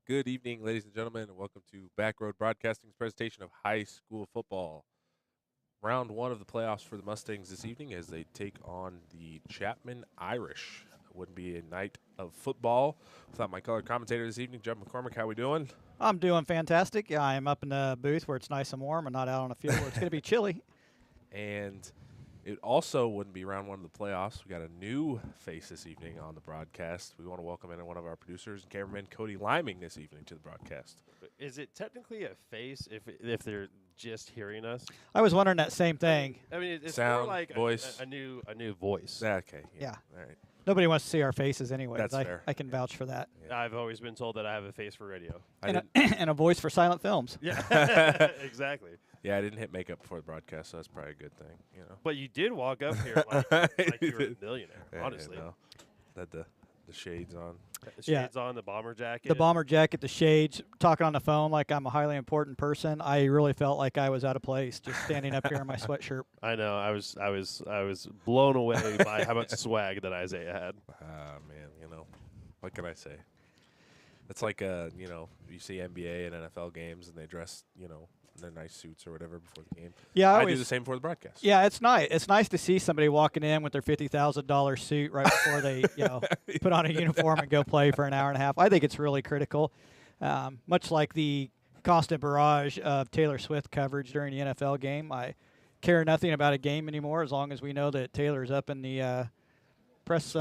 Good evening, ladies and gentlemen, and welcome to Backroad Broadcasting's presentation of high school football. Round one of the playoffs for the Mustangs this evening as they take on the Chapman Irish. It wouldn't be a night of football without my color commentator this evening, Jeff McCormick. How we doing? I'm doing fantastic. Yeah, I am up in the booth where it's nice and warm and not out on the field where it's going to be chilly. And it also wouldn't be round one of the playoffs. We got a new face this evening on the broadcast. We want to welcome in one of our producers and cameraman, Cody Liming, this evening to the broadcast. Is it technically a face if they're just hearing us? I was wondering that same thing. I mean, it's Sound, more like voice. a new voice. Okay. Yeah. All right. Nobody wants to see our faces anyway. That's fair. I can vouch for that. Yeah. I've always been told that I have a face for radio. And a voice for silent films. Yeah, exactly. Yeah, I didn't hit makeup before the broadcast, so that's probably a good thing, you know. But you did walk up here like you were a millionaire, Yeah, honestly. You know, had the shades on. The shades on, the bomber jacket. The bomber jacket, the shades, talking on the phone like I'm a highly important person. I really felt like I was out of place just standing up here in my sweatshirt. I know. I was blown away by how much swag that Isaiah had. Man, you know, what can I say? It's like, you know, you see NBA and NFL games and they dress, you know, in their nice suits or whatever before the game. Yeah, I do the same for the broadcast. Yeah, it's nice. It's nice to see somebody walking in with their $50,000 suit right before they, put on a uniform and go play for an hour and a half. I think it's really critical. Much like the constant barrage of Taylor Swift coverage during the NFL game, I care nothing about a game anymore as long as we know that Taylor's up in the press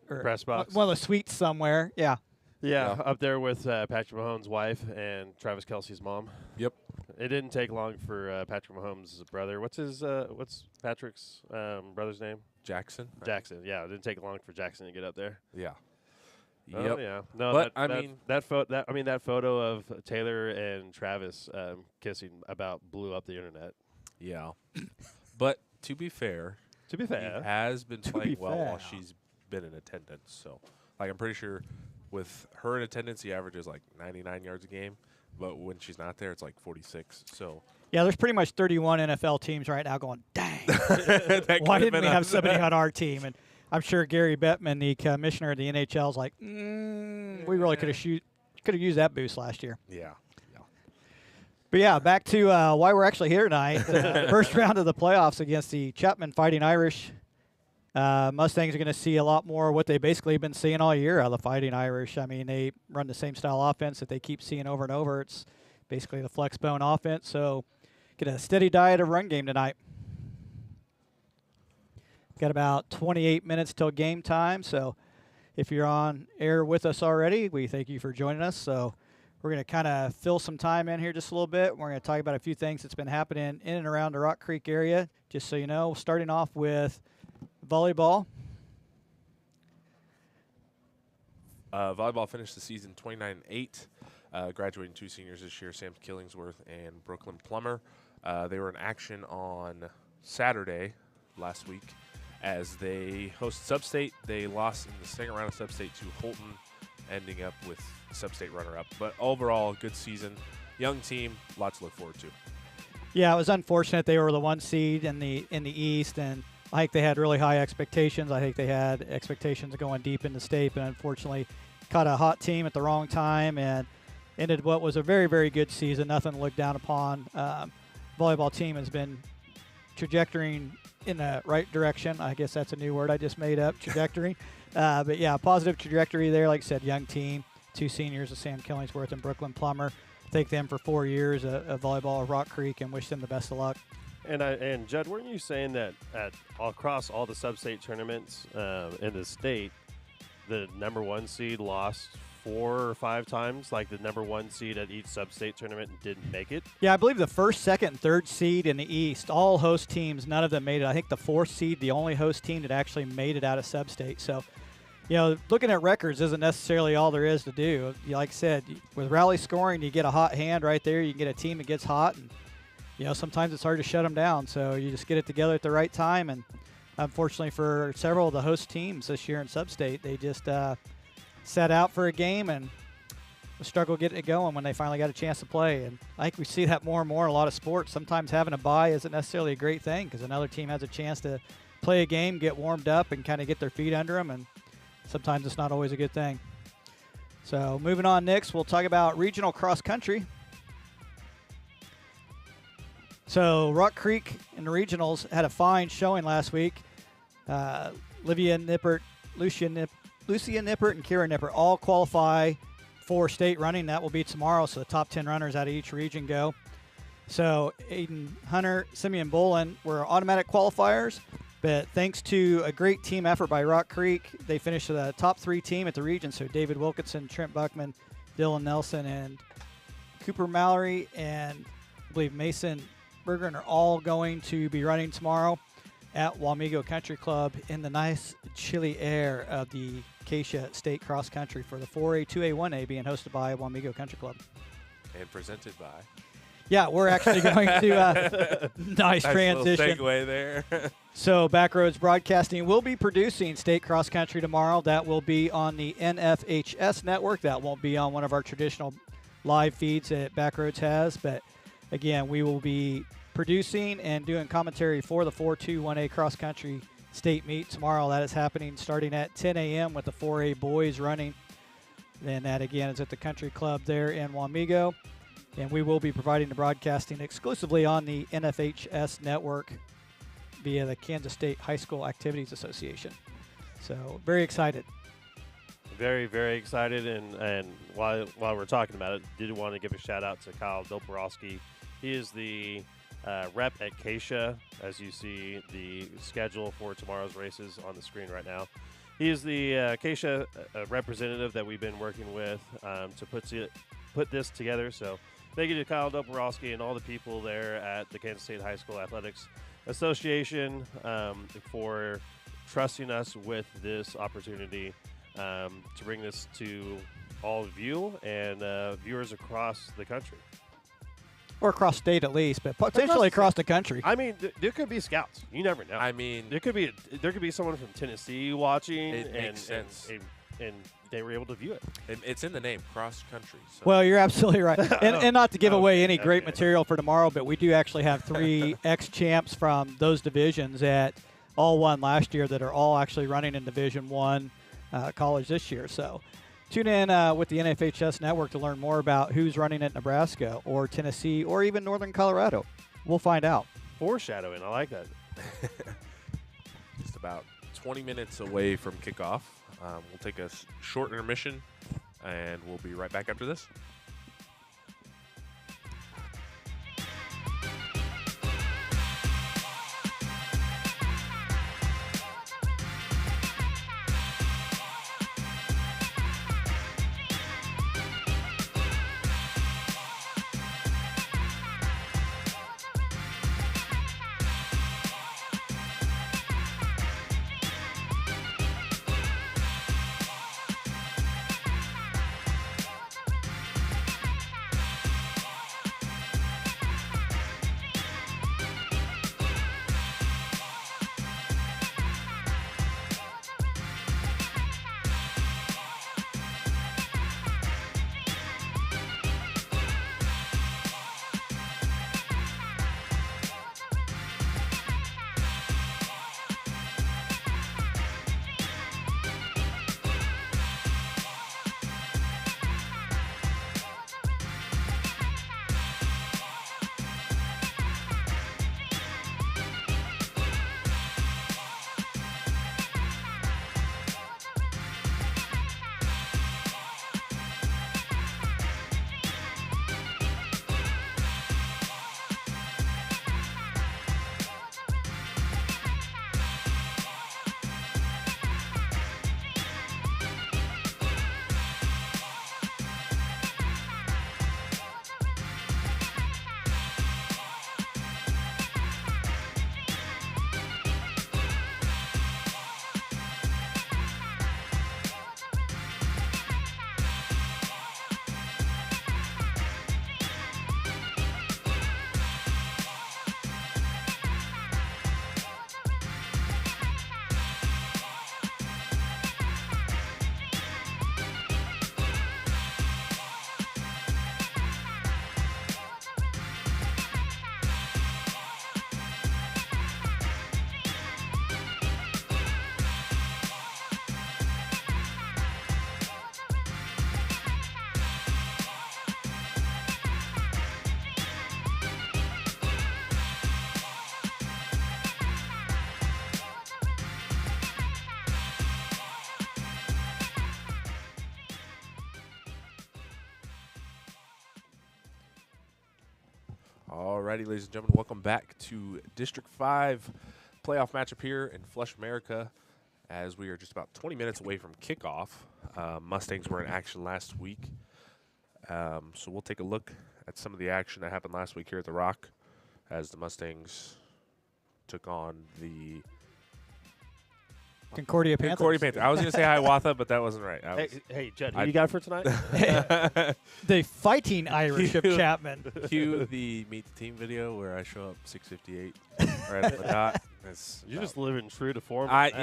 Press box. one of the suites somewhere. Yeah. Yeah, up there with Patrick Mahomes' wife and Travis Kelce's mom. Yep. It didn't take long for Patrick Mahomes' brother. What's Patrick's brother's name? Jackson. Right? Jackson. Yeah, it didn't take long for Jackson to get up there. Yeah. Oh, Yep. yeah. No, But, that photo of Taylor and Travis kissing blew up the internet. Yeah. But to be fair, To be fair, he has been playing well while fair. she's been in attendance. So, like, I'm pretty sure with her in attendance, he averages like 99 yards a game. But when she's not there, it's like 46. So Yeah, there's pretty much 31 NFL teams right now going, dang, that why could've didn't we been have us. somebody on our team? And I'm sure Gary Bettman, the commissioner of the NHL, is like, we really could have used that boost last year. Yeah. But yeah, back to why we're actually here tonight. First round of the playoffs against the Chapman Fighting Irish. Mustangs are going to see a lot more of what they basically have been seeing all year out of the Fighting Irish. I mean, they run the same style offense that they keep seeing over and over. It's basically the flex bone offense. So get a steady diet of run game tonight. Got about 28 minutes till game time. So if you're on air with us already, we thank you for joining us. So we're going to kind of fill some time in here just a little bit. We're going to talk about a few things that's been happening in and around the Rock Creek area. Just so you know, starting off with volleyball. Volleyball finished the season 29-8, graduating two seniors this year, Sam Killingsworth and Brooklyn Plummer. They were in action on Saturday last week as they hosted Sub-State. They lost in the second round of Sub-State to Holton, ending up with Sub-State runner-up. But overall, good season. Young team, lots to look forward to. Yeah, it was unfortunate they were the one seed in the East, and I think they had really high expectations. I think they had expectations of going deep in the state, but unfortunately caught a hot team at the wrong time and ended what was a very, very good season. Nothing to look down upon. Volleyball team has been trajectorying in the right direction. I guess that's a new word I just made up, trajectory. But, yeah, positive trajectory there. Like I said, young team, two seniors of Sam Killingsworth and Brooklyn Plummer. Thank them for 4 years of volleyball at Rock Creek and wish them the best of luck. And Judd, weren't you saying that across all the sub-state tournaments in the state, the number one seed lost 4 or 5 times? Like the number one seed at each sub-state tournament didn't make it? Yeah, I believe the first, second, and third seed in the East, all host teams, none of them made it. I think the fourth seed, the only host team that actually made it out of sub-state. So, you know, looking at records isn't necessarily all there is to do. Like I said, with rally scoring, you get a hot hand right there. You can get a team that gets hot, and you know, sometimes it's hard to shut them down. So you just get it together at the right time. And unfortunately for several of the host teams this year in Sub-State, they just sat out for a game and struggled getting it going when they finally got a chance to play. And I think we see that more and more in a lot of sports. Sometimes having a bye isn't necessarily a great thing because another team has a chance to play a game, get warmed up, and kind of get their feet under them. And sometimes it's not always a good thing. So moving on next, we'll talk about regional cross country. So Rock Creek in the regionals had a fine showing last week. Livia Nippert, Lucia Nippert, and Kira Nippert all qualify for state running. That will be tomorrow, so the top 10 runners out of each region go. So Aiden Hunter, Simeon Bolin were automatic qualifiers, but thanks to a great team effort by Rock Creek, they finished the top 3 team at the region. So David Wilkinson, Trent Buckman, Dylan Nelson, and Cooper Mallory, and I believe Mason Bergeron are all going to be running tomorrow at Wamego Country Club in the nice chilly air of the Acacia State Cross Country for the 4A, 2A, 1A being hosted by Wamego Country Club. And presented by. Yeah, we're actually going to nice transition. Little segue there. So Backroads Broadcasting will be producing State Cross Country tomorrow. That will be on the NFHS network. That won't be on one of our traditional live feeds that Backroads has. But again, we will be producing and doing commentary for the 4-2-1A Cross Country State Meet tomorrow. That is happening starting at 10 a.m. with the 4A boys running. Then that again is at the Country Club there in Wamego. And we will be providing the broadcasting exclusively on the NFHS network via the Kansas State High School Activities Association. So very excited. Very, very excited. And while we're talking about it, did want to give a shout out to Kyle Doborowski. He is the rep at Acacia, as you see the schedule for tomorrow's races on the screen right now. He is the Acacia representative that we've been working with to put this together. So thank you to Kyle Doborowski and all the people there at the Kansas State High School Athletics Association for trusting us with this opportunity to bring this to all of you and viewers across the country. Or across state at least, but potentially across the country. I mean, there could be scouts. You never know. I mean, there could be someone from Tennessee watching, It makes sense. and they were able to view it. It's in the name, cross country. So. Well, you're absolutely right. And not to give away any great material for tomorrow, but we do actually have 3 ex-champs from those divisions that all won last year that are all actually running in Division I college this year. So tune in with the NFHS network to learn more about who's running at Nebraska or Tennessee or even Northern Colorado. We'll find out. Foreshadowing. I like that. Just about 20 minutes away from kickoff. We'll take a short intermission, and we'll be right back after this. Alrighty, ladies and gentlemen, welcome back to District 5 playoff matchup here in Flush, America, as we are just about 20 minutes away from kickoff. Mustangs were in action last week, so we'll take a look at some of the action that happened last week here at the Rock, as the Mustangs took on the Concordia Panthers. Concordia Panthers. I was going to say Hiawatha, but that wasn't right. Hey, Judd, who you got for tonight? The Fighting Irish of Chapman. Cue the Meet the Team video where I show up 6:58 right at the dot. You're just living true to form. Every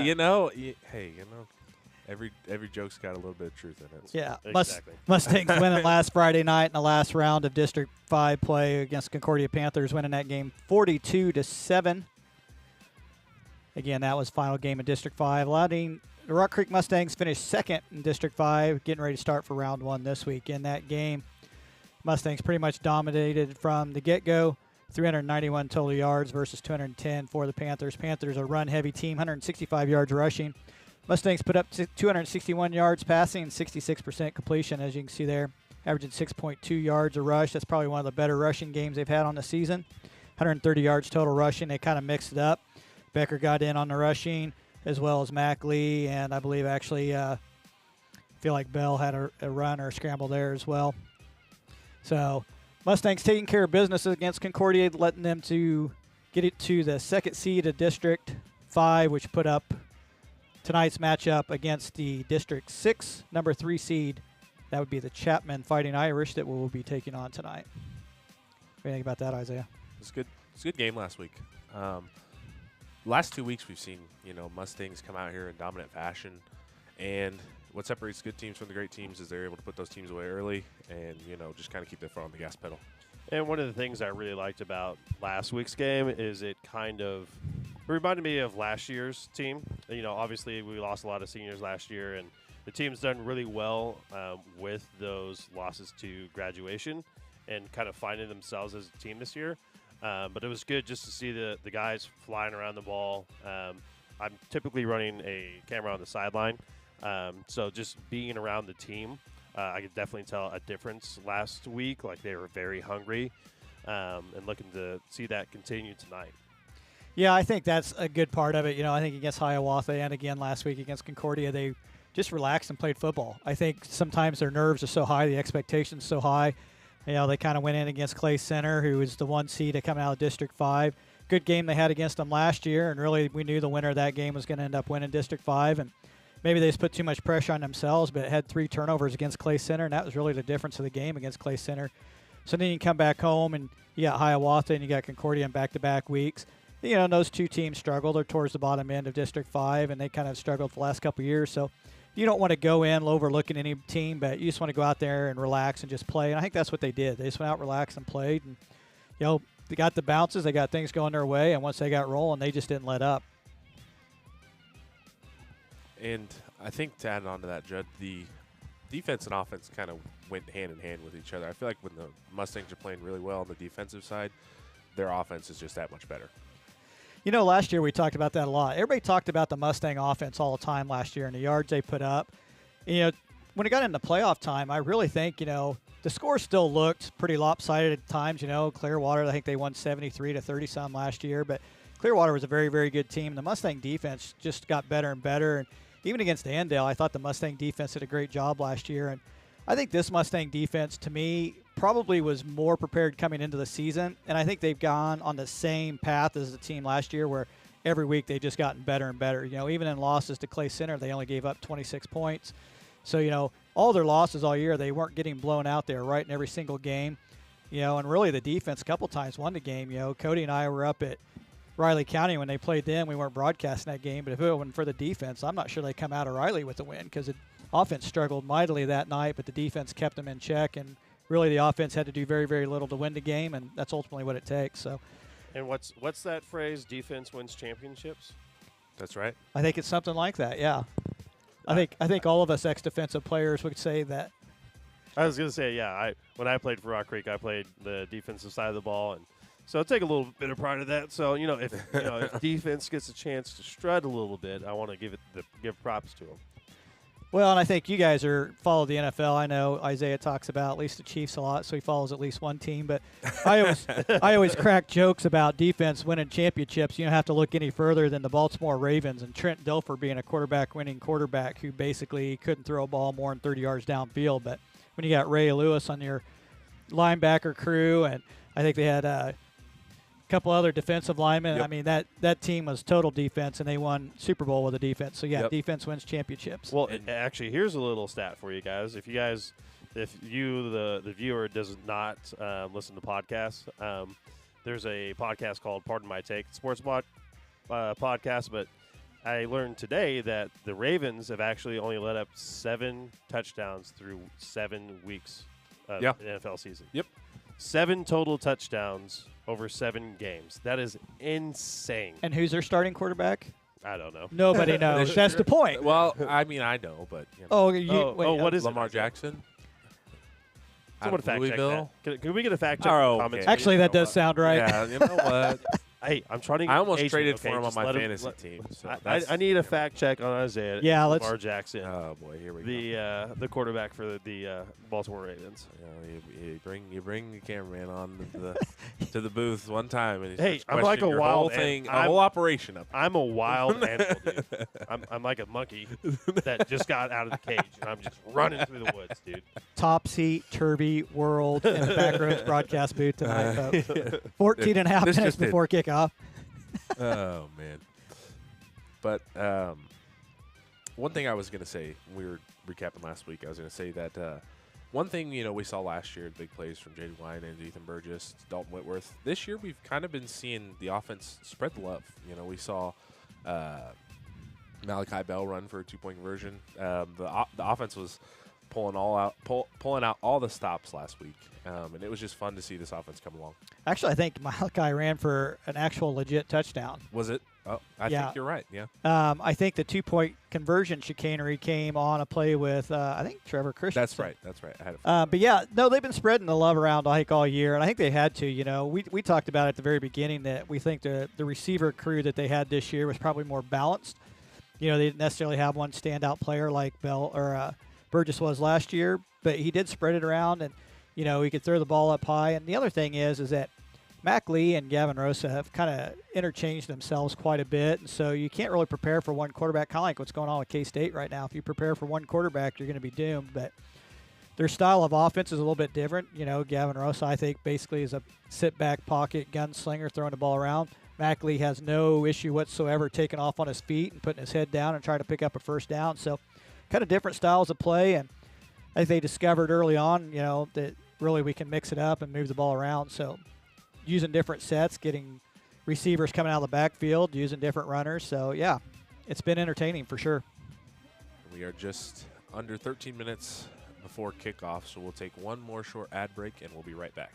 joke's got a little bit of truth in it. Yeah, Exactly. Mustangs winning last Friday night in the last round of District 5 play against Concordia Panthers, winning that game 42-7. Again, that was final game in District 5. Allowing the Rock Creek Mustangs finished second in District 5, getting ready to start for round 1 this week. In that game, Mustangs pretty much dominated from the get-go. 391 total yards versus 210 for the Panthers. Panthers are a run-heavy team, 165 yards rushing. Mustangs put up 261 yards passing, 66% completion, as you can see there, averaging 6.2 yards a rush. That's probably one of the better rushing games they've had on the season. 130 yards total rushing. They kind of mixed it up. Becker got in on the rushing, as well as Mac Lee, and I believe actually feel like Bell had a run or a scramble there as well. So Mustangs taking care of business against Concordia, letting them to get it to the second seed of District 5, which put up tonight's matchup against the District 6 number 3 seed. That would be the Chapman Fighting Irish that we'll be taking on tonight. What do you think about that, Isaiah? It's good. It's a good game last week. Last 2 weeks we've seen, Mustangs come out here in dominant fashion, and what separates good teams from the great teams is they're able to put those teams away early and, just kind of keep their foot on the gas pedal. And one of the things I really liked about last week's game is it reminded me of last year's team. Obviously we lost a lot of seniors last year, and the team's done really well with those losses to graduation and kind of finding themselves as a team this year. But it was good just to see the guys flying around the ball. I'm typically running a camera on the sideline, so just being around the team, I could definitely tell a difference last week. Like, they were very hungry, and looking to see that continue tonight. Yeah, I think that's a good part of it. I think against Hiawatha and again last week against Concordia, they just relaxed and played football. I think sometimes their nerves are so high, the expectations so high. They kind of went in against Clay Center, who was the 1 seed to come out of District 5. Good game they had against them last year, and really we knew the winner of that game was going to end up winning District 5. And maybe they just put too much pressure on themselves, but it had 3 turnovers against Clay Center, and that was really the difference of the game against Clay Center. So then you come back home, and you got Hiawatha and you got Concordia in back-to-back weeks. Those 2 teams struggled. They're towards the bottom end of District 5, and they kind of struggled for the last couple of years. So you don't want to go in overlooking any team, but you just want to go out there and relax and just play. And I think that's what they did. They just went out, relaxed, and played. And, they got the bounces. They got things going their way. And once they got rolling, they just didn't let up. And I think to add on to that, Judd, the defense and offense kind of went hand in hand with each other. I feel like when the Mustangs are playing really well on the defensive side, their offense is just that much better. Last year we talked about that a lot. Everybody talked about the Mustang offense all the time last year and the yards they put up. When it got into playoff time, I really think, the score still looked pretty lopsided at times. Clearwater, I think they won 73-30-some last year, but Clearwater was a very, very good team. The Mustang defense just got better and better. And even against Andale, I thought the Mustang defense did a great job last year. And I think this Mustang defense, to me, probably was more prepared coming into the season, and I think they've gone on the same path as the team last year, where every week they've just gotten better and better. Even in losses to Clay Center, they only gave up 26 points. So, all their losses all year, they weren't getting blown out there right in every single game. And really the defense a couple times won the game. Cody and I were up at Riley County when they played them. We weren't broadcasting that game, but if it wasn't for the defense, I'm not sure they come out of Riley with the win, because the offense struggled mightily that night, but the defense kept them in check, and really the offense had to do very, very little to win the game, and that's ultimately what it takes. So, And what's that phrase? Defense wins championships? That's right. I think it's something like that, yeah. I think all of us ex-defensive players would say that. I was going to say, yeah, when I played for Rock Creek, I played the defensive side of the ball, and so I take a little bit of pride in that. So, if defense gets a chance to strut a little bit, I want to give props to them. Well, and I think you guys follow the NFL. I know Isaiah talks about at least the Chiefs a lot, so he follows at least one team. But I always crack jokes about defense winning championships. You don't have to look any further than the Baltimore Ravens and Trent Dilfer being a winning quarterback who basically couldn't throw a ball more than 30 yards downfield. But when you got Ray Lewis on your linebacker crew, and I think they had a couple other defensive linemen. Yep. I mean, that team was total defense, and they won Super Bowl with a defense. So, yeah, defense wins championships. Well, actually, here's a little stat for you guys. If you, the viewer, does not listen to podcasts, there's a podcast called Pardon My Take, sports podcast, but I learned today that the Ravens have actually only let up 7 touchdowns through 7 weeks of the NFL season. Yep. 7 total touchdowns over 7 games. That is insane. And who's their starting quarterback? I don't know. Nobody knows. That's the point. Well, I mean, I know, but you know. What is Lamar it? Jackson? Someone fact check that. Can we get a fact check? Oh, comments? okay. Actually, that does sound right. Yeah, you know what? Hey, I'm trying to. I almost engage traded him, for him on just my let him- fantasy let- team. So I need a fact check on Isaiah. Yeah, Lamar Jackson, Oh boy, here we go. the quarterback for the Baltimore Ravens. You bring the cameraman on to the booth one time, and Hey, he's I'm like a your wild whole an- thing, a I'm- whole operation up. I'm a wild animal, dude. I'm like a monkey that just got out of the cage, and I'm just running through the woods, dude. Topsy-turvy world in the Backroads broadcast booth tonight, folks. 14 and a half This minutes just did. before kickoff. Oh man. But one thing I was going to say, we were recapping last week, I was going to say that one thing, we saw last year, big plays from J.D. Wine and Ethan Burgess, Dalton Whitworth. This year we've kind of been seeing the offense spread the love. We saw Malachi Bell run for a 2-point conversion. The offense was pulling out all the stops last week, and it was just fun to see this offense come along. Actually, I think Malachi ran for an actual legit touchdown. Was it? Oh, I think you're right. Yeah. I think the 2-point conversion chicanery came on a play with I think Trevor Christensen. That's right. I had it. But yeah, no, they've been spreading the love around like all year, and I think they had to. We talked about at the very beginning that we think the receiver crew that they had this year was probably more balanced. They didn't necessarily have one standout player like Bell or Burgess was last year, but he did spread it around, and he could throw the ball up high. And the other thing is that Mac Lee and Gavin Rosa have kind of interchanged themselves quite a bit, and so you can't really prepare for one quarterback, kind of like what's going on with K-State right now. If you prepare for one quarterback, you're going to be doomed, but their style of offense is a little bit different. Gavin Rosa, I think, basically is a sit-back pocket gunslinger throwing the ball around. Mac Lee has no issue whatsoever taking off on his feet and putting his head down and trying to pick up a first down. So kind of different styles of play, and I think they discovered early on, that really we can mix it up and move the ball around. So using different sets, getting receivers coming out of the backfield, using different runners. So, yeah, it's been entertaining for sure. We are just under 13 minutes before kickoff, so we'll take one more short ad break, and we'll be right back.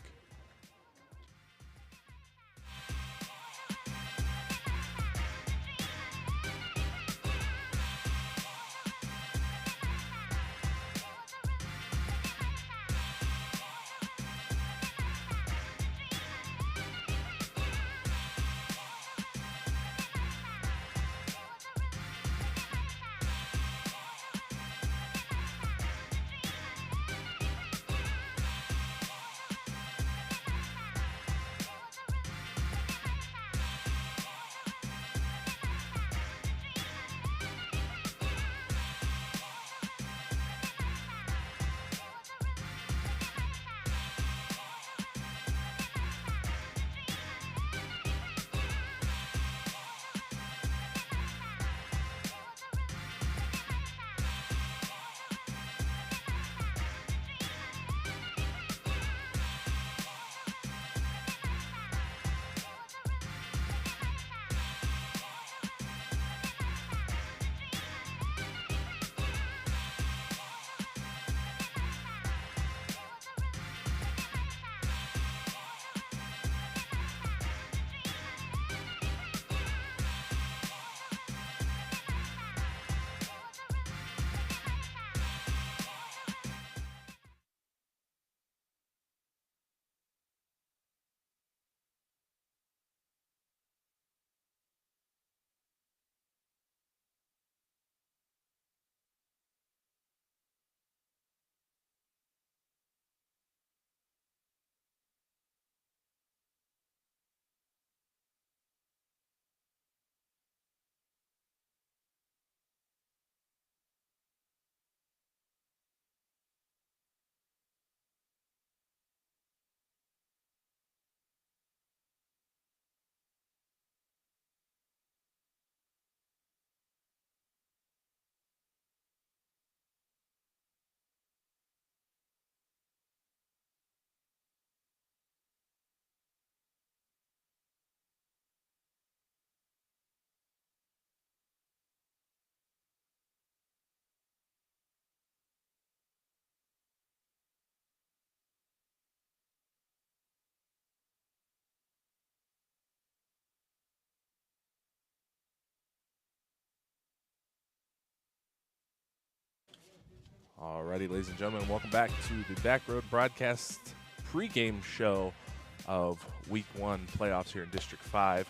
Alrighty, ladies and gentlemen, welcome back to the Back Road Broadcast pregame show of Week 1 playoffs here in District 5.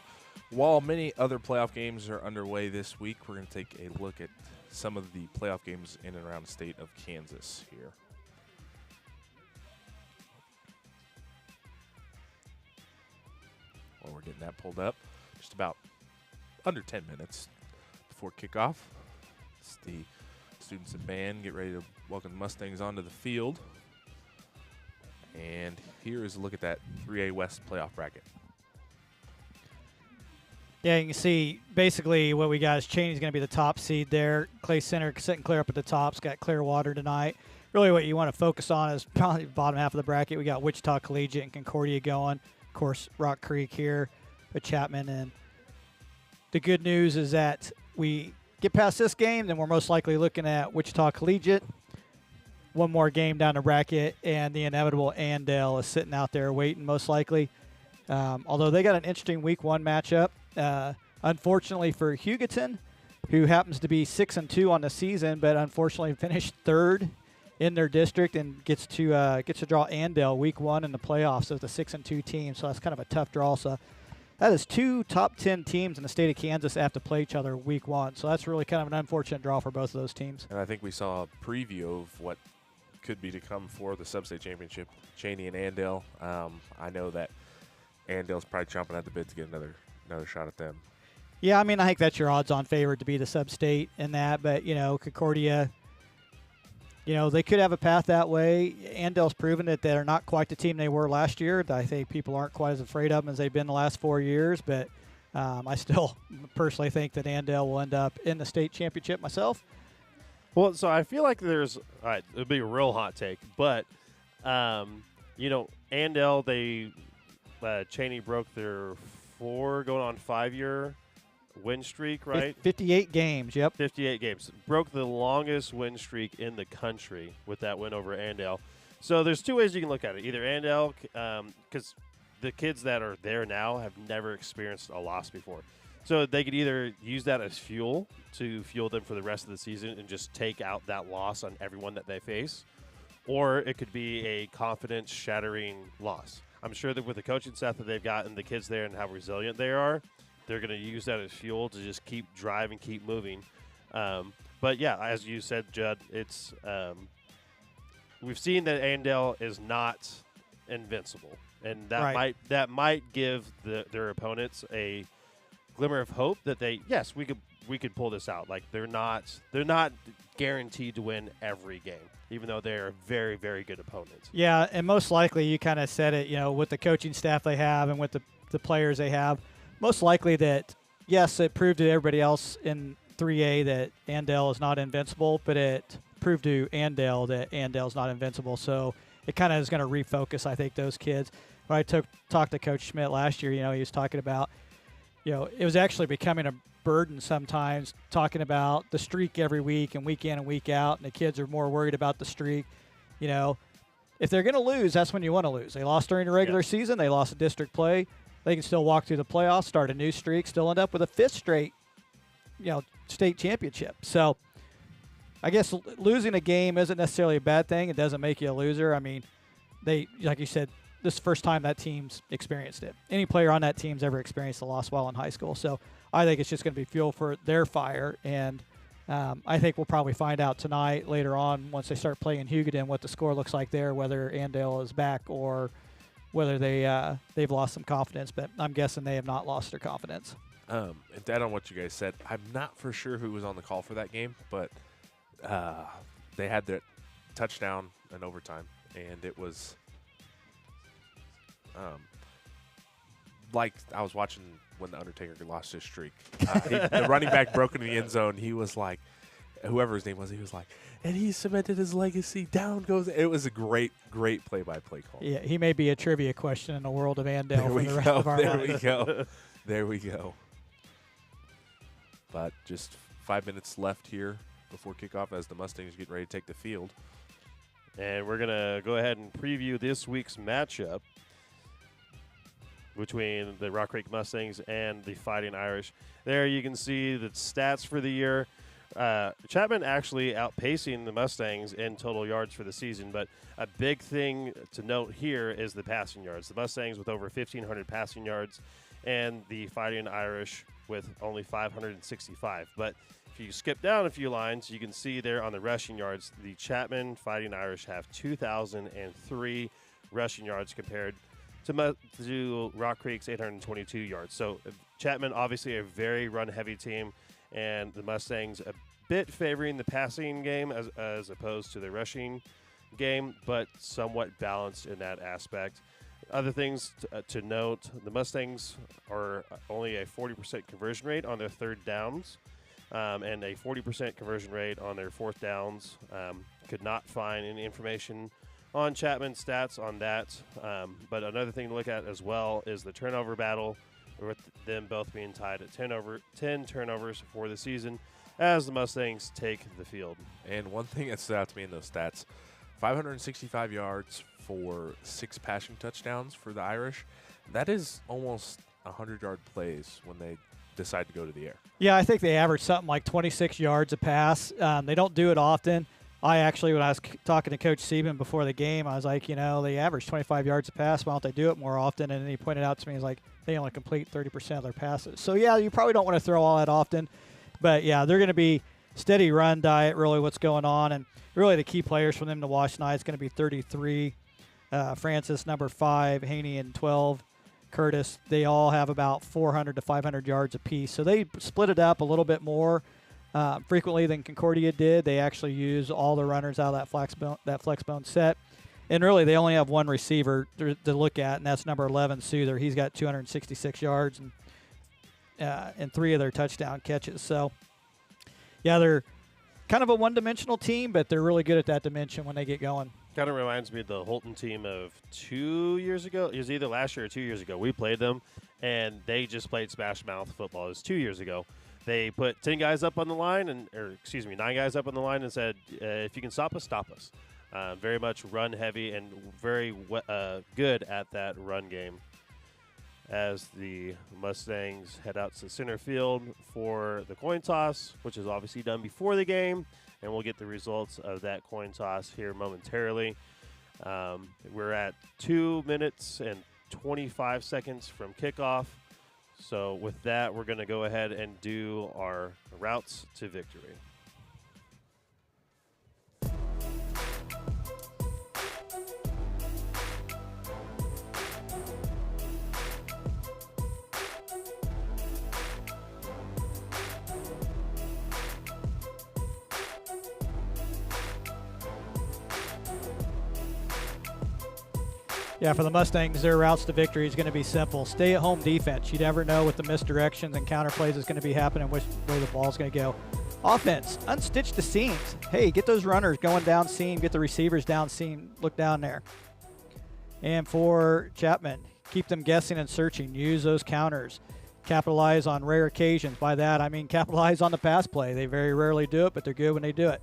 While many other playoff games are underway this week, we're going to take a look at some of the playoff games in and around the state of Kansas here. While we're getting that pulled up, just about under 10 minutes before kickoff. It's the students and band get ready to welcome the Mustangs onto the field. And here is a look at that 3A West playoff bracket. Yeah, you can see basically what we got is Cheney's going to be the top seed there. Clay Center sitting clear up at the top. It's got Clearwater tonight. Really what you want to focus on is probably the bottom half of the bracket. We got Wichita Collegiate and Concordia going. Of course, Rock Creek here with Chapman. And the good news is that we get past this game, then we're most likely looking at Wichita Collegiate. One more game down the bracket, and the inevitable Andale is sitting out there waiting most likely. Although they got an interesting Week 1 matchup. Unfortunately for Hugoton, who happens to be 6-2 on the season, but unfortunately finished third in their district and gets to draw Andale Week 1 in the playoffs as the 6-2 team. So that's kind of a tough draw. So that is 2 top 10 teams in the state of Kansas that have to play each other Week 1. So that's really kind of an unfortunate draw for both of those teams. And I think we saw a preview of what could be to come for the sub-state championship, Cheney and Andale. I know that Andale's probably chomping at the bit to get another shot at them. Yeah, I mean, I think that's your odds-on favorite to be the sub-state in that. But, Concordia, they could have a path that way. Andale's proven that they're not quite the team they were last year. I think people aren't quite as afraid of them as they've been the last 4 years. But I still personally think that Andale will end up in the state championship myself. Well, so I feel like there's – all right, it would be a real hot take. But, Andale, Cheney broke their 4 going on 5-year win streak, right? 58 games, yep. 58 games. Broke the longest win streak in the country with that win over Andale. So there's 2 ways you can look at it. Either Andale, because the kids that are there now have never experienced a loss before. So they could either use that as fuel to fuel them for the rest of the season and just take out that loss on everyone that they face, or it could be a confidence-shattering loss. I'm sure that with the coaching staff that they've got and the kids there and how resilient they are, they're going to use that as fuel to just keep driving, keep moving. But, yeah, as you said, Judd, it's we've seen that Andale is not invincible, and that might give their opponents a glimmer of hope that we could pull this out. Like they're not guaranteed to win every game, even though they're very, very good opponents. Yeah, and most likely you kind of said it, with the coaching staff they have and with the players they have, most likely that, yes, it proved to everybody else in 3A that Andale is not invincible, but it proved to Andale that Andale's not invincible. So it kind of is going to refocus, I think, those kids. When I talked to Coach Schmidt last year, he was talking about, it was actually becoming a burden sometimes talking about the streak every week and week in and week out, and the kids are more worried about the streak. If they're going to lose, that's when you want to lose. They lost during the regular season. They lost a district play. They can still walk through the playoffs, start a new streak, still end up with a 5th straight, state championship. So I guess losing a game isn't necessarily a bad thing. It doesn't make you a loser. I mean, like you said, this is the first time that team's experienced it. Any player on that team's ever experienced a loss while in high school. So I think it's just going to be fuel for their fire. And I think we'll probably find out tonight, later on, once they start playing Hugoton, what the score looks like there, whether Andale is back or whether they've lost some confidence. But I'm guessing they have not lost their confidence. And that on what you guys said, I'm not for sure who was on the call for that game, but they had their touchdown in overtime, and it was like I was watching when the Undertaker lost his streak. The running back broke into the end zone. He was like, whoever his name was, he was like, and he cemented his legacy. Down goes. It was a great play-by-play call. Yeah, he may be a trivia question in the world of Andale for the rest of our lives. There we go. But just 5 minutes left here before kickoff as the Mustangs get ready to take the field. And we're going to go ahead and preview this week's matchup between the Rock Creek Mustangs and the Fighting Irish. There you can see the stats for the year. Chapman actually outpacing the Mustangs in total yards for the season, but a big thing to note here is the passing yards. The Mustangs with over 1,500 passing yards, and the Fighting Irish with only 565. But if you skip down a few lines, you can see there on the rushing yards, the Chapman Fighting Irish have 2,003 rushing yards compared to Rock Creek's 822 yards. So Chapman obviously a very run-heavy team, and the Mustangs a bit favoring the passing game as opposed to the rushing game, but somewhat balanced in that aspect. Other things to note, the Mustangs are only a 40% conversion rate on their third downs and a 40% conversion rate on their fourth downs. Could not find any information on Chapman's stats on that. But another thing to look at as well is the turnover battle, with them both being tied at 10 turnovers for the season as the Mustangs take the field. And one thing that stood out to me in those stats, 565 yards for 6 passing touchdowns for the Irish. That is almost 100-yard plays when they decide to go to the air. Yeah, I think they average something like 26 yards a pass. They don't do it often. I actually, when I was talking to Coach Sieben before the game, I was like, they average 25 yards a pass. Why don't they do it more often? And then he pointed out to me, he's like, they only complete 30% of their passes. So, yeah, you probably don't want to throw all that often. But, yeah, they're going to be steady run diet, really what's going on. And really the key players for them to watch tonight is going to be 33, Francis, number 5, Haney, and 12, Curtis. They all have about 400 to 500 yards apiece. So they split it up a little bit more frequently than Concordia did. They actually use all the runners out of that flexbone set. And really they only have one receiver to look at, and that's number 11, Souther. He's got 266 yards and 3 of their touchdown catches. So, yeah, they're kind of a one-dimensional team, but they're really good at that dimension when they get going. Kind of reminds me of the Holton team of 2 years ago. It was either last year or 2 years ago. We played them, and they just played smash mouth football. It was 2 years ago. They put 10 guys up on the line, 9 guys up on the line and said, if you can stop us, stop us. Very much run heavy and very good at that run game. As the Mustangs head out to center field for the coin toss, which is obviously done before the game, and we'll get the results of that coin toss here momentarily. We're at 2 minutes and 25 seconds from kickoff. So with that, we're going to go ahead and do our routes to victory. Yeah, for the Mustangs, their routes to victory is going to be simple. Stay-at-home defense. You never know what the misdirections and counterplays is going to be happening, which way the ball is going to go. Offense, unstitch the seams. Hey, get those runners going down seam. Get the receivers down seam. Look down there. And for Chapman, keep them guessing and searching. Use those counters. Capitalize on rare occasions. By that, I mean capitalize on the pass play. They very rarely do it, but they're good when they do it.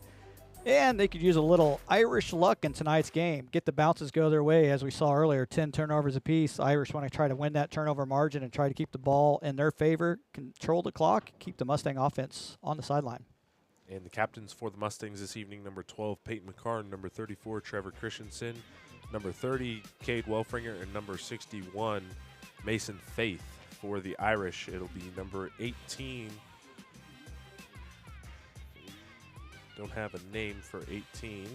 And they could use a little Irish luck in tonight's game. Get the bounces go their way, as we saw earlier, 10 turnovers apiece. Irish want to try to win that turnover margin and try to keep the ball in their favor, control the clock, keep the Mustang offense on the sideline. And the captains for the Mustangs this evening, number 12, Peyton McCarn, number 34, Trevor Christensen, number 30, Cade Welfringer, and number 61, Mason Faith. For the Irish, it'll be number 18. Don't have a name for 18.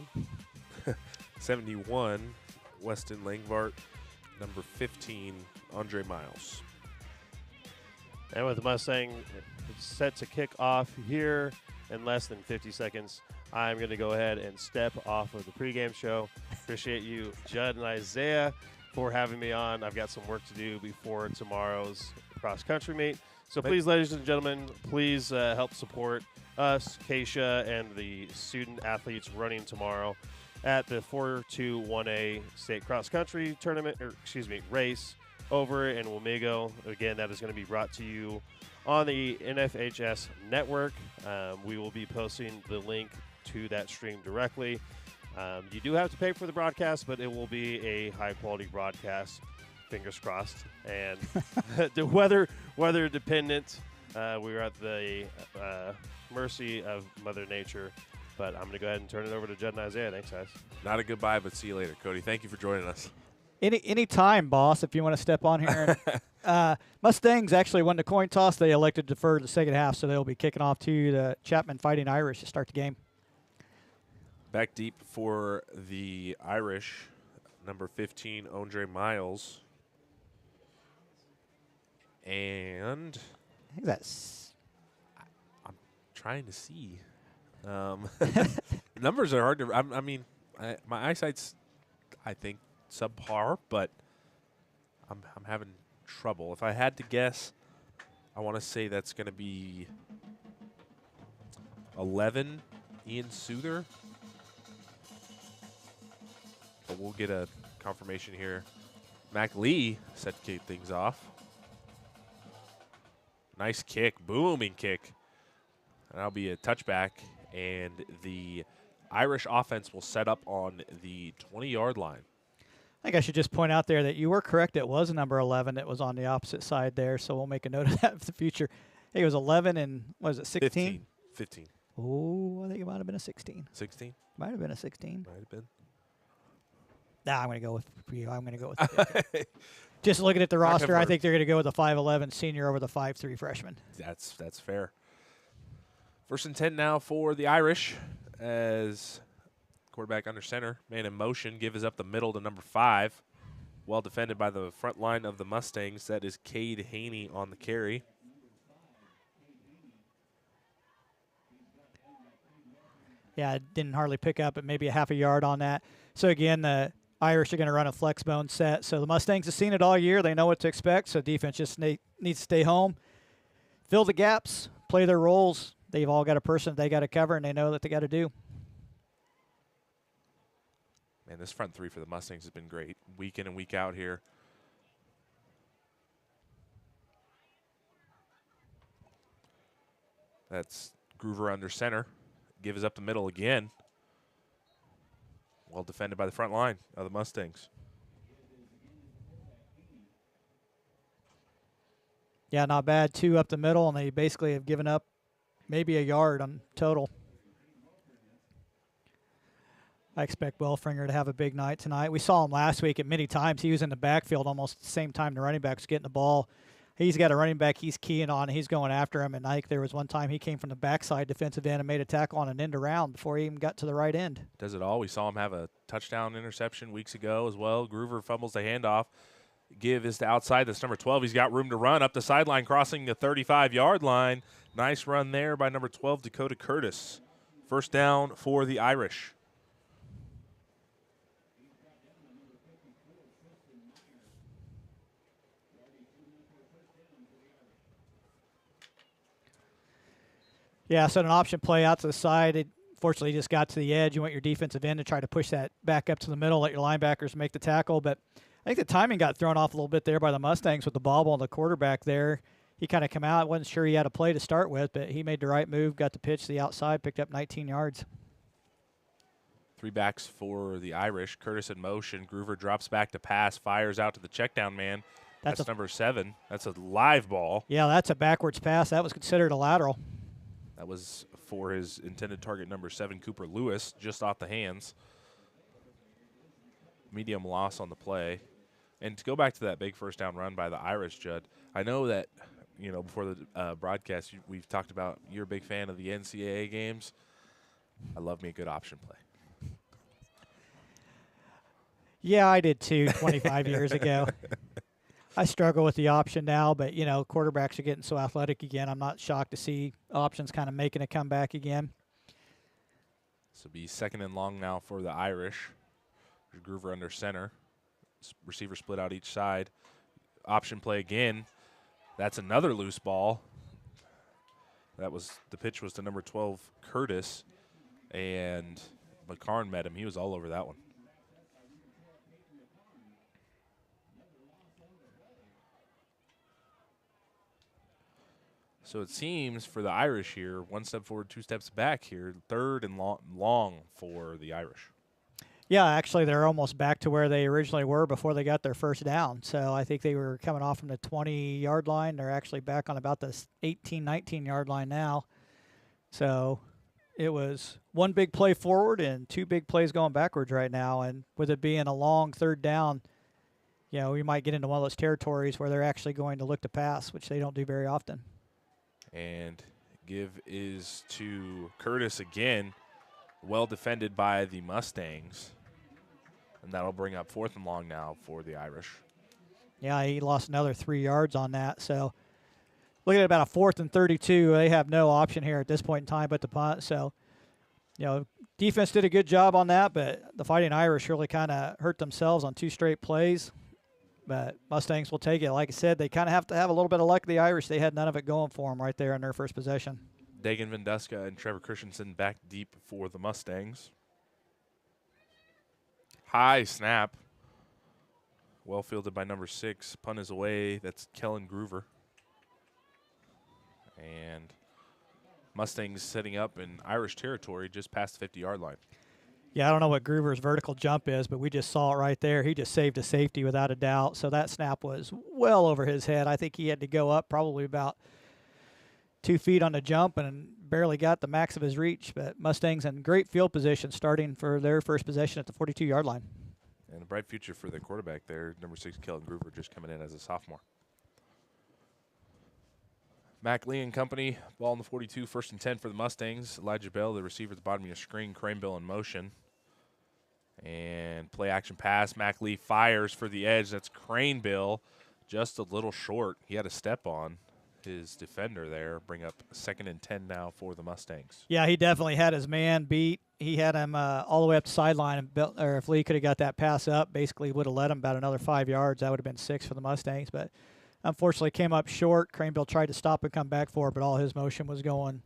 71, Weston Langvart. Number 15, Andre Miles. And with the Mustang set to kick off here in less than 50 seconds, I'm going to go ahead and step off of the pregame show. Appreciate you, Judd and Isaiah, for having me on. I've got some work to do before tomorrow's cross-country meet. So please, ladies and gentlemen, please help support us, Keisha, and the student athletes running tomorrow at the 4-2-1A state cross-country tournament, race over in Wamego. Again, that is going to be brought to you on the NFHS network. We will be posting the link to that stream directly. You do have to pay for the broadcast, but it will be a high-quality broadcast. Fingers crossed. And the weather dependent. We were at the mercy of Mother Nature, but I'm going to go ahead and turn it over to Judd and Isaiah. Thanks, guys. Not a goodbye, but see you later, Cody. Thank you for joining us. Any time, boss, if you want to step on here. Mustangs actually won the coin toss. They elected to defer to the second half, so they'll be kicking off to the Chapman Fighting Irish to start the game. Back deep for the Irish, number 15, Andre Miles. And I think that's I'm trying to see. Numbers are hard to. My eyesight's, I think, subpar, but I'm having trouble. If I had to guess, I want to say that's going to be 11, Ian Souther. But we'll get a confirmation here. Mac Lee set to kick things off. Nice kick, booming kick. That'll be a touchback, and the Irish offense will set up on the 20-yard line. I think I should just point out there that you were correct. It was number 11 that was on the opposite side there, so we'll make a note of that for the future. Hey, it was 11 and, what is it, 16? 15. Oh, I think it might have been a 16. 16? Might have been a 16. Might have been. Nah, I'm going to go with you. I'm going to go with just looking at the roster, I think they're going to go with a 5'11 senior over the 5'3 freshman. That's fair. 1st and 10 now for the Irish as quarterback under center, man in motion, gives up the middle to number 5. Well defended by the front line of the Mustangs. That is Cade Haney on the carry. Yeah, it didn't hardly pick up, but maybe a half a yard on that. So, again, the Irish are going to run a flex bone set. So the Mustangs have seen it all year. They know what to expect. So defense just needs to stay home, fill the gaps, play their roles. They've all got a person they got to cover, and they know that they got to do. Man, this front three for the Mustangs has been great, week in and week out here. That's Groover under center. Gives up the middle again. Well defended by the front line of the Mustangs. Yeah, not bad. 2 up the middle, and they basically have given up maybe a yard on total. I expect Welfringer to have a big night tonight. We saw him last week at many times. He was in the backfield almost at the same time the running back was getting the ball. He's got a running back he's keying on, and he's going after him. And I think there was one time he came from the backside defensive end and made a tackle on an end around before he even got to the right end. Does it all. We saw him have a touchdown interception weeks ago as well. Groover fumbles the handoff. Give is to outside. That's number 12. He's got room to run up the sideline, crossing the 35-yard line. Nice run there by number 12, Dakota Curtis. 1st down for the Irish. Yeah, so an option play out to the side. It fortunately just got to the edge. You want your defensive end to try to push that back up to the middle, let your linebackers make the tackle. But I think the timing got thrown off a little bit there by the Mustangs with the bobble on the quarterback there. He kind of came out. Wasn't sure he had a play to start with, but he made the right move, got the pitch to the outside, picked up 19 yards. 3 backs for the Irish. Curtis in motion. Groover drops back to pass, fires out to the checkdown man. That's number 7. That's a live ball. Yeah, that's a backwards pass. That was considered a lateral. That was for his intended target, number 7, Cooper Lewis, just off the hands. Medium loss on the play. And to go back to that big 1st down run by the Irish, Judd, I know that, you know, before the broadcast, we've talked about you're a big fan of the NCAA games. I love me a good option play. Yeah, I did too 25 years ago. I struggle with the option now, but, you know, quarterbacks are getting so athletic again. I'm not shocked to see options kind of making a comeback again. This will be 2nd and long now for the Irish. Groover under center. Receiver split out each side. Option play again. That's another loose ball. The pitch was to number 12, Curtis, and McCarn met him. He was all over that one. So it seems for the Irish here, 1 step forward, 2 steps back here, 3rd and long for the Irish. Yeah, actually, they're almost back to where they originally were before they got their first down. So I think they were coming off from the 20-yard line. They're actually back on about the 18, 19-yard line now. So it was one big play forward and two big plays going backwards right now. And with it being a long third down, we might get into one of those territories where they're actually going to look to pass, which they don't do very often. And give is to Curtis again, well defended by the Mustangs. And that'll bring up 4th and long now for the Irish. Yeah, he lost another 3 yards on that. So looking at about a 4th and 32, they have no option here at this point in time but to punt. So, defense did a good job on that, but the Fighting Irish really kind of hurt themselves on 2 straight plays. But Mustangs will take it. Like I said, they kind of have to have a little bit of luck. The Irish, they had none of it going for them right there in their first possession. Dagan Vendeska and Trevor Christensen back deep for the Mustangs. High snap. Well fielded by number 6. Punt is away. That's Kellen Groover. And Mustangs setting up in Irish territory just past the 50-yard line. Yeah, I don't know what Groover's vertical jump is, but we just saw it right there. He just saved a safety without a doubt. So that snap was well over his head. I think he had to go up probably about 2 feet on the jump and barely got the max of his reach. But Mustangs in great field position starting for their first possession at the 42-yard line. And a bright future for the quarterback there, number 6, Kellen Groover, just coming in as a sophomore. Mac Lee and company, ball in the 42, 1st and 10 for the Mustangs. Elijah Bell, the receiver at the bottom of your screen, Craneville in motion. And play action pass. Mac Lee fires for the edge. That's Craneville, just a little short. He had a step on his defender there. Bring up 2nd and 10 now for the Mustangs. Yeah, he definitely had his man beat. He had him all the way up the sideline. Or if Lee could have got that pass up, basically would have led him about another 5 yards. That would have been 6 for the Mustangs. But unfortunately came up short. Craneville tried to stop and come back for it, but all his motion was going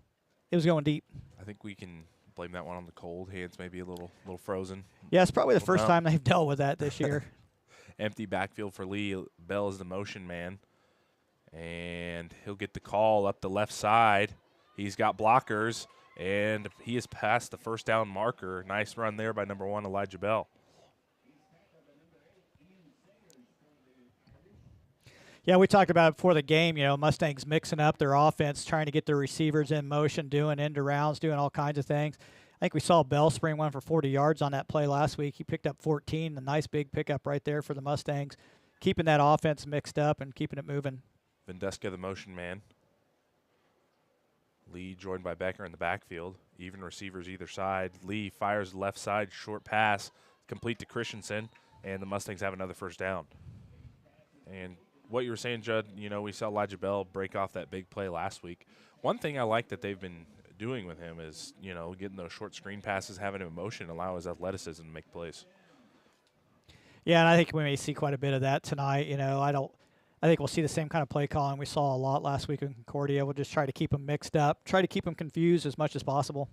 deep. I think we can blame that one on the cold. Hands maybe a little frozen. Yeah, it's probably the first time they've dealt with that this year. Empty backfield for Lee. Bell is the motion man. And he'll get the call up the left side. He's got blockers, and he has passed the first down marker. Nice run there by number 1, Elijah Bell. Yeah, we talked about it before the game. Mustangs mixing up their offense, trying to get their receivers in motion, doing end arounds, doing all kinds of things. I think we saw Bell spring one for 40 yards on that play last week. He picked up 14, a nice big pickup right there for the Mustangs, keeping that offense mixed up and keeping it moving. Vendeska, the motion man. Lee joined by Becker in the backfield. Even receivers either side. Lee fires left side, short pass, complete to Christensen, and the Mustangs have another first down. And what you were saying, Judd, we saw Elijah Bell break off that big play last week. One thing I like that they've been doing with him is, getting those short screen passes, having him in motion, allow his athleticism to make plays. Yeah, and I think we may see quite a bit of that tonight. I think we'll see the same kind of play calling we saw a lot last week in Concordia. We'll just try to keep them mixed up, try to keep them confused as much as possible.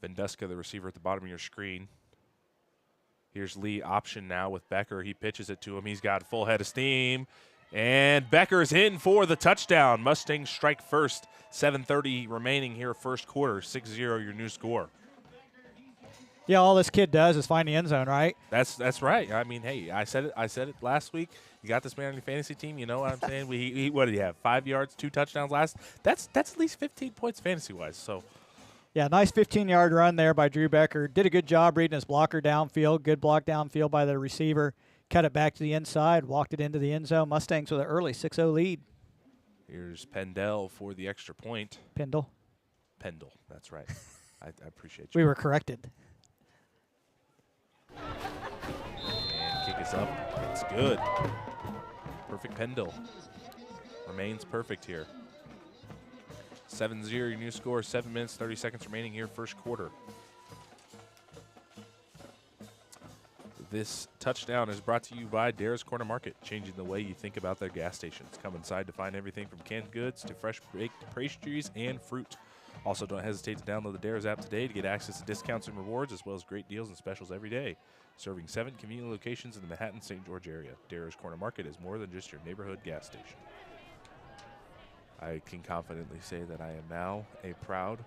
Vendeska, the receiver at the bottom of your screen. Here's Lee option now with Becker. He pitches it to him. He's got full head of steam. And Becker's in for the touchdown. Mustangs strike first. 7:30 remaining here, first quarter. 6-0 your new score. Yeah, all this kid does is find the end zone, right? That's right. I mean, hey, I said it last week. You got this man on your fantasy team. You know what I'm saying? What did he have? 5 yards, 2 touchdowns last. That's at least 15 points fantasy-wise. So. Yeah, nice 15-yard run there by Drew Becker. Did a good job reading his blocker downfield. Good block downfield by the receiver. Cut it back to the inside, walked it into the end zone. Mustangs with an early 6-0 lead. Here's Pendle for the extra point. Pendle, that's right. I appreciate you. We were corrected. And kick is up. It's good. Perfect Pendle. Remains perfect here. 7-0 your new score. 7 minutes, 30 seconds remaining here, first quarter. This touchdown is brought to you by Dara's Corner Market, changing the way you think about their gas stations. Come inside to find everything from canned goods to fresh baked pastries and fruit. Also, don't hesitate to download the Dara's app today to get access to discounts and rewards, as well as great deals and specials every day. Serving 7 convenient locations in the Manhattan-St. George area. Dara's Corner Market is more than just your neighborhood gas station. I can confidently say that I am now a proud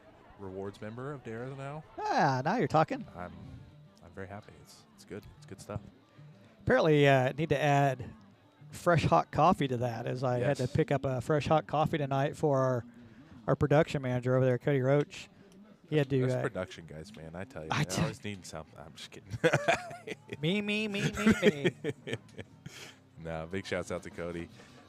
rewards member of Dara now. Ah, now you're talking. I'm very happy. It's good. It's good stuff. Apparently, need to add fresh hot coffee to that, as I had to Yes. pick up a fresh hot coffee tonight for our production manager over there, Cody Roach. He had to. Those production guys, man, I tell you, I they always need something. I'm just kidding. me. No, big shouts out to Cody.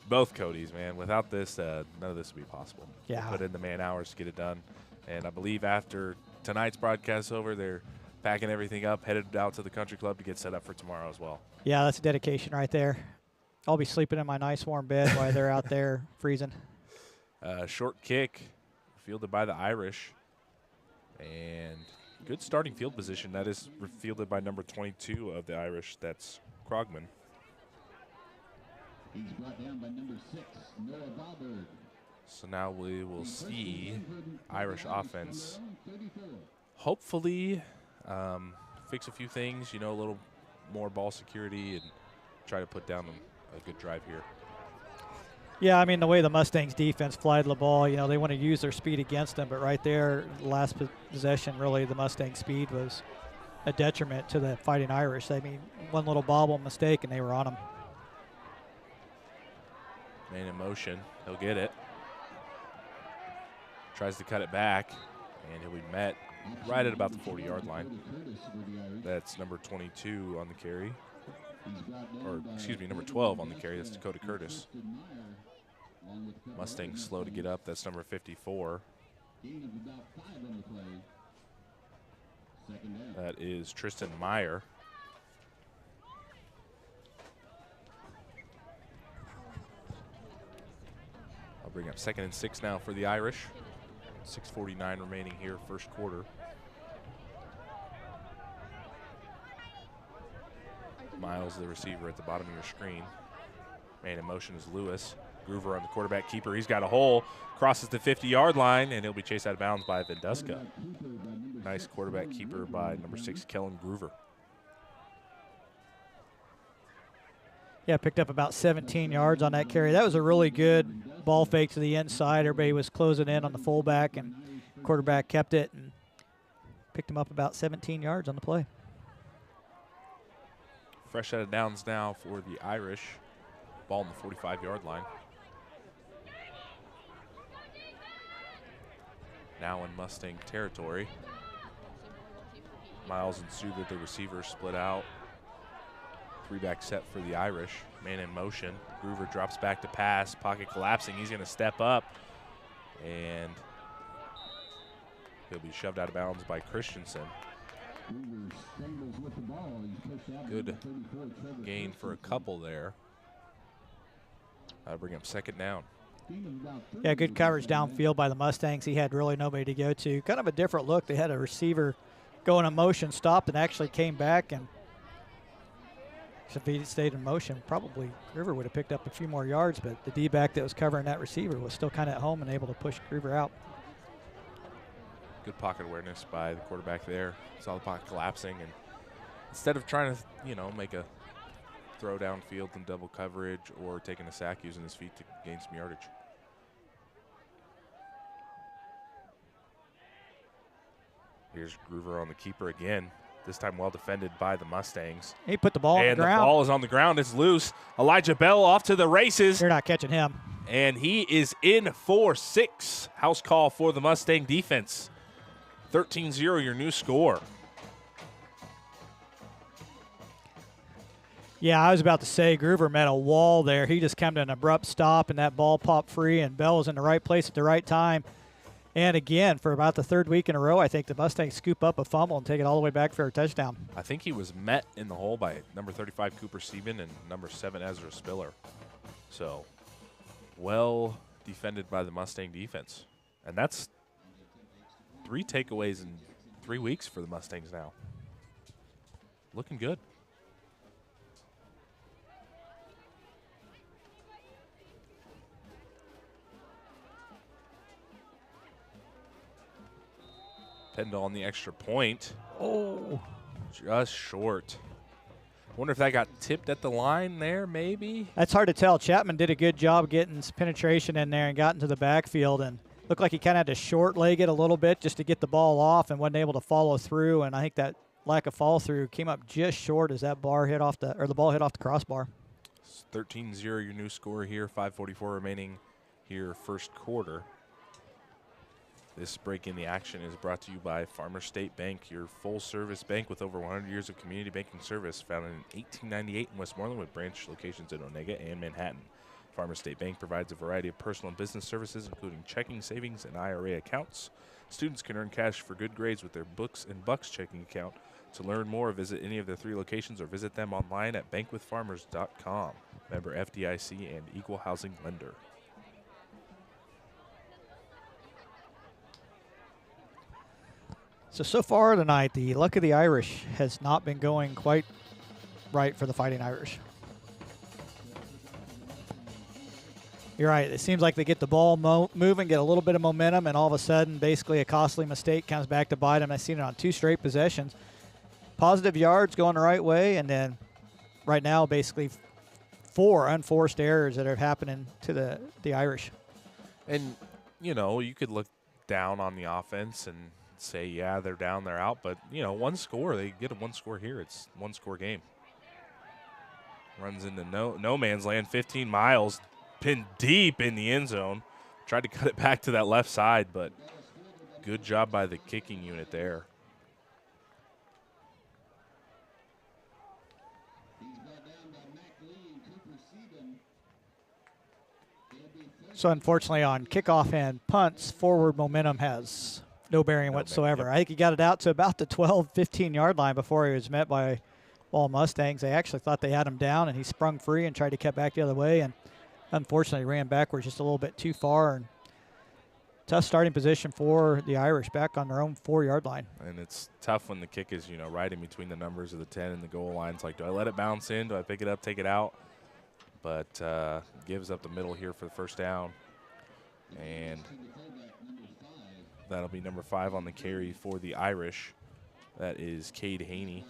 Both Codys, man. Without this, none of this would be possible. Yeah. They put in the man hours to get it done. And I believe after tonight's broadcast over, they're packing everything up, headed out to the country club to get set up for tomorrow as well. Yeah, that's a dedication right there. I'll be sleeping in my nice warm bed while they're out there freezing. Short kick fielded by the Irish. And good starting field position. That is fielded by number 22 of the Irish. That's Krogman. He's brought down by number 6, Noah Valberg. So now we will see Irish offense hopefully fix a few things, a little more ball security and try to put down a good drive here. Yeah, I mean, the way the Mustangs defense flied the ball, they want to use their speed against them, but right there, last possession, really, the Mustang speed was a detriment to the Fighting Irish. I mean, one little bobble mistake, and they were on them. Man in motion. He'll get it. Tries to cut it back, and he'll be met right at about the 40-yard line. That's number 22 on the carry. Or, excuse me, number 12 on the carry. That's Dakota Curtis. Mustang slow to get up. That's number 54. That is Tristan Meyer. I'll bring up 2nd and 6 now for the Irish. 6:49 remaining here, first quarter. Miles, the receiver, at the bottom of your screen. Man in motion is Lewis. Groover on the quarterback keeper. He's got a hole. Crosses the 50-yard line, and he'll be chased out of bounds by Venduska. Nice quarterback keeper by number 6, Kellen Groover. Yeah, picked up about 17 yards on that carry. That was a really good ball fake to the inside. Everybody was closing in on the fullback, and quarterback kept it and picked him up about 17 yards on the play. Fresh out of downs now for the Irish. Ball on the 45-yard line. Now in Mustang territory. Miles and Souther, the receivers, split out. 3-back set for the Irish. Man in motion. Groover drops back to pass. Pocket collapsing. He's going to step up. And he'll be shoved out of bounds by Christensen. Good gain for a couple there. I'll bring up 2nd down. Yeah, good coverage downfield by the Mustangs. He had really nobody to go to. Kind of a different look. They had a receiver go in a motion, stopped, and actually came back. And if he stayed in motion, probably Groover would have picked up a few more yards, but the D-back that was covering that receiver was still kind of at home and able to push Groover out. Good pocket awareness by the quarterback there. Saw the pocket collapsing, and instead of trying to, make a throw downfield in double coverage or taking a sack using his feet to gain some yardage. Here's Groover on the keeper again. This time well defended by the Mustangs. He put the ball on the ground. And the ball is on the ground. It's loose. Elijah Bell off to the races. They're not catching him. And he is in for 6. House call for the Mustang defense. 13-0, your new score. Yeah, I was about to say Groover met a wall there. He just came to an abrupt stop, and that ball popped free, and Bell was in the right place at the right time. And again, for about the 3rd week in a row, I think the Mustangs scoop up a fumble and take it all the way back for a touchdown. I think he was met in the hole by number 35, Cooper Sieben, and number 7, Ezra Spiller. So, well defended by the Mustang defense. And that's 3 takeaways in 3 weeks for the Mustangs now. Looking good. Pendle on the extra point. Oh. Just short. Wonder if that got tipped at the line there, maybe? That's hard to tell. Chapman did a good job getting some penetration in there and got into the backfield, and looked like he kind of had to short leg it a little bit just to get the ball off and wasn't able to follow through. And I think that lack of follow through came up just short as that ball hit off the crossbar. It's 13-0 your new score here. 5:44 remaining here first quarter. This break in the action is brought to you by Farmer State Bank, your full-service bank with over 100 years of community banking service, founded in 1898 in Westmoreland with branch locations in Onega and Manhattan. Farmer State Bank provides a variety of personal and business services, including checking, savings, and IRA accounts. Students can earn cash for good grades with their Books and Bucks checking account. To learn more, visit any of their 3 locations or visit them online at bankwithfarmers.com. Member FDIC and equal housing lender. So far tonight, the luck of the Irish has not been going quite right for the Fighting Irish. You're right. It seems like they get the ball moving, get a little bit of momentum, and all of a sudden, basically a costly mistake comes back to bite them. I've seen it on 2 straight possessions. Positive yards going the right way, and then right now, basically 4 unforced errors that are happening to the Irish. And, you know, you could look down on the offense and say, yeah, they're down, they're out. But, you know, 1 score, they get a 1 score here. It's 1-score game. Runs into no man's land, 15 miles, pinned deep in the end zone. Tried to cut it back to that left side, but good job by the kicking unit there. So unfortunately on kickoff and punts, forward momentum has no bearing whatsoever. Yep. I think he got it out to about the 12, 15-yard line before he was met by all Mustangs. They actually thought they had him down, and he sprung free and tried to cut back the other way, and unfortunately ran backwards just a little bit too far. And tough starting position for the Irish back on their own 4-yard line. And it's tough when the kick is, you know, right in between the numbers of the 10 and the goal line. It's like, do I let it bounce in? Do I pick it up, take it out? But gives up the middle here for the first down. And that'll be number 5 on the carry for the Irish. That is Cade Haney.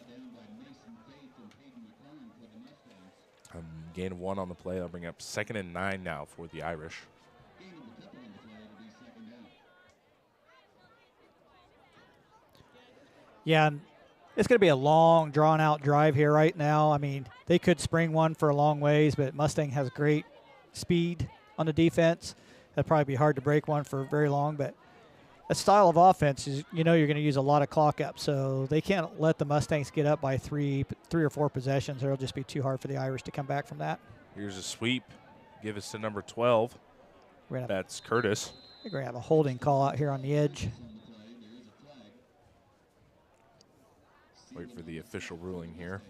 Gain of 1 on the play. I'll bring up 2nd and 9 now for the Irish. Yeah, and it's going to be a long, drawn-out drive here right now. I mean, they could spring one for a long ways, but Mustang has great speed on the defense. That'd probably be hard to break one for very long, but a style of offense is, you know, you're going to use a lot of clock up, so they can't let the Mustangs get up by three or four possessions, or it'll just be too hard for the Irish to come back from that. Here's a sweep. Give us to number 12. That's Curtis. I think we're going to have a holding call out here on the edge. Wait for the official ruling here.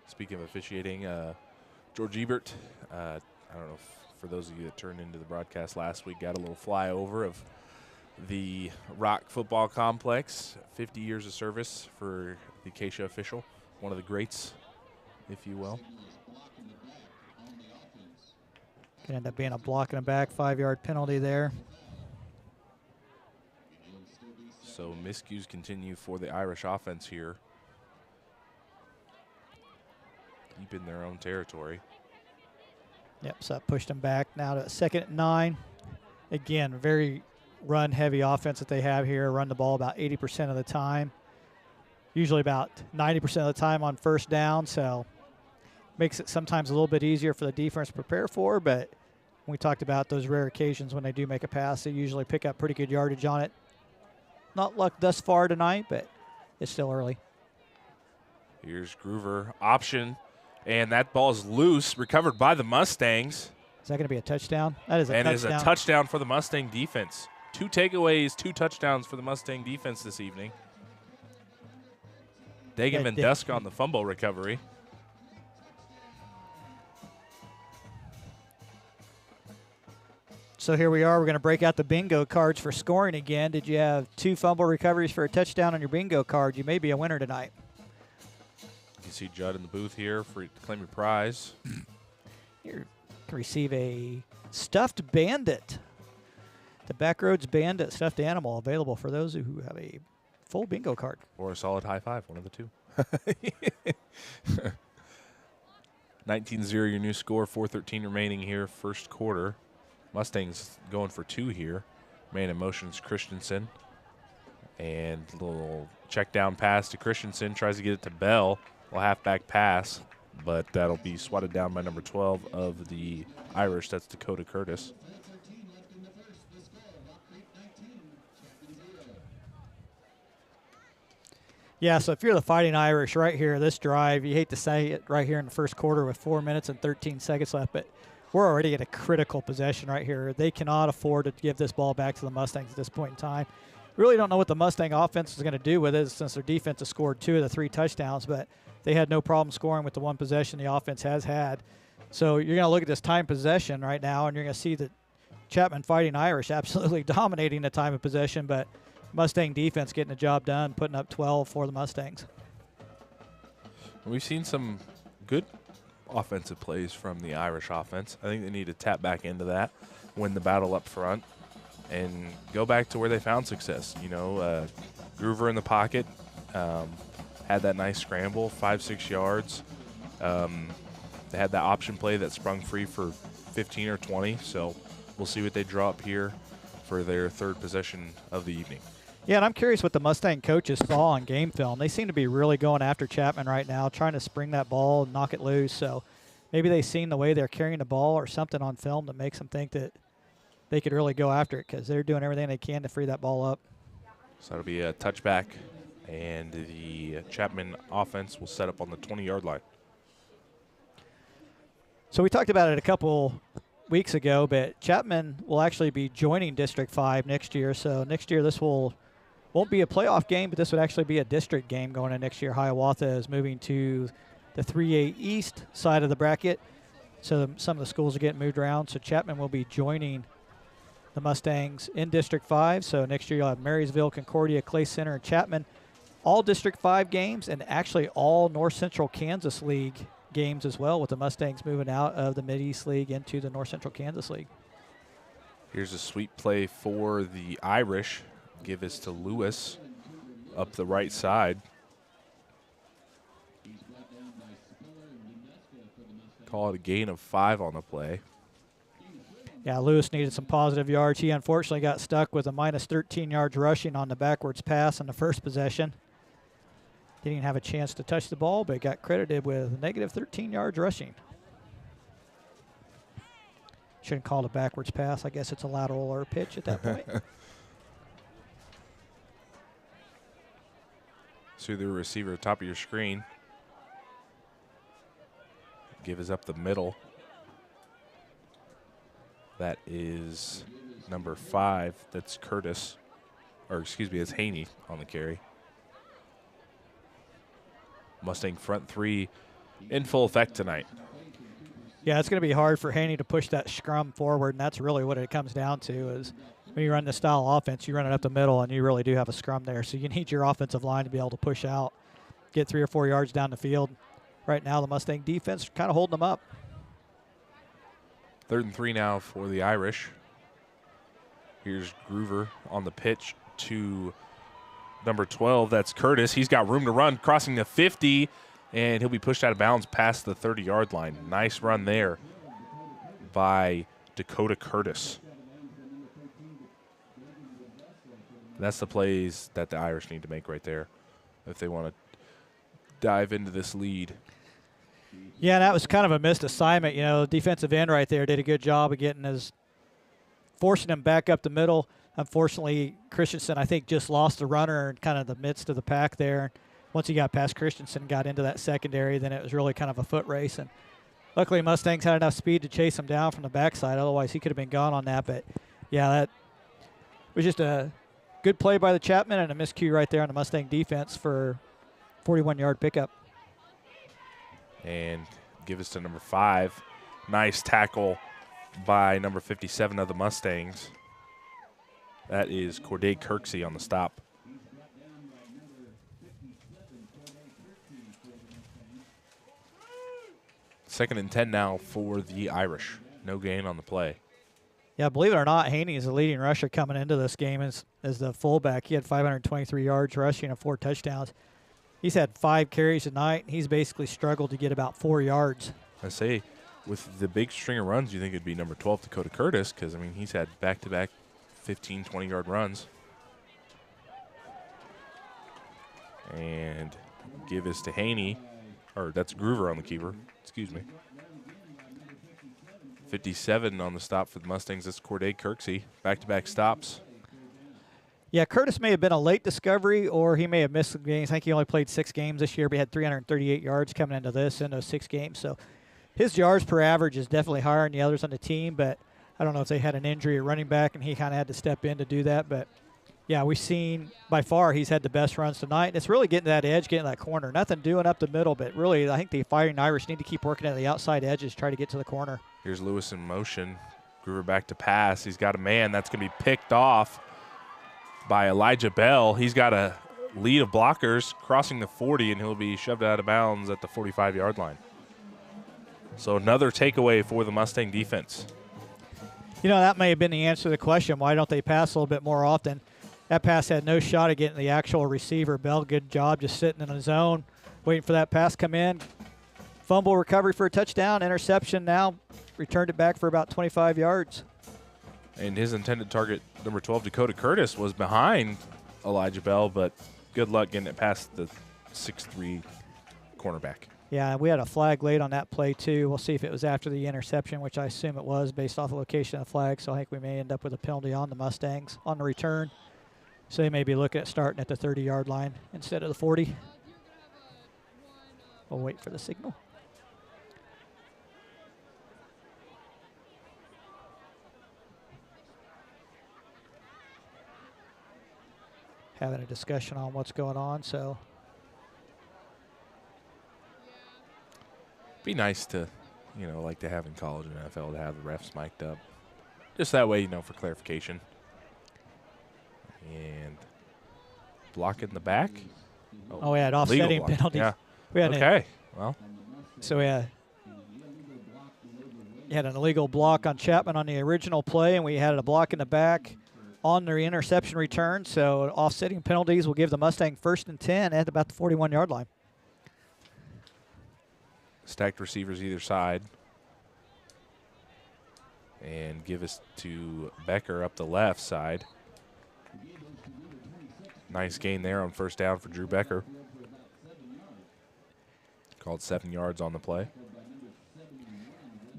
Speaking of officiating, George Ebert, I don't know if for those of you that turned into the broadcast last week, got a little flyover of the Rock Football Complex. 50 years of service for the Acacia official, one of the greats, if you will. Could end up being a block in the back, 5-yard penalty there. So miscues continue for the Irish offense here. Deep in their own territory. Yep, so that pushed them back now to 2nd and 9. Again, very run-heavy offense that they have here. Run the ball about 80% of the time. Usually about 90% of the time on first down, so makes it sometimes a little bit easier for the defense to prepare for, but we talked about those rare occasions when they do make a pass, they usually pick up pretty good yardage on it. Not luck thus far tonight, but it's still early. Here's Groover, option, and that ball is loose, recovered by the Mustangs. Is that going to be a touchdown? That is a touchdown. And it is a touchdown for the Mustang defense. 2 takeaways, 2 touchdowns for the Mustang defense this evening. Dagan Mendeska on the fumble recovery. So here we are. We're going to break out the bingo cards for scoring again. Did you have 2 fumble recoveries for a touchdown on your bingo card? You may be a winner tonight. You see Judd in the booth here to claim your prize. You can receive a stuffed bandit. The Backroads Bandit stuffed animal available for those who have a full bingo card. Or a solid high five, one of the two. 19-0 your new score, 4:13 remaining here, first quarter. Mustangs going for 2 here. Man in motion's Christensen. And a little check down pass to Christensen. Tries to get it to Bell. A halfback pass, but that'll be swatted down by number 12 of the Irish. That's Dakota Curtis. Yeah, so if you're the Fighting Irish right here, this drive, you hate to say it right here in the first quarter with 4 minutes and 13 seconds left, but we're already at a critical possession right here. They cannot afford to give this ball back to the Mustangs at this point in time. Really don't know what the Mustang offense is going to do with it since their defense has scored 2 of the 3 touchdowns, but they had no problem scoring with the 1 possession the offense has had. So you're going to look at this time possession right now, and you're going to see that Chapman Fighting Irish absolutely dominating the time of possession, but Mustang defense getting the job done, putting up 12 for the Mustangs. We've seen some good offensive plays from the Irish offense. I think they need to tap back into that, win the battle up front, and go back to where they found success. You know, Groover in the pocket, had that nice scramble, 5-6 yards. They had that option play that sprung free for 15 or 20, so we'll see what they draw up here for their 3rd possession of the evening. Yeah, and I'm curious what the Mustang coaches saw on game film. They seem to be really going after Chapman right now, trying to spring that ball and knock it loose. So maybe they've seen the way they're carrying the ball or something on film that makes them think that they could really go after it because they're doing everything they can to free that ball up. So that'll be a touchback, and the Chapman offense will set up on the 20-yard line. So we talked about it a couple weeks ago, but Chapman will actually be joining District 5 next year. So next year this won't be a playoff game, but this would actually be a district game going into next year. Hiawatha is moving to the 3A East side of the bracket, so some of the schools are getting moved around. So Chapman will be joining the Mustangs in District 5. So next year you'll have Marysville, Concordia, Clay Center, and Chapman. All District 5 games and actually all North Central Kansas League games as well, with the Mustangs moving out of the Mid-East League into the North Central Kansas League. Here's a sweep play for the Irish. Give this to Lewis up the right side. Call it a gain of 5 on the play. Yeah, Lewis needed some positive yards. He unfortunately got stuck with a minus 13 yards rushing on the backwards pass on the first possession. Didn't even have a chance to touch the ball, but got credited with negative 13 yards rushing. Shouldn't call it a backwards pass. I guess it's a lateral or a pitch at that point. See the receiver top of your screen. Give us up the middle. That is number 5. That's Curtis. Or excuse me, it's Haney on the carry. Mustang front 3 in full effect tonight. Yeah, it's going to be hard for Haney to push that scrum forward, and that's really what it comes down to is when you run this style of offense, you run it up the middle, and you really do have a scrum there. So you need your offensive line to be able to push out, get 3 or 4 yards down the field. Right now, the Mustang defense kind of holding them up. 3rd and 3 now for the Irish. Here's Groover on the pitch to number 12. That's Curtis. He's got room to run, crossing the 50, and he'll be pushed out of bounds past the 30-yard line. Nice run there by Dakota Curtis. That's the plays that the Irish need to make right there if they want to dive into this lead. Yeah, that was kind of a missed assignment. You know, the defensive end right there did a good job of forcing him back up the middle. Unfortunately, Christensen, I think, just lost the runner in kind of the midst of the pack there. Once he got past Christensen, got into that secondary, then it was really kind of a foot race. And luckily, Mustangs had enough speed to chase him down from the backside. Otherwise, he could have been gone on that. But, yeah, that was just a good play by the Chapman and a miscue right there on the Mustang defense for 41-yard pickup. And give us to number 5. Nice tackle by number 57 of the Mustangs. That is Corday Kirksey on the stop. Second and 10 now for the Irish. No gain on the play. Yeah, believe it or not, Haney is the leading rusher coming into this game as the fullback. He had 523 yards rushing and 4 touchdowns. He's had 5 carries tonight. He's basically struggled to get about 4 yards I say, with the big string of runs, you think it'd be number 12, Dakota Curtis, because, I mean, he's had back-to-back 15, 20-yard runs. And give this to Haney, or that's Groover on the keeper, excuse me. 57 on the stop for the Mustangs. That's Corday Kirksey. Back-to-back stops. Yeah, Curtis may have been a late discovery, or he may have missed some games. I think he only played 6 games this year, but he had 338 yards coming into in those 6 games. So his yards per average is definitely higher than the others on the team, but I don't know if they had an injury at running back and he kind of had to step in to do that. But, yeah, we've seen by far he's had the best runs tonight. And it's really getting that edge, getting that corner. Nothing doing up the middle, but really I think the Fighting Irish need to keep working at the outside edges, try to get to the corner. Here's Lewis in motion. Groover back to pass. He's got a man. That's going to be picked off by Elijah Bell. He's got a lead of blockers crossing the 40, and he'll be shoved out of bounds at the 45-yard line. So another takeaway for the Mustang defense. You know, that may have been the answer to the question. Why don't they pass a little bit more often? That pass had no shot at getting the actual receiver. Bell, good job just sitting in the zone, waiting for that pass to come in. Fumble recovery for a touchdown, interception now, returned it back for about 25 yards. And his intended target, number 12, Dakota Curtis, was behind Elijah Bell, but good luck getting it past the 6'3" cornerback. Yeah, we had a flag late on that play, too. We'll see if it was after the interception, which I assume it was based off the location of the flag. So I think we may end up with a penalty on the Mustangs on the return. So they may be looking at starting at the 30-yard line instead of the 40. We'll wait for the signal. Having a discussion on what's going on, so. Be nice to, like to have in college and NFL to have the refs mic'd up. Just that way, for clarification. And block in the back. Oh, we had offsetting penalties. Yeah. We had okay. Well. So we had an illegal block on Chapman on the original play, and we had a block in the back on the interception return. So offsetting penalties will give the Mustang 1st and 10 at about the 41-yard line. Stacked receivers either side. And give us to Becker up the left side. Nice gain there on 1st down for Drew Becker. Called 7 yards on the play.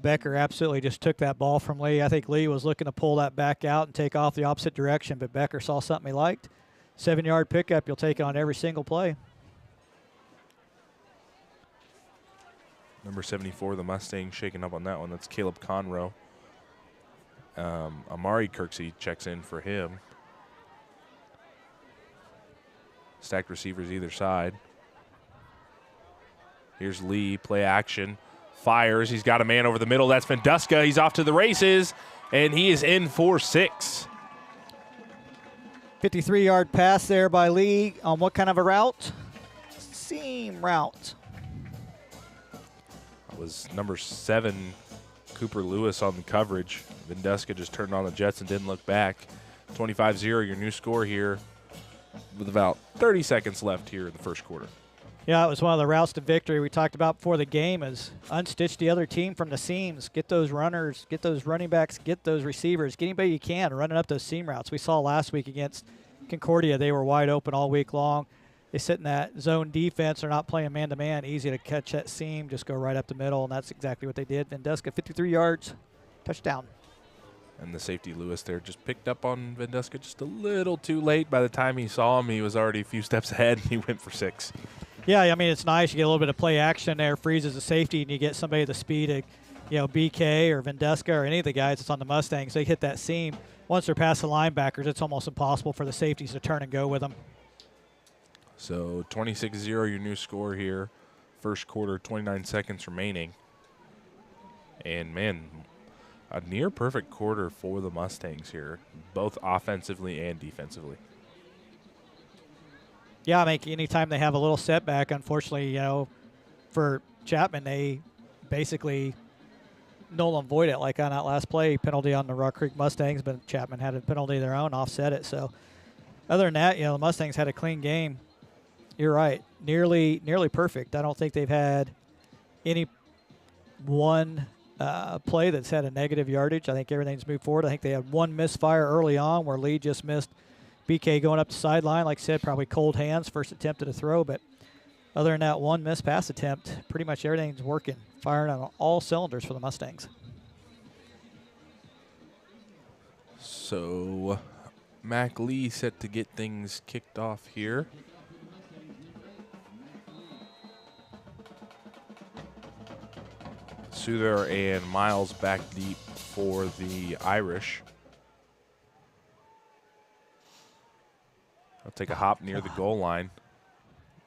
Becker absolutely just took that ball from Lee. I think Lee was looking to pull that back out and take off the opposite direction, but Becker saw something he liked. 7-yard pickup, you'll take it on every single play. Number 74, the Mustang, shaking up on that one. That's Caleb Conroe. Amari Kirksey checks in for him. Stacked receivers either side. Here's Lee, play action. Fires. He's got a man over the middle. That's Venduska. He's off to the races, and he is in for 6. 53-yard pass there by Lee on what kind of a route? Seam route. It was number 7, Cooper Lewis on the coverage. Venduska just turned on the jets and didn't look back. 25-0, your new score here with about 30 seconds left here in the first quarter. Yeah, it was one of the routes to victory we talked about before the game is unstitch the other team from the seams. Get those runners, get those running backs, get those receivers, get anybody you can running up those seam routes. We saw last week against Concordia, they were wide open all week long. They sit in that zone defense. They're not playing man-to-man. Easy to catch that seam, just go right up the middle, and that's exactly what they did. Venduska, 53 yards, touchdown. And the safety, Lewis, there just picked up on Venduska just a little too late. By the time he saw him, he was already a few steps ahead, and he went for 6. Yeah, I mean, it's nice. You get a little bit of play action there, freezes the safety, and you get somebody at the speed of, BK or Venduska or any of the guys that's on the Mustangs. They hit that seam. Once they're past the linebackers, it's almost impossible for the safeties to turn and go with them. So 26-0, your new score here. First quarter, 29 seconds remaining. And, man, a near-perfect quarter for the Mustangs here, both offensively and defensively. Yeah, I mean, anytime they have a little setback, unfortunately, for Chapman, they basically null and void it. Like on that last play, penalty on the Rock Creek Mustangs, but Chapman had a penalty of their own, offset it. So other than that, the Mustangs had a clean game. You're right, nearly perfect. I don't think they've had any one play that's had a negative yardage. I think everything's moved forward. I think they had one misfire early on where Lee just missed BK going up the sideline. Like I said, probably cold hands, first attempt at a throw. But other than that one missed pass attempt, pretty much everything's working, firing on all cylinders for the Mustangs. So Mac Lee set to get things kicked off here. Souther and Miles back deep for the Irish. I'll take a hop near the goal line.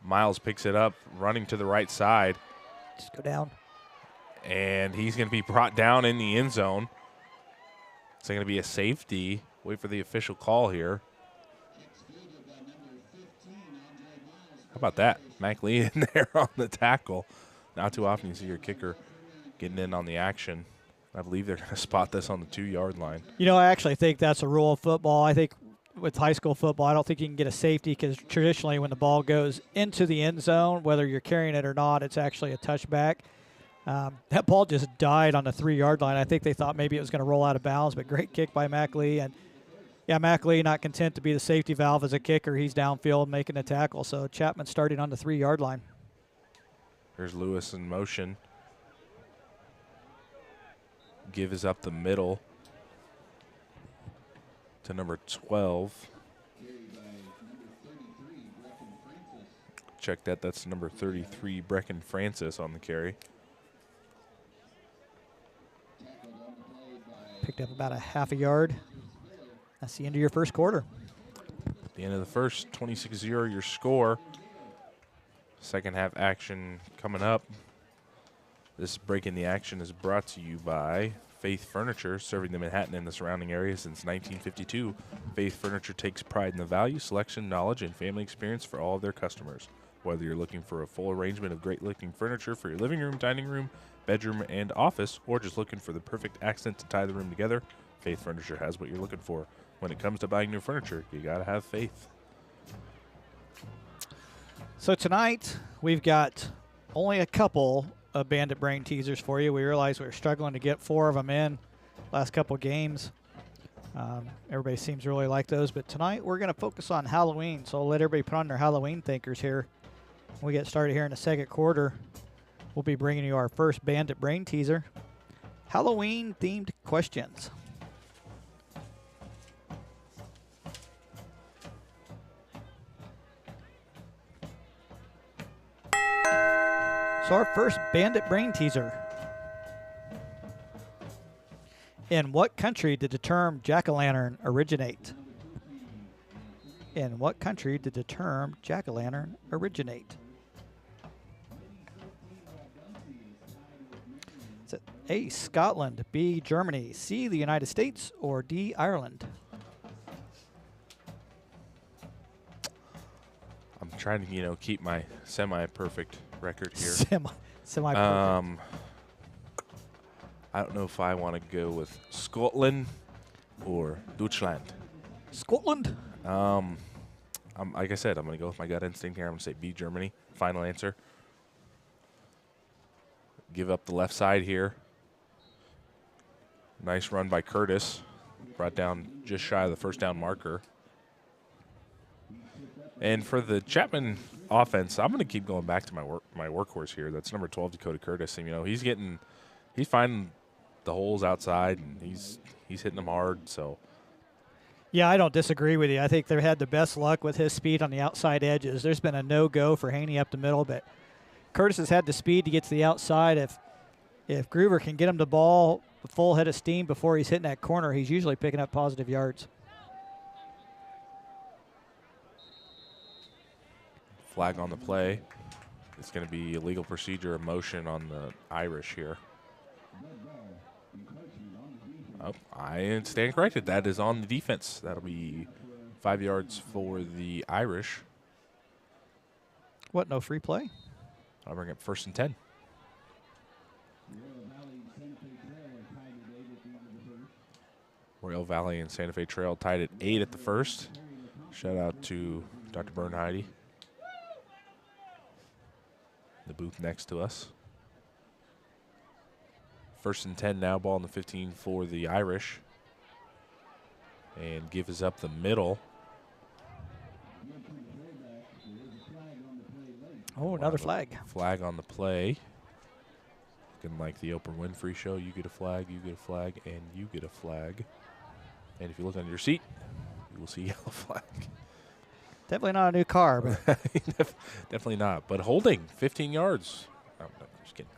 Miles picks it up, running to the right side. Just go down. And he's going to be brought down in the end zone. It's going to be a safety. Wait for the official call here. How about that? Mac Lee in there on the tackle. Not too often you see your kicker getting in on the action. I believe they're going to spot this on the 2-yard line. You know, I actually think that's a rule of football. I think with high school football, I don't think you can get a safety because traditionally when the ball goes into the end zone, whether you're carrying it or not, it's actually a touchback. That ball just died on the 3-yard line. I think they thought maybe it was going to roll out of bounds, but great kick by Mac Lee. And, yeah, Mac Lee not content to be the safety valve as a kicker. He's downfield making a tackle. So Chapman starting on the 3-yard line. There's Lewis in motion. Give is up the middle to number 12. Check that. That's number 33, Brecken Francis on the carry. Picked up about a half a yard. That's the end of your first quarter. At the end of the first, 26-0 your score. Second half action coming up. This break in the action is brought to you by Faith Furniture, serving the Manhattan and the surrounding area since 1952. Faith Furniture takes pride in the value, selection, knowledge, and family experience for all of their customers. Whether you're looking for a full arrangement of great-looking furniture for your living room, dining room, bedroom, and office, or just looking for the perfect accent to tie the room together, Faith Furniture has what you're looking for. When it comes to buying new furniture, you gotta have faith. So tonight we've got only a couple of Bandit Brain teasers for you. We realized we were struggling to get 4 of them in last couple games. Everybody seems to really like those, but tonight we're going to focus on Halloween. So I'll let everybody put on their Halloween thinkers here. When we get started here in the second quarter, we'll be bringing you our first Bandit Brain teaser. Halloween-themed questions. So our first Bandit Brain teaser. In what country did the term jack-o'-lantern originate? In what country did the term jack-o'-lantern originate? Is it A, Scotland, B, Germany, C, the United States, or D, Ireland? I'm trying to, keep my semi-perfect record here. Semi-perfect. I don't know if I want to go with Scotland or Deutschland. Scotland? Like I said, I'm going to go with my gut instinct here. I'm going to say B, Germany. Final answer. Give up the left side here. Nice run by Curtis. Brought down just shy of the first down marker. And for the Chapman offense, I'm going to keep going back to my workhorse here. That's number 12, Dakota Curtis. And, he's finding the holes outside, and he's hitting them hard. So, yeah, I don't disagree with you. I think they've had the best luck with his speed on the outside edges. There's been a no-go for Haney up the middle, but Curtis has had the speed to get to the outside. If Groover can get him the ball a full head of steam before he's hitting that corner, he's usually picking up positive yards. Flag on the play. It's going to be illegal procedure of motion on the Irish here. Oh, I stand corrected. That is on the defense. That'll be 5 yards for the Irish. What, no free play? I'll bring it 1st and 10. Royal Valley and Santa Fe Trail tied at 8 at the first. Shout out to Dr. Bernheide, the booth next to us. First and 10 now, ball in the 15 for the Irish. And give is up the middle. Oh, another flag. Flag on the play. Looking like the Oprah Winfrey show. You get a flag, you get a flag, and you get a flag. And if you look under your seat, you will see yellow flag. Definitely not a new car, but Definitely not. But holding 15 yards. Oh, no, just kidding.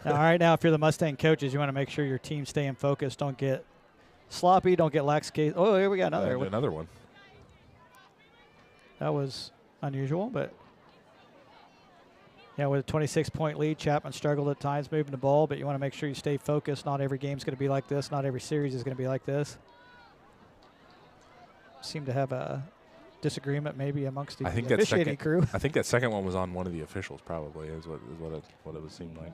all right, now if you're the Mustang coaches, you want to make sure your team's staying focused. Don't get sloppy. Don't get lax. Oh, here we got another. Another one. That was unusual, but yeah, with a 26-point lead, Chapman struggled at times moving the ball, but you want to make sure you stay focused. Not every game's going to be like this. Not every series is going to be like this. Seem to have a disagreement maybe amongst the officiating crew. I think that second one was on one of the officials probably is what it would seem like.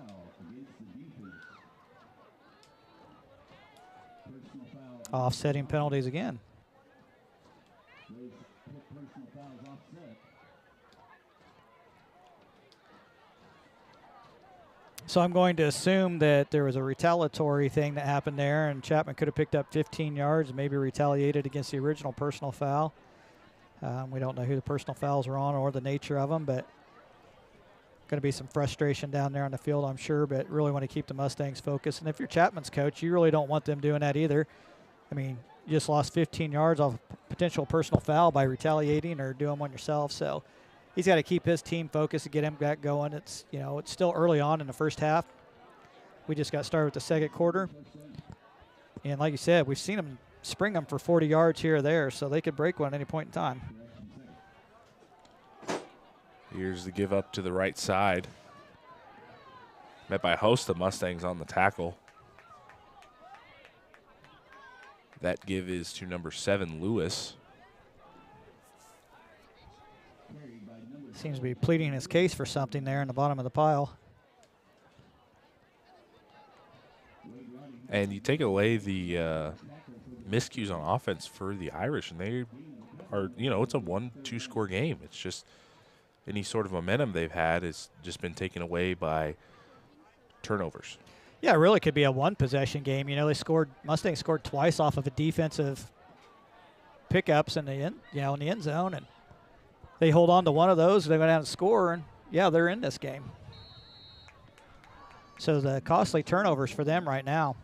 Offsetting penalties again. So I'm going to assume that there was a retaliatory thing that happened there, and Chapman could have picked up 15 yards, maybe retaliated against the original personal foul. We don't know who the personal fouls were on or the nature of them, but going to be some frustration down there on the field, I'm sure, but really want to keep the Mustangs focused. And if you're Chapman's coach, you really don't want them doing that either. I mean, you just lost 15 yards off a potential personal foul by retaliating or doing one yourself, so he's got to keep his team focused and get him back going. It's still early on in the first half. We just got started with the second quarter. And like you said, we've seen them spring them for 40 yards here or there, so they could break one at any point in time. Here's the give up to the right side. Met by a host of Mustangs on the tackle. That give is to number 7, Lewis. Seems to be pleading his case for something there in the bottom of the pile. And you take away the miscues on offense for the Irish, and they are, it's a 1-2 score game. It's just any sort of momentum they've had has just been taken away by turnovers. Yeah, it really could be a one-possession game. Mustangs scored twice off of a defensive pickups in the end zone, and they hold on to one of those, they go down and score, and yeah, they're in this game. So the costly turnovers for them right now.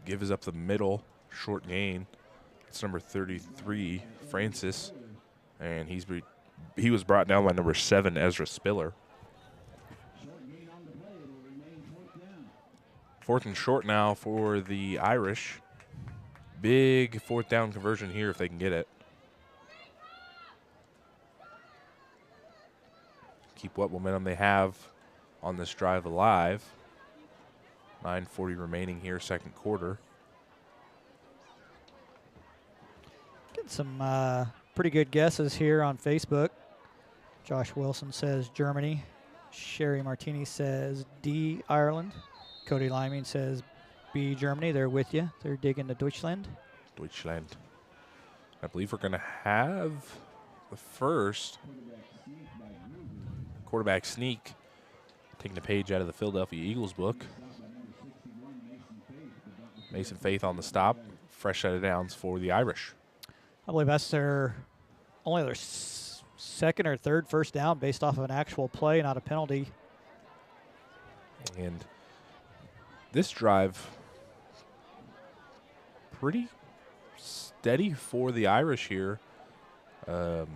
Give is up the middle, short gain. It's number 33, Francis, and he was brought down by number 7, Ezra Spiller. 4th and short now for the Irish. Big 4th down conversion here if they can get it. Keep what momentum they have on this drive alive. 9:40 remaining here, second quarter. Get some pretty good guesses here on Facebook. Josh Wilson says Germany. Sherry Martini says D, Ireland. Cody Liming says B, Germany. They're with you. They're digging to Deutschland. Deutschland. I believe we're going to have the first quarterback sneak, taking a page out of the Philadelphia Eagles book. Mason Faith on the stop. Fresh set of downs for the Irish. I believe that's only their second or third first down based off of an actual play, not a penalty. And this drive, pretty steady for the Irish here. 3-4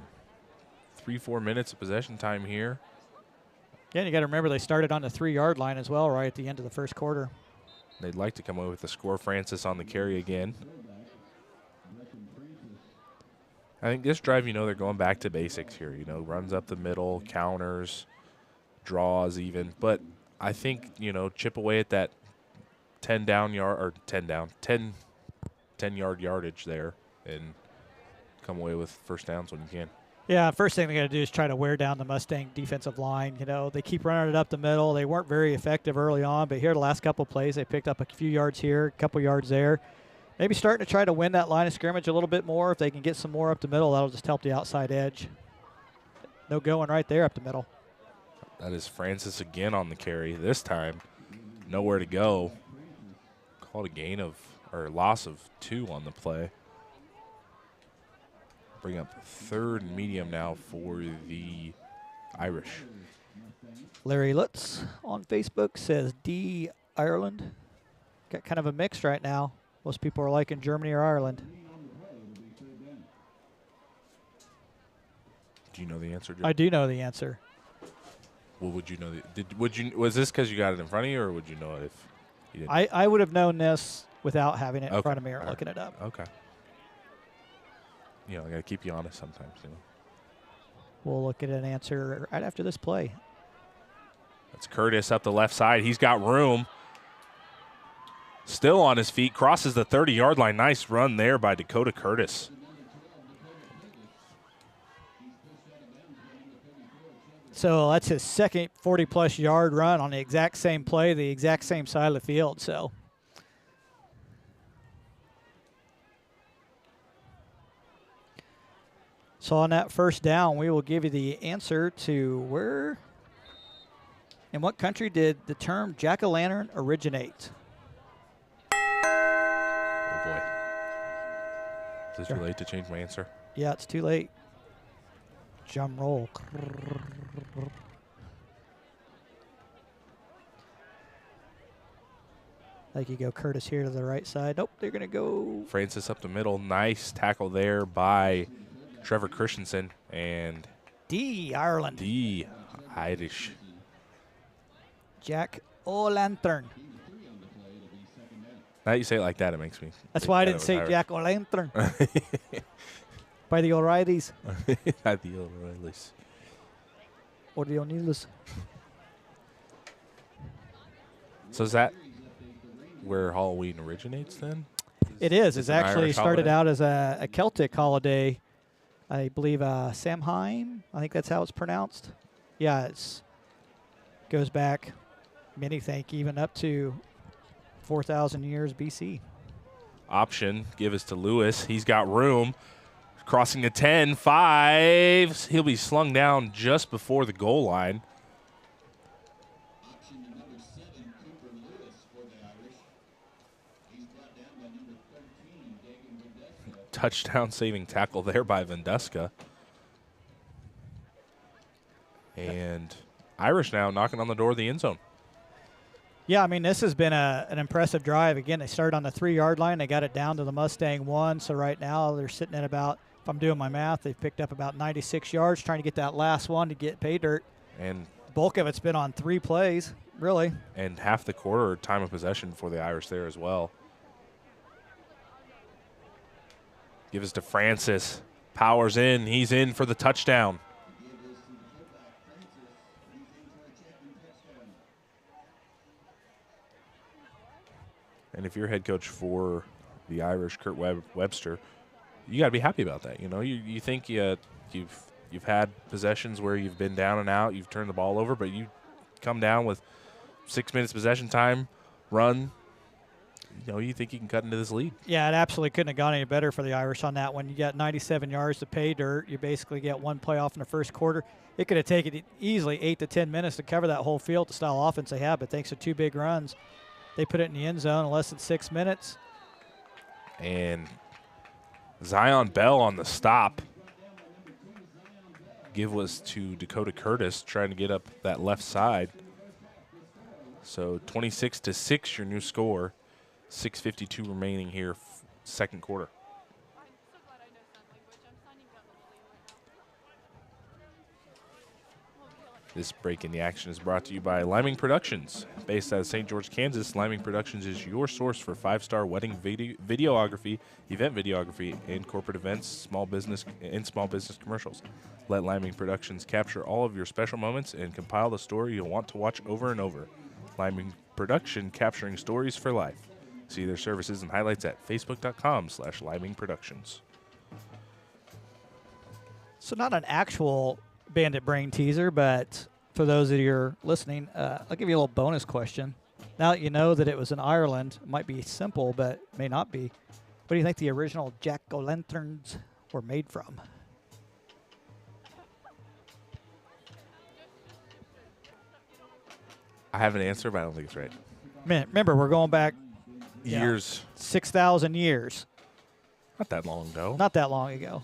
minutes of possession time here. Yeah, and you got to remember they started on the 3-yard line as well, right at the end of the first quarter. They'd like to come away with the score. Francis on the carry again. I think this drive, they're going back to basics here. Runs up the middle, counters, draws even. But I think, chip away at that 10-yard yardage there and come away with first downs when you can. Yeah, first thing they got to do is try to wear down the Mustang defensive line. They keep running it up the middle. They weren't very effective early on, but here the last couple of plays, they picked up a few yards here, a couple yards there. Maybe starting to try to win that line of scrimmage a little bit more. If they can get some more up the middle, that'll just help the outside edge. No going right there up the middle. That is Francis again on the carry. This time nowhere to go. Called a gain of, or loss of 2 on the play. Bring up 3rd and medium now for the Irish. Larry Lutz on Facebook says D, Ireland. Got kind of a mix right now. Most people are liking Germany or Ireland. Do you know the answer, Joe? I do know the answer. Well, would you know was this because you got it in front of you, or would you know it if you didn't? I would have known this without having it in Okay. front of me or All right. looking it up. Okay. You know, I got to keep you honest sometimes, you know. We'll look at an answer right after this play. That's Curtis up the left side. He's got room. Still on his feet. Crosses the 30-yard line. Nice run there by Dakota Curtis. So that's his second 40-plus yard run on the exact same play, the exact same side of the field. So on that first down, we will give you the answer to where, in what country did the term jack-o'-lantern originate? Oh, boy. Is this too late to change my answer? Yeah, it's too late. Drum roll. Like you go Curtis here to the right side. Nope, they're going to go. Francis up the middle. Nice tackle there by Trevor Christensen and D, Ireland. the Irish. Jack-o'-lantern. Now that you say it like that, it makes me. That's why I think didn't say that it was jack-o'-lantern. By the O'Reillys. Irish. Not the O'Reillys. Or the O'Neills. So is that where Halloween originates then? It is. It's It's an actually Irish started holiday? out as a Celtic holiday. I believe Samhain. I think that's how it's pronounced. Yeah, it's goes back, many think, even up to 4,000 years BC. Option, give us to Lewis. He's got room. Crossing the 10, 5. He'll be slung down just before the goal line. Option to number 7, Cooper Lewis for the Irish. He's brought down by number 13, Dagan Vendetta. Touchdown saving tackle there by Vendeska. And Irish now knocking on the door of the end zone. Yeah, I mean, this has been an impressive drive. Again, they started on the 3-yard line. They got it down to the Mustang 1. So right now they're sitting at about, if I'm doing my math, they've picked up about 96 yards, trying to get that last one to get pay dirt. And The bulk of it's been on 3 plays, really. and half the quarter time of possession for the Irish there as well. Give us to Francis. Powers in. He's in for the touchdown. And if you're head coach for the Irish, Kurt Webster, you got to be happy about that. You know, you think you've had possessions where you've been down and out, you've turned the ball over, but you come down with 6 minutes possession time, run. You know, you think you can cut into this lead. Yeah, it absolutely couldn't have gone any better for the Irish on that one. You got 97 yards to pay dirt. You basically get one play off in the first quarter. It could have taken easily 8 to 10 minutes to cover that whole field, the style offense they have, but thanks to 2 big runs, they put it in the end zone in less than 6 minutes. And Zion Bell on the stop. Give was to Dakota Curtis trying to get up that left side. So 26-6 your new score. 6:52 remaining here, second quarter. This break in the action is brought to you by Liming Productions. Based out of St. George, Kansas, Liming Productions is your source for 5-star wedding videography, event videography, and corporate events, small business commercials. Let Liming Productions capture all of your special moments and compile the story you'll want to watch over and over. Liming Production, capturing stories for life. See their services and highlights at facebook.com/Liming Productions. So not an actual Bandit Brain teaser, but for those of you who are listening, I'll give you a little bonus question. Now that you know that it was in Ireland, it might be simple, but may not be. What do you think the original jack-o'-lanterns were made from? I have an answer, but I don't think it's right. Remember, we're going back Years. 6,000 years. Not that long ago. Not that long ago.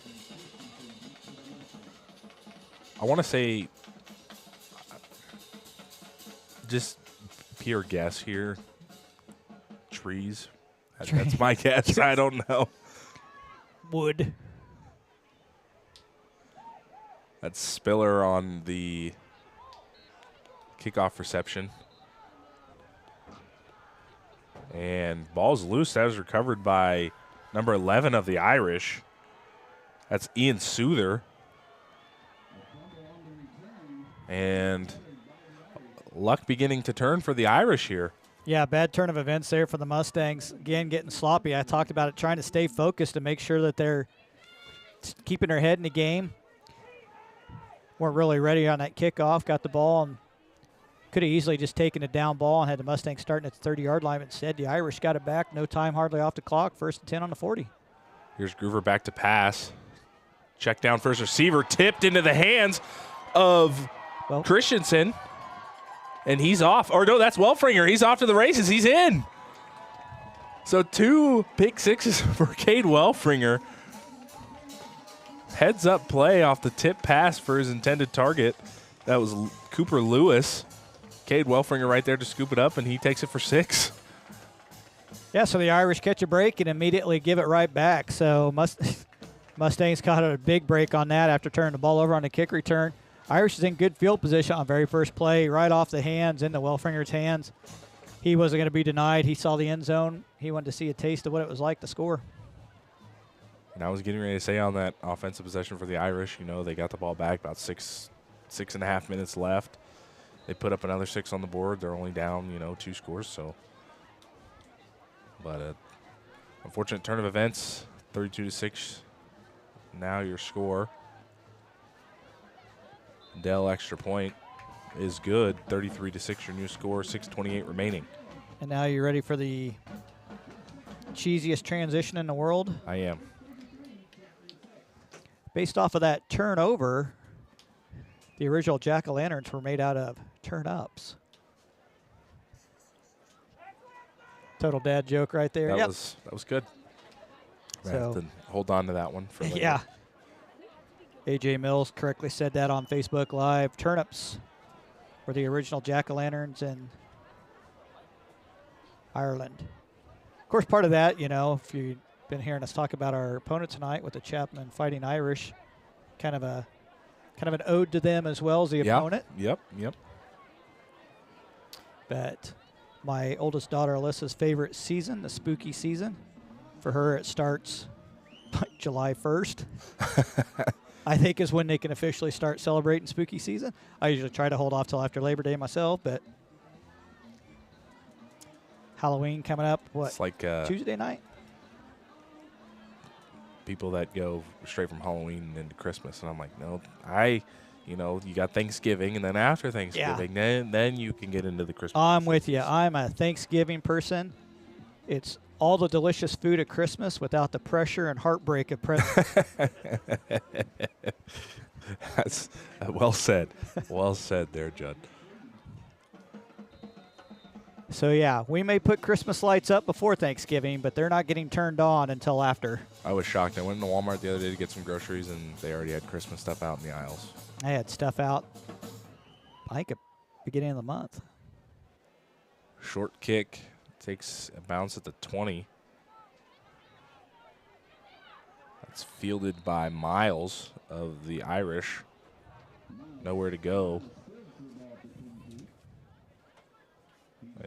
I want to say, just pure guess here, trees. That's my guess. I don't know. Wood. That's Spiller on the kickoff reception. And ball's loose. That was recovered by number 11 of the Irish. That's Ian Souther. And luck beginning to turn for the Irish here. Yeah, bad turn of events there for the Mustangs. Again, getting sloppy. I talked about it, trying to stay focused and make sure that they're keeping their head in the game. Weren't really ready on that kickoff. Got the ball and could have easily just taken a down ball and had the Mustangs starting at the 30-yard line. Instead, the Irish got it back. No time hardly off the clock. 1st and 10 on the 40. Here's Groover back to pass. Check down first receiver. Tipped into the hands of Christensen. And he's off. Or no, that's Welfringer. He's off to the races. He's in. So 2 pick sixes for Cade Welfringer. Heads up play off the tip pass for his intended target. That was Cooper Lewis. Cade Welfringer right there to scoop it up, and he takes it for 6. Yeah, so the Irish catch a break and immediately give it right back. So Mustangs caught a big break on that after turning the ball over on the kick return. Irish is in good field position on very first play, right off the hands, into Welfringer's hands. He wasn't going to be denied. He saw the end zone. He wanted to see a taste of what it was like to score. And I was getting ready to say on that offensive possession for the Irish, they got the ball back about 6.5 minutes left. They put up another 6 on the board. They're only down, 2 scores. So, but unfortunate turn of events, 32-6. Now your score. Dell extra point is good. 33-6 your new score. 6:28 remaining. And now you're ready for the cheesiest transition in the world. I am. Based off of that turnover, the original jack-o'-lanterns were made out of turnips. Total dad joke right there. That was good. I have to hold on to that one for later. Yeah. AJ Mills correctly said that on Facebook Live. Turnips were the original jack-o'-lanterns in Ireland. Of course, part of that, if you've been hearing us talk about our opponent tonight with the Chapman Fighting Irish, kind of an ode to them as well as the opponent. Yep. But my oldest daughter Alyssa's favorite season, the spooky season, for her it starts like July 1st. I think is when they can officially start celebrating spooky season. I usually try to hold off till after Labor Day myself, but Halloween coming up, It's like Tuesday night? People that go straight from Halloween into Christmas, and I'm like, no, you got Thanksgiving, and then after Thanksgiving, then you can get into the Christmas. I'm with you. I'm a Thanksgiving person. It's all the delicious food at Christmas without the pressure and heartbreak of presents. That's well said. Well said there, Judd. So, yeah, we may put Christmas lights up before Thanksgiving, but they're not getting turned on until after. I was shocked. I went into Walmart the other day to get some groceries, and they already had Christmas stuff out in the aisles. I had stuff out, I think, at the beginning of the month. Short kick. Takes a bounce at the 20. That's fielded by Miles of the Irish. Nowhere to go.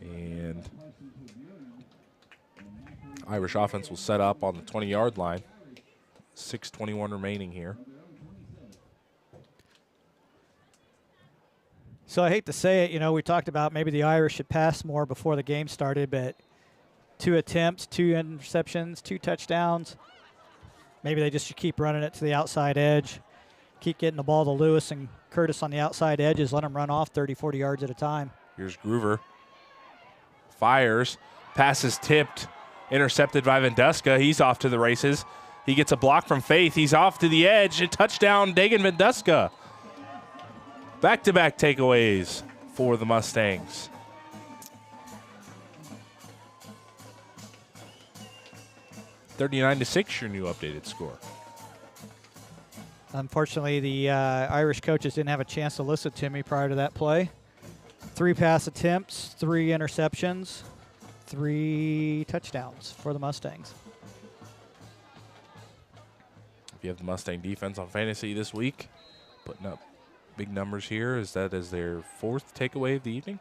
And Irish offense will set up on the 20-yard line. 6:21 remaining here. So I hate to say it, we talked about maybe the Irish should pass more before the game started, but 2 attempts, 2 interceptions, 2 touchdowns. Maybe they just should keep running it to the outside edge, keep getting the ball to Lewis and Curtis on the outside edges, let them run off 30, 40 yards at a time. Here's Groover. Fires. Passes tipped. Intercepted by Venduska. He's off to the races. He gets a block from Faith. He's off to the edge. A touchdown, Dagan Venduska. Back-to-back takeaways for the Mustangs. 39-6, your new updated score. Unfortunately, the Irish coaches didn't have a chance to listen to me prior to that play. 3 pass attempts, 3 interceptions, 3 touchdowns for the Mustangs. If you have the Mustang defense on fantasy this week, putting up big numbers here, is that as their 4th takeaway of the evening?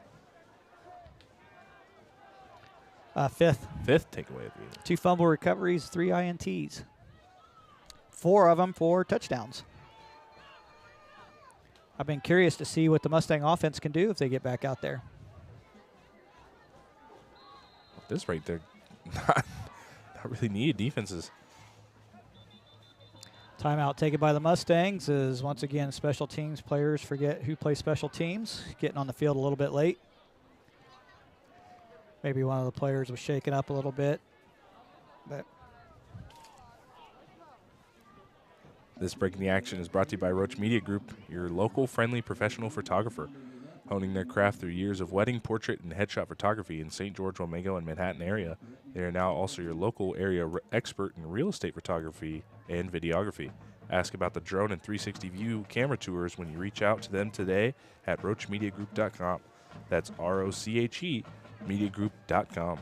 5th. 5th takeaway of the evening. 2 fumble recoveries, 3 INTs. 4 of them for touchdowns. I've been curious to see what the Mustang offense can do if they get back out there. At this rate, they're not really needed defenses. Timeout taken by the Mustangs as once again special teams players forget who plays special teams, getting on the field a little bit late. Maybe one of the players was shaken up a little bit. But This Breaking the Action is brought to you by Roach Media Group, your local friendly professional photographer. Honing their craft through years of wedding, portrait, and headshot photography in St. George, Wamego, and Manhattan area, they are now also your local area expert in real estate photography and videography. Ask about the drone and 360 view camera tours when you reach out to them today at roachmediagroup.com. That's ROCHE mediagroup.com.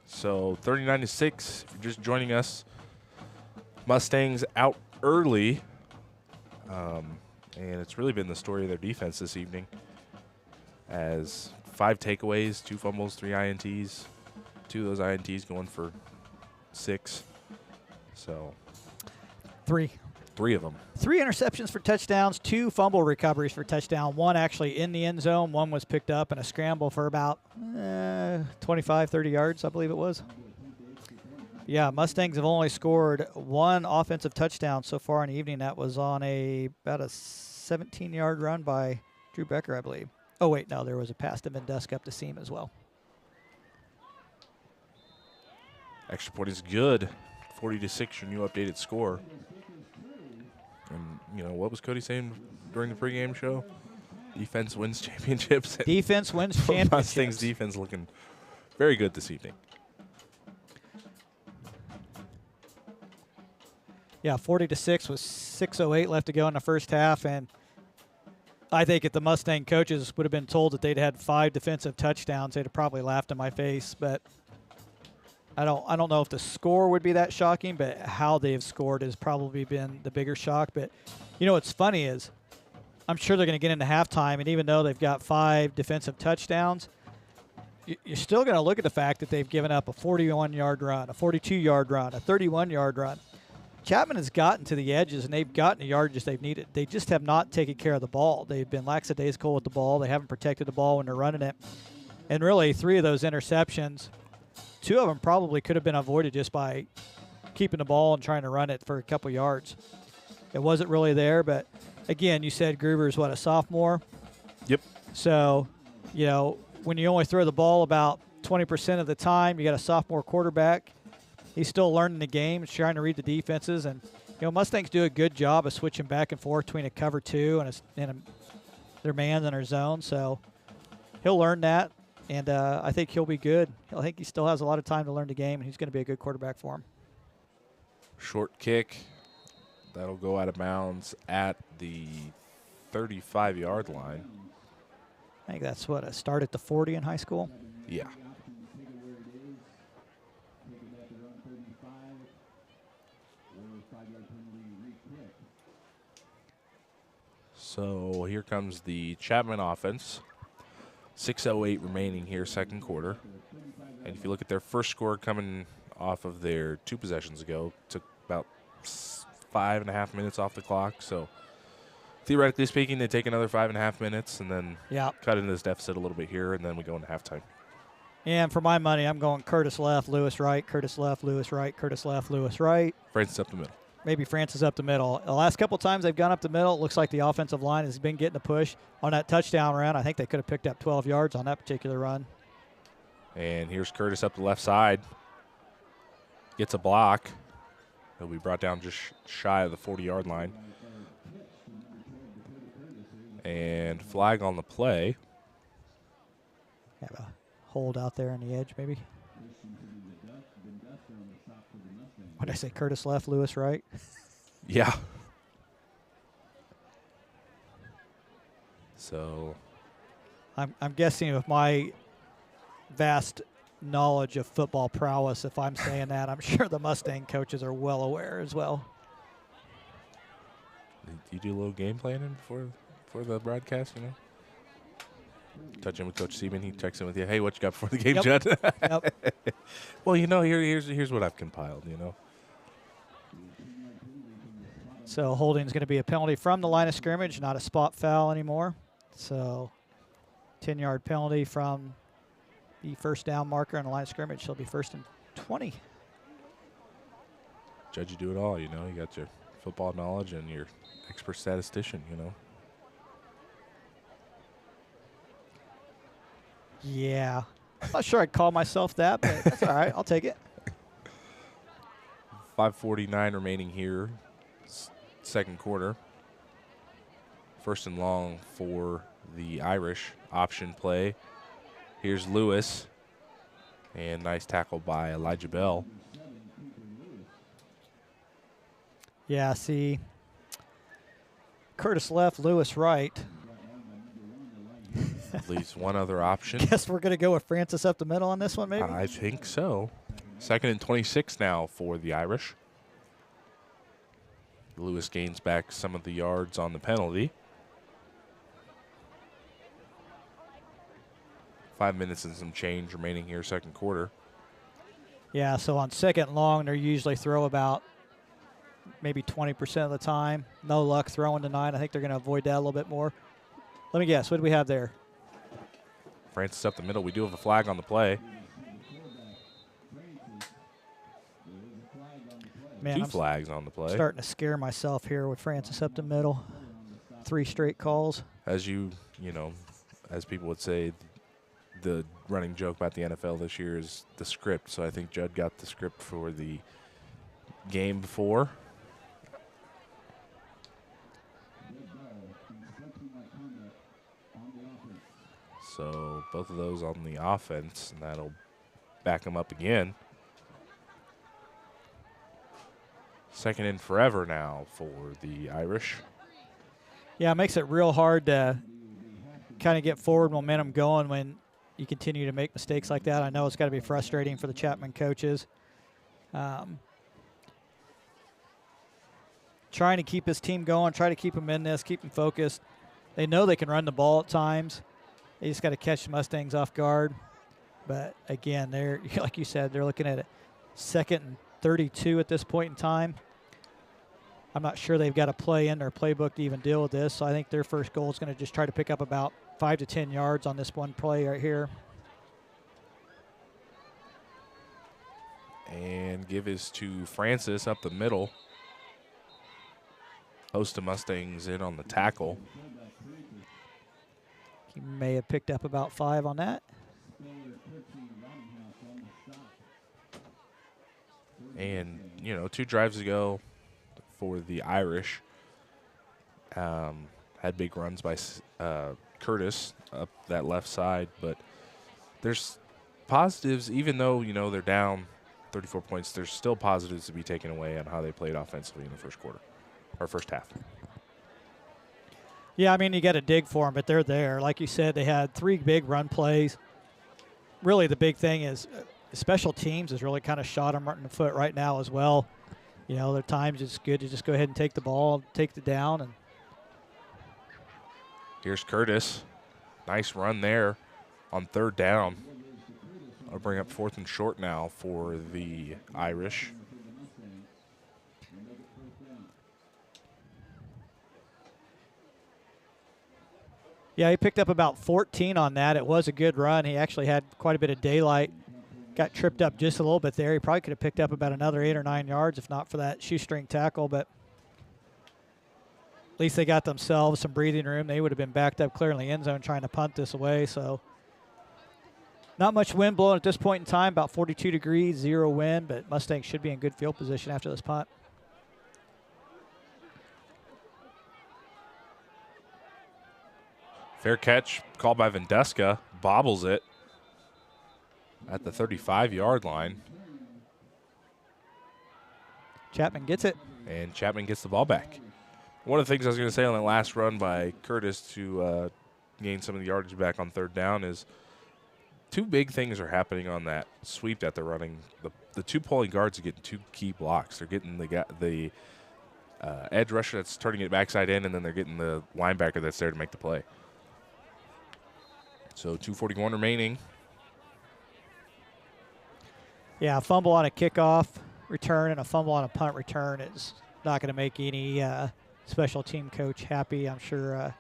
So 39-6, if you're just joining us, Mustangs out early. And it's really been the story of their defense this evening, as 5 takeaways, 2 fumbles, 3 INTs, 2 of those INTs going for 6. So 3. 3 of them. 3 interceptions for touchdowns, 2 fumble recoveries for touchdown, 1 actually in the end zone, 1 was picked up in a scramble for about 25, 30 yards, I believe it was. Yeah, Mustangs have only scored 1 offensive touchdown so far in the evening. That was on about a 17-yard run by Drew Becker, I believe. Oh, wait, no, there was a pass to Mendeska up the seam as well. Extra point is good. 40-6, your new updated score. And, you know, what was Cody saying during the pregame show? Defense wins championships. Defense wins championships. Mustangs defense looking very good this evening. Yeah, 40-6 with 6:08 left to go in the first half, and I think if the Mustang coaches would have been told that they'd had 5 defensive touchdowns, they'd have probably laughed in my face. But I don't know if the score would be that shocking, but how they've scored has probably been the bigger shock. But you know what's funny is I'm sure they're going to get into halftime, and even though they've got 5 defensive touchdowns, you're still going to look at the fact that they've given up a 41-yard run, a 42-yard run, a 31-yard run. Chapman has gotten to the edges, and they've gotten the yardages they've needed. They just have not taken care of the ball. They've been lackadaisical with the ball. They haven't protected the ball when they're running it. And really, 3 of those interceptions, 2 of them probably could have been avoided just by keeping the ball and trying to run it for a couple yards. It wasn't really there, but, again, you said Gruber's, a sophomore? Yep. So, you know, when you only throw the ball about 20% of the time, you got a sophomore quarterback. He's still learning the game, trying to read the defenses, and Mustangs do a good job of switching back and forth between a cover 2 and their man and their zone. So he'll learn that, and I think he'll be good. I think he still has a lot of time to learn the game, and he's going to be a good quarterback for him. Short kick. That'll go out of bounds at the 35-yard line. I think that's a start at the 40 in high school. Yeah. So here comes the Chapman offense. 6:08 remaining here, second quarter. And if you look at their first score coming off of their 2 possessions ago, took about 5.5 minutes off the clock. So theoretically speaking, they take another 5.5 minutes and then cut into this deficit a little bit here, and then we go into halftime. And for my money, I'm going Curtis left, Lewis right, Curtis left, Lewis right, Curtis left, Lewis right. Francis up the middle. Maybe Francis up the middle. The last couple of times they've gone up the middle, it looks like the offensive line has been getting a push. On that touchdown run, I think they could have picked up 12 yards on that particular run. And here's Curtis up the left side. Gets a block. He'll be brought down just shy of the 40-yard line. And flag on the play. Have a hold out there on the edge, maybe. What did I say? Curtis left, Lewis right. Yeah. So I'm guessing with my vast knowledge of football prowess, if I'm saying that, I'm sure the Mustang coaches are well aware as well. do you do a little game planning before the broadcast, you know? Touch in with Coach Seaman. He checks in with you. Hey, what you got before the game, Yep. Judd? Yep. Well, you know, here's what I've compiled, you know. So holding is going to be a penalty from the line of scrimmage, not a spot foul anymore. So 10-yard penalty from the first down marker on the line of scrimmage. So it'll be 1st and 20. Judge, you do it all, you know. You got your football knowledge and your expert statistician, you know. Yeah. I'm not sure I'd call myself that, but that's all right. I'll take it. 5:49 remaining here, second quarter. 1st and long for the Irish. Option play. Here's Lewis. And nice tackle by Elijah Bell. Yeah, see, Curtis left, Lewis right. Leaves one other option. Guess we're going to go with Francis up the middle on this one, maybe? I think so. 2nd and 26 now for the Irish. Lewis gains back some of the yards on the penalty. 5 minutes and some change remaining here, second quarter. Yeah, so on 2nd and long, they usually throw about maybe 20% of the time. No luck throwing tonight. I think they're going to avoid that a little bit more. Let me guess. What do we have there? Francis up the middle. We do have a flag on the play. Man, Two I'm flags on the play. starting to scare myself here with Francis up the middle. 3 straight calls. As you know, as people would say, the running joke about the NFL this year is the script. So I think Judd got the script for the game before. So both of those on the offense, and that'll back them up again. 2nd and forever now for the Irish. Yeah, it makes it real hard to kind of get forward momentum going when you continue to make mistakes like that. I know it's got to be frustrating for the Chapman coaches. Trying to keep his team going, try to keep them in this, keep them focused. They know they can run the ball at times. They just got to catch the Mustangs off guard. But, again, they're like you said, they're looking at it 2nd and 32 at this point in time. I'm not sure they've got a play in their playbook to even deal with this. So I think their first goal is going to just try to pick up about 5 to 10 yards on this one play right here. And give is to Francis up the middle. Host of Mustangs in on the tackle. He may have picked up about 5 on that. And, 2 drives ago for the Irish. Had big runs by Curtis up that left side. But there's positives, even though, they're down 34 points, there's still positives to be taken away on how they played offensively in the first quarter, or first half. Yeah, I mean, you got to dig for them, but they're there. Like you said, they had 3 big run plays. Really, the big thing is special teams has really kind of shot them right in the foot right now as well. There are times it's good to just go ahead and take the ball, take the down. And here's Curtis. Nice run there on 3rd down. I'll bring up 4th and short now for the Irish. Yeah, he picked up about 14 on that. It was a good run. He actually had quite a bit of daylight. Got tripped up just a little bit there. He probably could have picked up about another 8 or 9 yards if not for that shoestring tackle, but at least they got themselves some breathing room. They would have been backed up clear in the end zone trying to punt this away. So not much wind blowing at this point in time, about 42 degrees, 0 wind, but Mustangs should be in good field position after this punt. Fair catch called by Vendeska. Bobbles it at the 35-yard line. Chapman gets it. And Chapman gets the ball back. One of the things I was going to say on that last run by Curtis to gain some of the yardage back on third down is two big things are happening on that sweep that they're running. The two pulling guards are getting two key blocks. They're getting the edge rusher that's turning it backside in, and then they're getting the linebacker that's there to make the play. So 2:41 remaining. Yeah, a fumble on a kickoff return and a fumble on a punt return is not going to make any special team coach happy. I'm sure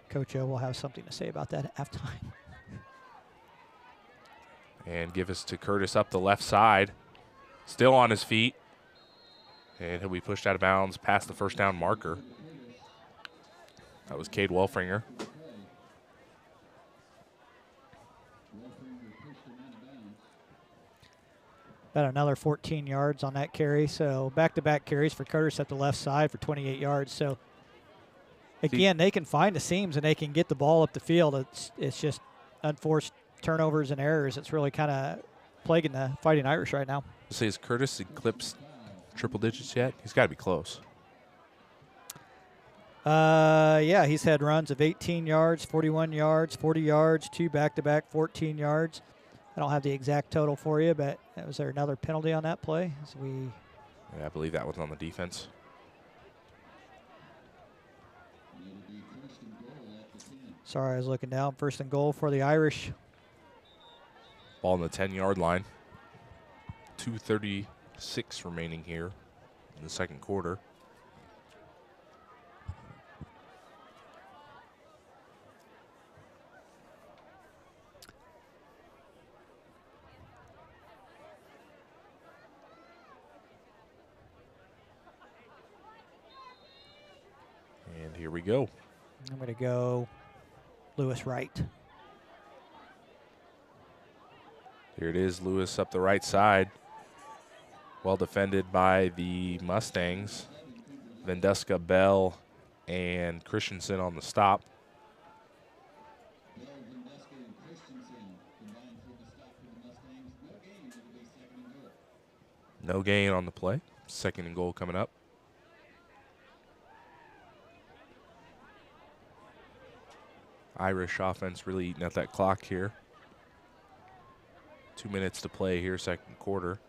Coach O will have something to say about that at halftime. And give us to Curtis up the left side. Still on his feet. And he'll be pushed out of bounds past the first down marker. That was Cade Welfringer. About another 14 yards on that carry. So back-to-back carries for Curtis at the left side for 28 yards. So, again, they can find the seams and they can get the ball up the field. It's just unforced turnovers and errors. It's really kind of plaguing the Fighting Irish right now. Say, has Curtis eclipsed triple digits yet? He's got to be close. Yeah, he's had runs of 18 yards, 41 yards, 40 yards, two back-to-back 14 yards. I don't have the exact total for you, but was there another penalty on that play? Yeah, I believe that was on the defense. Sorry, I was looking down. First and goal for the Irish. Ball on the 10-yard line. 2:36 remaining here in the second quarter. And here we go. I'm going to go Lewis Wright. Here it is, Lewis up the right side. Well defended by the Mustangs. Vendeska, Bell, and Christensen on the stop. No gain on the play. Second and goal coming up. Irish offense really eating at that clock here. 2 minutes to play here, second quarter.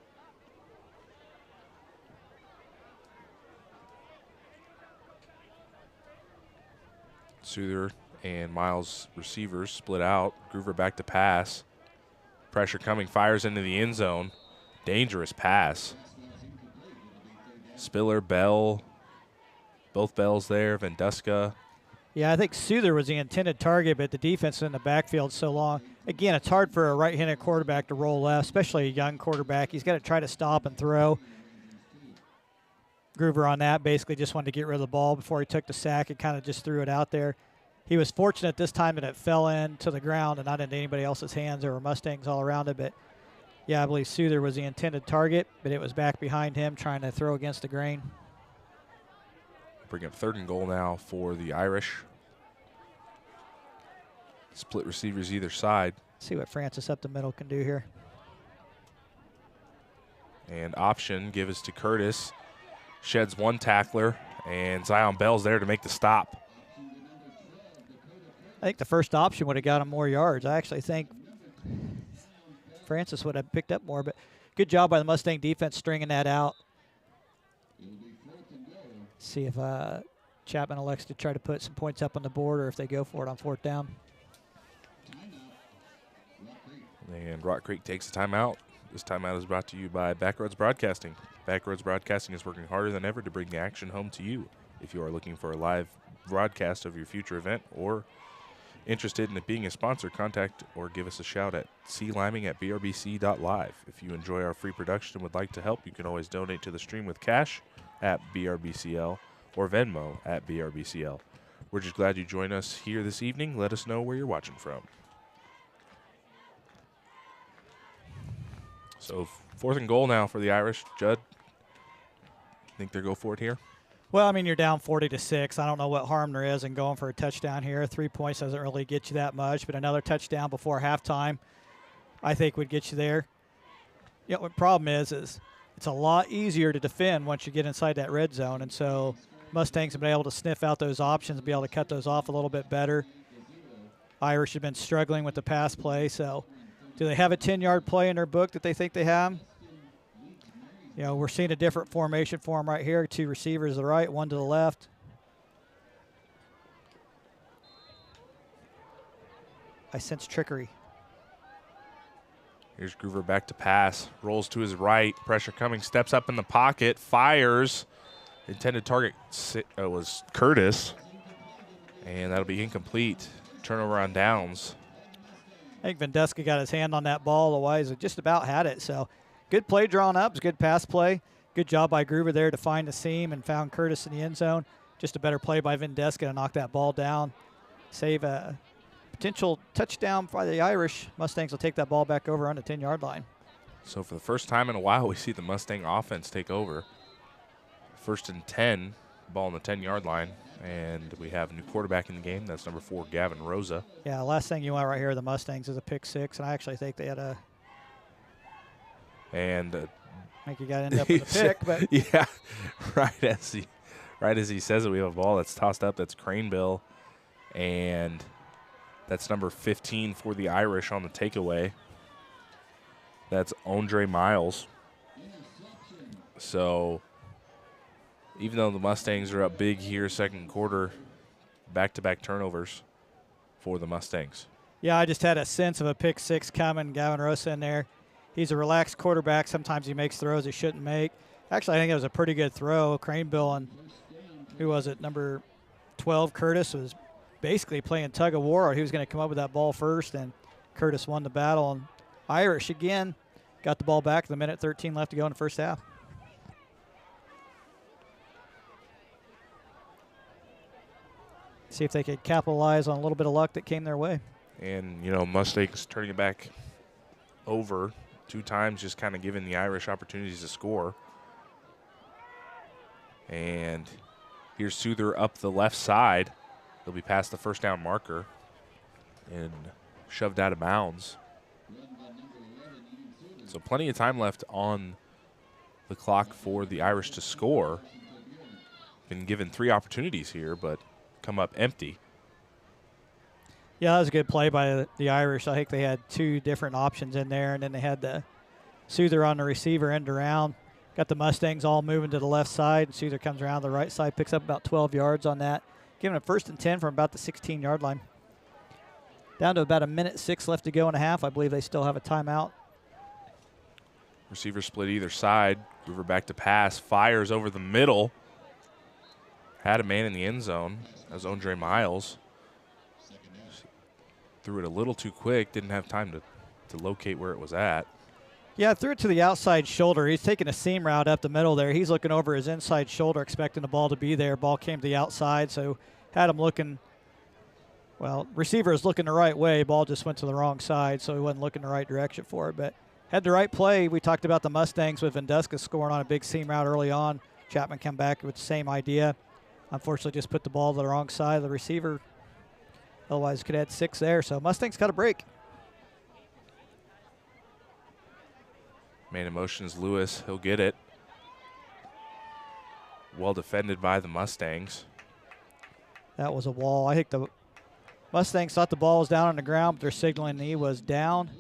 Souther and Miles receivers split out. Groover back to pass. Pressure coming, fires into the end zone. Dangerous pass. Spiller, Bell, both Bells there. Vendeska. Yeah, I think Souther was the intended target, but the defense in the backfield so long. Again, it's hard for a right-handed quarterback to roll left, especially a young quarterback. He's got to try to stop and throw. Groover on that basically just wanted to get rid of the ball before he took the sack and kind of just threw it out there. He was fortunate this time that it fell into the ground and not into anybody else's hands. There were Mustangs all around it, but, yeah, I believe Souther was the intended target, but it was back behind him trying to throw against the grain. Bring up third and goal now for the Irish. Split receivers either side. See what Francis up the middle can do here. And option, give us to Curtis. Sheds one tackler, and Zion Bell's there to make the stop. I think the first option would have got him more yards. I actually think Francis would have picked up more, but good job by the Mustang defense stringing that out. See if Chapman elects to try to put some points up on the board or if they go for it on fourth down. And Rock Creek takes a timeout. This timeout is brought to you by Backroads Broadcasting. Backroads Broadcasting is working harder than ever to bring the action home to you. If you are looking for a live broadcast of your future event or interested in it being a sponsor, contact or give us a shout at climing@brbc.live. If you enjoy our free production and would like to help, you can always donate to the stream with cash at BRBCL or Venmo at BRBCL. We're just glad you joined us here this evening. Let us know where you're watching from. So fourth and goal now for the Irish. Judd, think they'll go for it here? Well, I mean, you're down 40-6. I don't know what harm there is in going for a touchdown here. 3 points doesn't really get you that much, but another touchdown before halftime, I think, would get you there. You know, the problem is it's a lot easier to defend once you get inside that red zone, and so Mustangs have been able to sniff out those options and be able to cut those off a little bit better. Irish have been struggling with the pass play, so do they have a 10-yard play in their book that they think they have? You know, we're seeing a different formation for them right here. 2 receivers to the right, 1 to the left. I sense trickery. Here's Groover back to pass. Rolls to his right. Pressure coming. Steps up in the pocket. Fires. Intended target was Curtis. And that'll be incomplete. Turnover on downs. I think Vendeska got his hand on that ball. Otherwise, it just about had it. So good play drawn up. It's good pass play. Good job by Groover there to find the seam and found Curtis in the end zone. Just a better play by Vendeska to knock that ball down. Save a potential touchdown for the Irish. Mustangs will take that ball back over on the 10-yard line. So for the first time in a while, we see the Mustang offense take over. 1st and 10, ball on the 10-yard line. And we have a new quarterback in the game. That's number 4, Gavin Rosa. Yeah, last thing you want right here, the Mustangs, is a pick 6. And I actually think they had a – And I think you got to end up with a pick. But yeah, right as he says it, we have a ball that's tossed up. That's Craneville. And that's number 15 for the Irish on the takeaway. That's Andre Miles. So even though the Mustangs are up big here, second quarter, back-to-back turnovers for the Mustangs. Yeah, I just had a sense of a pick 6 coming. Gavin Rosa in there. He's a relaxed quarterback. Sometimes he makes throws he shouldn't make. Actually, I think it was a pretty good throw. Craneville and who was it? Number 12, Curtis, was basically playing tug of war. He was going to come up with that ball first, and Curtis won the battle. And Irish, again, got the ball back with a minute 13 left to go in the first half. See if they could capitalize on a little bit of luck that came their way. And, you know, Mustangs turning it back over 2 times, just kind of giving the Irish opportunities to score. And here's Souther up the left side. He'll be past the first down marker and shoved out of bounds. So plenty of time left on the clock for the Irish to score. Been given 3 opportunities here, but come up empty. Yeah, that was a good play by the Irish. I think they had 2 different options in there, and then they had the Souther on the receiver end around. Got the Mustangs all moving to the left side, and Souther comes around the right side, picks up about 12 yards on that. Giving a 1st and 10 from about the 16-yard line. Down to about a minute 6 left to go in a half. I believe they still have a timeout. Receiver split either side. Groover back to pass. Fires over the middle. Had a man in the end zone. That was Andre Miles. Threw it a little too quick. Didn't have time to locate where it was at. Yeah, threw it to the outside shoulder. He's taking a seam route up the middle there. He's looking over his inside shoulder, expecting the ball to be there. Ball came to the outside, so had him looking. Well, receiver is looking the right way. Ball just went to the wrong side, so he wasn't looking the right direction for it. But had the right play. We talked about the Mustangs with Vendeska scoring on a big seam route early on. Chapman come back with the same idea. Unfortunately, just put the ball to the wrong side of the receiver. Otherwise, could have had 6 there. So Mustangs got a break. Man in motion's Lewis. He'll get it. Well defended by the Mustangs. That was a wall. I think the Mustangs thought the ball was down on the ground, but they're signaling he was down.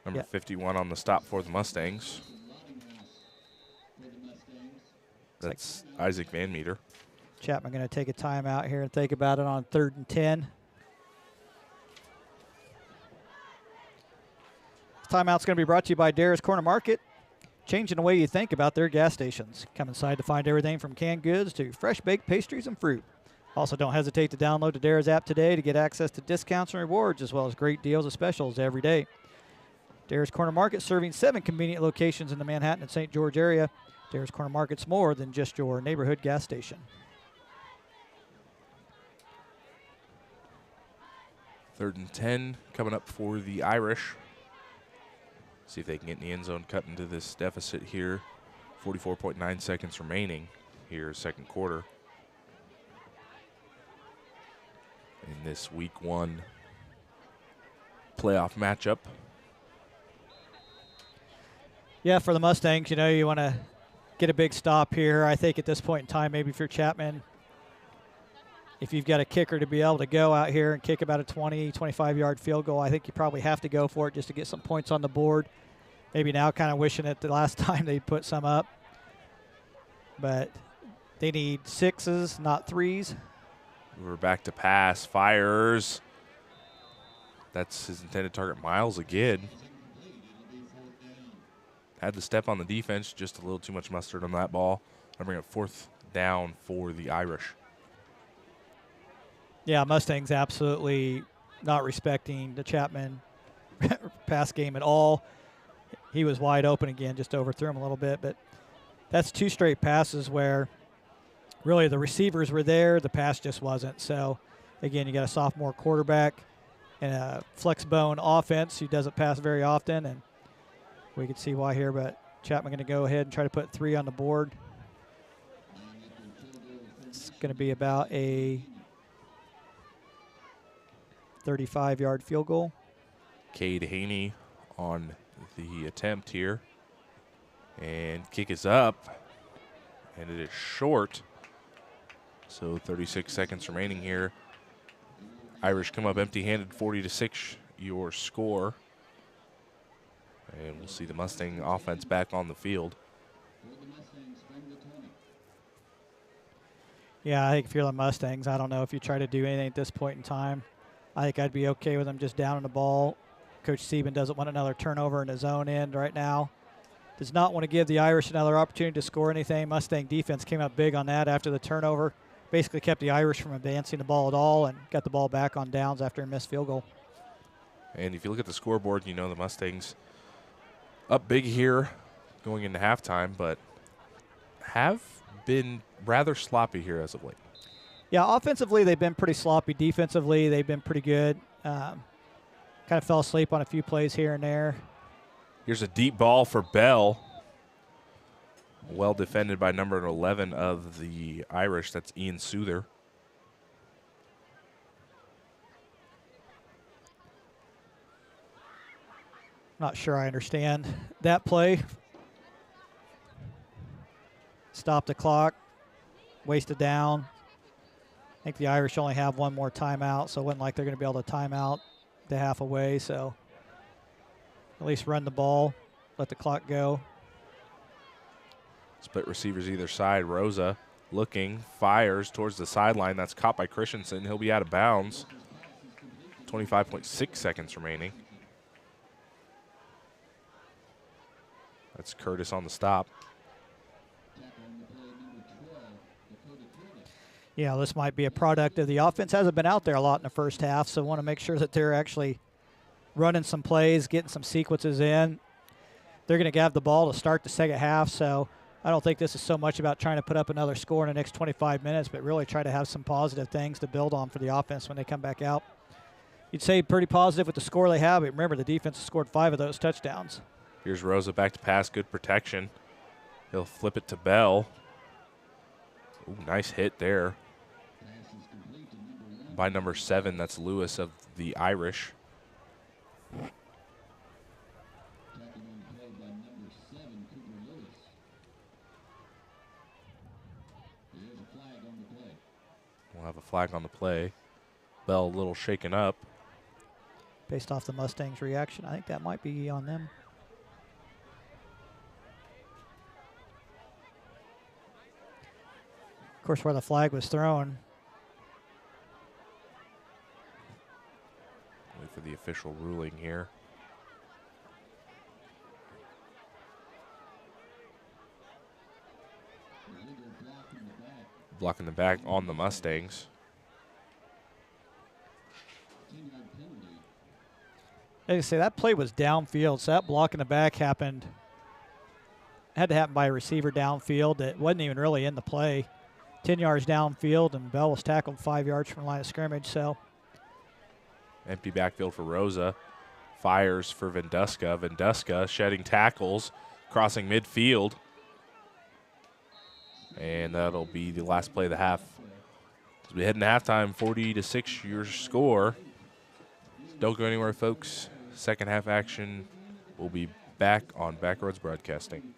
Number 51 on the stop for the Mustangs. That's Isaac Van Meter. Chapman going to take a timeout here and think about it on 3rd and 10. This timeout's going to be brought to you by Dara's Corner Market, changing the way you think about their gas stations. Come inside to find everything from canned goods to fresh baked pastries and fruit. Also, don't hesitate to download the Dara's app today to get access to discounts and rewards, as well as great deals and specials every day. Dara's Corner Market, serving 7 convenient locations in the Manhattan and St. George area. Dara's Corner Market's more than just your neighborhood gas station. 3rd and 10 coming up for the Irish. See if they can get in the end zone, cut into this deficit here 44.9 seconds remaining here, second quarter. In this week 1 playoff matchup. Yeah, for the Mustangs, you want to get a big stop here. I think at this point in time, maybe if you're Chapman, if you've got a kicker to be able to go out here and kick about a 20, 25-yard field goal, I think you probably have to go for it just to get some points on the board. Maybe now kind of wishing it the last time they put some up. But they need 6s, not 3s. We're back to pass. Fires. That's his intended target, Miles, again. Had to step on the defense, just a little too much mustard on that ball. I bring up 4th down for the Irish. Yeah, Mustangs absolutely not respecting the Chapman pass game at all. He was wide open again, just overthrew him a little bit. But that's 2 straight passes where really the receivers were there, the pass just wasn't. So, again, you got a sophomore quarterback and a flex bone offense who doesn't pass very often, and we can see why here. But Chapman going to go ahead and try to put 3 on the board. It's going to be about a 35-yard field goal. Cade Haney on the attempt here. And kick is up, and it is short. So 36 seconds remaining here. Irish come up empty-handed, 40-6 your score. And we'll see the Mustang offense back on the field. Yeah, I think if you're the Mustangs, I don't know if you try to do anything at this point in time. I think I'd be okay with them just down on the ball. Coach Sieben doesn't want another turnover in his own end right now. Does not want to give the Irish another opportunity to score anything. Mustang defense came up big on that after the turnover. Basically kept the Irish from advancing the ball at all and got the ball back on downs after a missed field goal. And if you look at the scoreboard, you know the Mustangs up big here going into halftime, but have been rather sloppy here as of late. Yeah, offensively they've been pretty sloppy. Defensively they've been pretty good. Kind of fell asleep on a few plays here and there. Here's a deep ball for Bell. Well defended by number 11 of the Irish. That's Ian Souther. Not sure I understand that play. Stop the clock. Waste it down. I think the Irish only have one more timeout, so it wasn't like they're going to be able to time out the half away. So at least run the ball, let the clock go. Split receivers either side. Rosa looking, fires towards the sideline. That's caught by Christensen. He'll be out of bounds. 25.6 seconds remaining. That's Curtis on the stop. Yeah, this might be a product of the offense. Hasn't been out there a lot in the first half, so want to make sure that they're actually running some plays, getting some sequences in. They're going to have the ball to start the second half, so I don't think this is so much about trying to put up another score in the next 25 minutes, but really try to have some positive things to build on for the offense when they come back out. You'd say pretty positive with the score they have, but remember the defense has scored 5 of those touchdowns. Here's Rosa back to pass, good protection. He'll flip it to Bell. Ooh, nice hit there by number 7. That's Lewis of the Irish. We'll have a flag on the play. Bell a little shaken up. Based off the Mustangs' reaction, I think that might be on them. Of course, where the flag was thrown. Wait for the official ruling here. Blocking the back on the Mustangs. Like I say, that play was downfield, so that block in the back had to happen by a receiver downfield that wasn't even really in the play. 10 yards downfield, and Bell was tackled 5 yards from the line of scrimmage. So empty backfield for Rosa. Fires for Venduska. Venduska shedding tackles, crossing midfield. And that'll be the last play of the half. As we head into halftime, 40-6 your score. Don't go anywhere, folks. Second half action will be back on Backroads Broadcasting.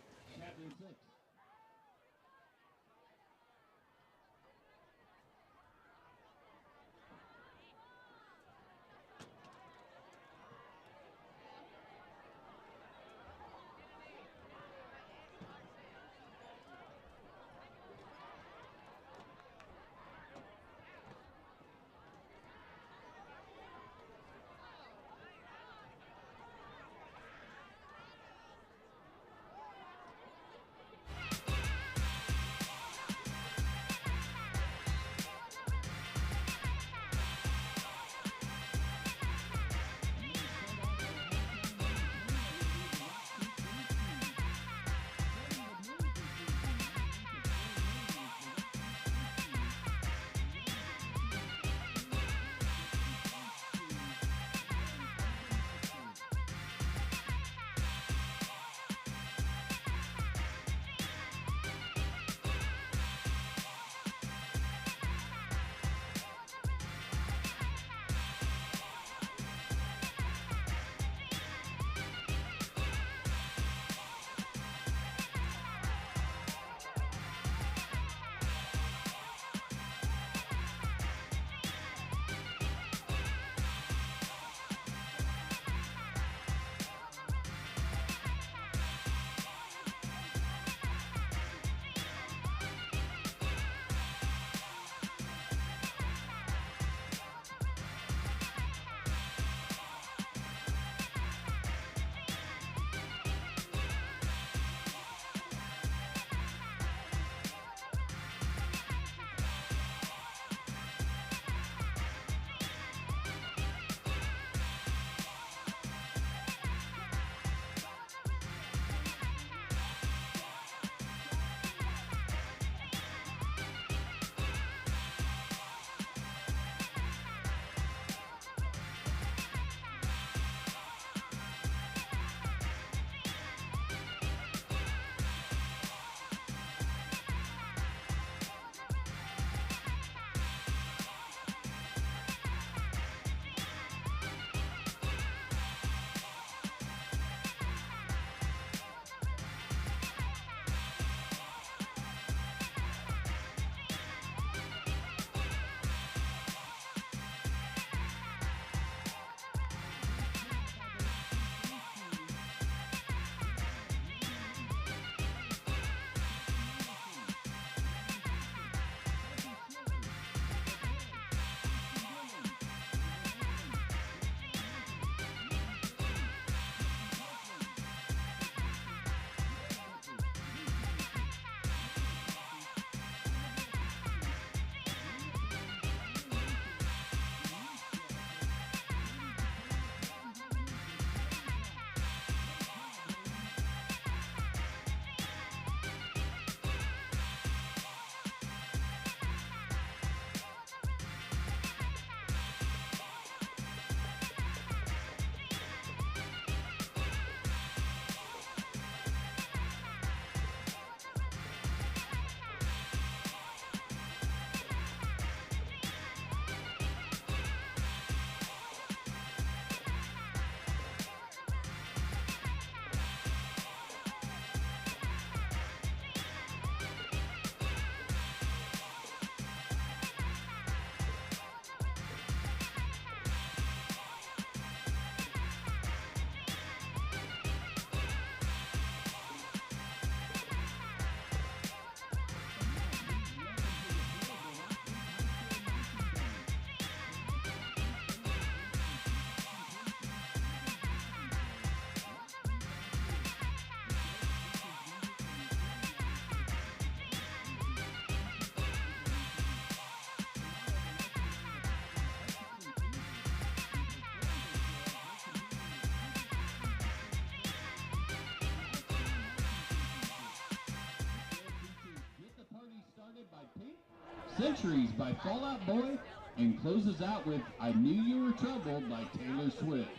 Centuries by Fall Out Boy, and closes out with I Knew You Were Trouble by Taylor Swift.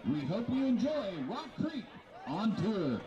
We hope you enjoy Rock Creek on tour.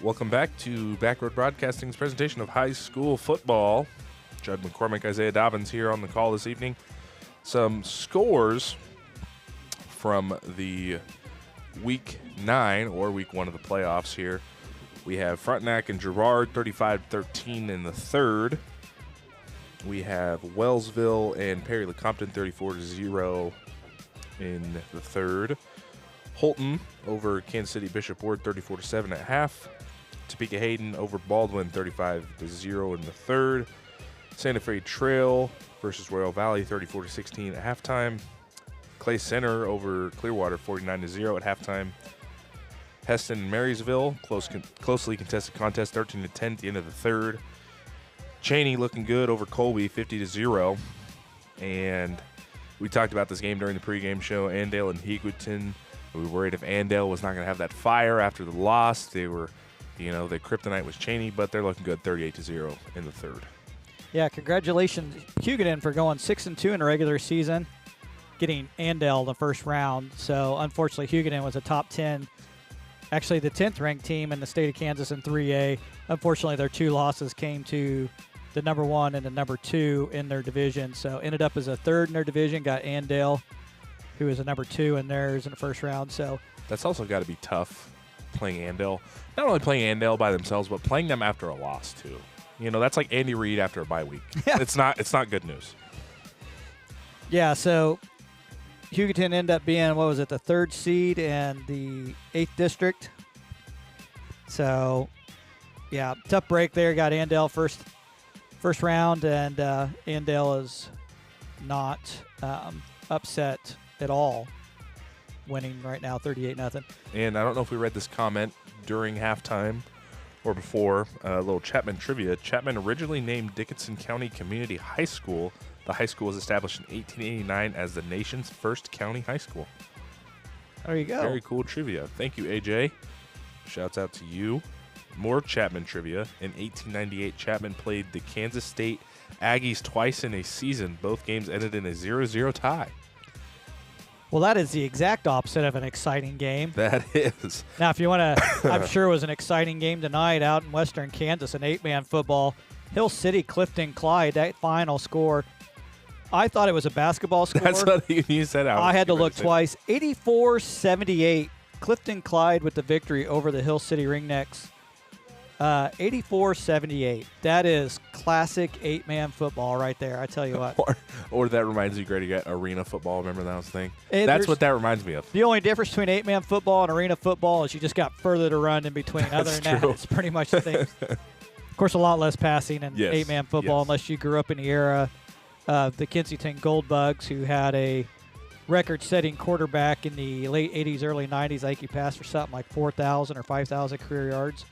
Welcome back to Backroad Broadcasting's presentation of high school football. Judd McCormick, Isaiah Dobbins here on the call this evening. Some scores from the Week 9, or Week 1 of the playoffs here. We have Frontenac and Girard 35-13 in the third. We have Wellsville and Perry Lecompton 34-0 in the third. Holton over Kansas City Bishop Ward 34-7 at half. Topeka Hayden over Baldwin 35-0 in the third. Santa Fe Trail versus Royal Valley 34-16 at halftime. Clay Center over Clearwater 49-0 at halftime. Heston and Marysville closely contested contest 13-10 at the end of the third. Cheney looking good over Colby 50-0. And we talked about this game during the pregame show. Andale and Higuiton. We were worried if Andale was not going to have that fire after the loss. They were, the kryptonite was Cheney, but they're looking good 38-0 in the third. Yeah, congratulations, Huguenin, for going 6-2 in the regular season, getting Andale the first round. So, unfortunately, Huguenin was a top 10, actually the 10th ranked team in the state of Kansas in 3A. Unfortunately, their two losses came to the number 1 and the number 2 in their division. So, ended up as a third in their division, got Andale, who is a number 2 in theirs in the first round. So that's also got to be tough playing Andale. Not only playing Andale by themselves, but playing them after a loss too. That's like Andy Reid after a bye week. Yeah. It's not good news. Yeah, so Hugueton ended up being, the third seed in the 8th district. So, yeah, tough break there. Got Andale first round, and Andale is not upset at all, winning right now 38-0. And I don't know if we read this comment during halftime or before. A little Chapman trivia. Chapman originally named Dickinson County Community High School. The high school was established in 1889 as the nation's first county high school. There you go. Very cool trivia. Thank you, AJ. Shouts out to you. More Chapman trivia. In 1898, Chapman played the Kansas State Aggies twice in a season. Both games ended in a 0-0 tie. Well, that is the exact opposite of an exciting game. That is. Now, if you want to, I'm sure it was an exciting game tonight out in western Kansas, an 8-man football. Hill City, Clifton, Clyde, that final score. I thought it was a basketball score. That's what you said. I had to look twice. 84-78. Clifton Clyde with the victory over the Hill City Ringnecks. 84-78. That is classic 8-man football right there. I tell you what. Or that reminds you, Grady, got arena football. Remember that was the thing? That's what that reminds me of. The only difference between 8-man football and arena football is you just got further to run in between. Other than that, it's pretty much the same. Of course, a lot less passing in 8-man football unless you grew up in the era of the Kensington Goldbugs, who had a record-setting quarterback in the late 80s, early 90s. I think he passed for something like 4,000 or 5,000 career yards.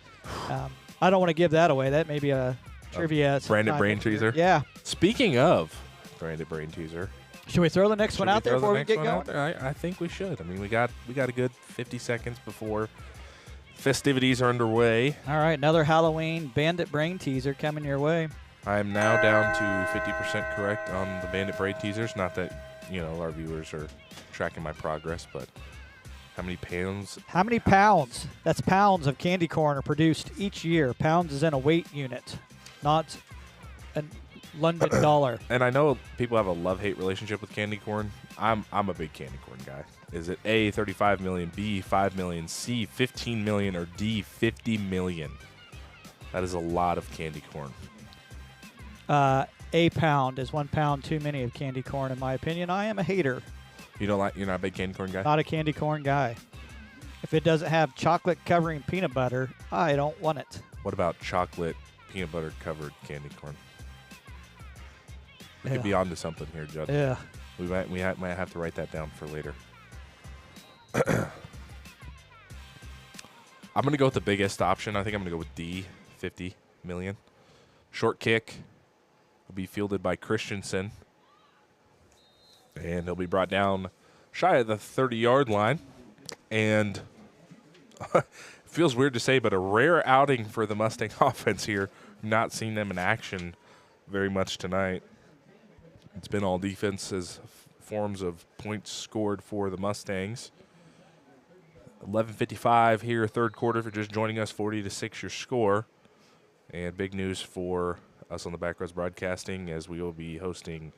I don't want to give that away. That may be a trivia. Branded brain teaser? Yeah. Speaking of branded brain teaser. Should we throw the next one out there before we get going? I think we should. I mean, we got a good 50 seconds before festivities are underway. All right, another Halloween bandit brain teaser coming your way. I am now down to 50% correct on the bandit brain teasers. Not that, our viewers are tracking my progress, but how many pounds? How many pounds? That's pounds of candy corn are produced each year. Pounds is in a weight unit, not a London dollar. And I know people have a love-hate relationship with candy corn. I'm a big candy corn guy. Is it A, 35 million, B, 5 million, C, 15 million, or D, 50 million? That is a lot of candy corn. A pound is 1 pound too many of candy corn, in my opinion. I am a hater. You're not a big candy corn guy? Not a candy corn guy. If it doesn't have chocolate covering peanut butter, I don't want it. What about chocolate peanut butter covered candy corn? We could be onto something here, Judd. Yeah. We might have to write that down for later. I'm going to go with the biggest option. I think I'm going to go with D, 50 million. Short kick will be fielded by Christensen. And he'll be brought down shy of the 30-yard line. And it feels weird to say, but a rare outing for the Mustang offense here. Not seeing them in action very much tonight. It's been all defense as forms of points scored for the Mustangs. 11:55 here, third quarter. If you're just joining us, 40-6 your score. And big news for us on the Back Rows Broadcasting, as we will be hosting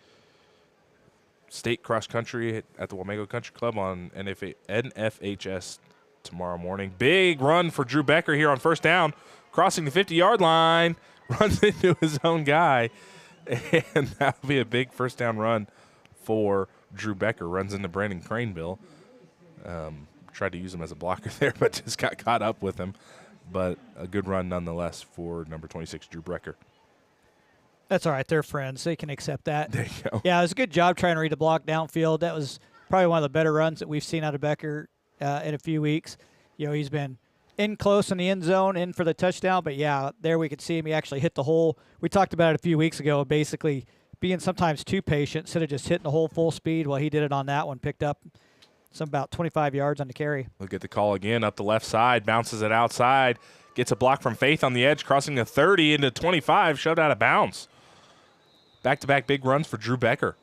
state cross country at the Wamego Country Club on NFHS tomorrow morning. Big run for Drew Becker here on first down, crossing the 50-yard line, runs into his own guy, and that'll be a big first down run for Drew Becker. Runs into Brandon Craneville. Tried to use him as a blocker there, but just got caught up with him. But a good run nonetheless for number 26, Drew Becker. That's all right. They're friends. They can accept that. There you go. Yeah, it was a good job trying to read the block downfield. That was probably one of the better runs that we've seen out of Becker in a few weeks. You know, he's been in close in the end zone, in for the touchdown. But, yeah, there we could see him. He actually hit the hole. We talked about it a few weeks ago, basically being sometimes too patient instead of just hitting the hole full speed. Well, he did it on that one, picked up some about 25 yards on the carry. Look at the call again, up the left side, bounces it outside, gets a block from Faith on the edge, crossing the 30 into 25, shoved out of bounds. Back-to-back big runs for Drew Becker.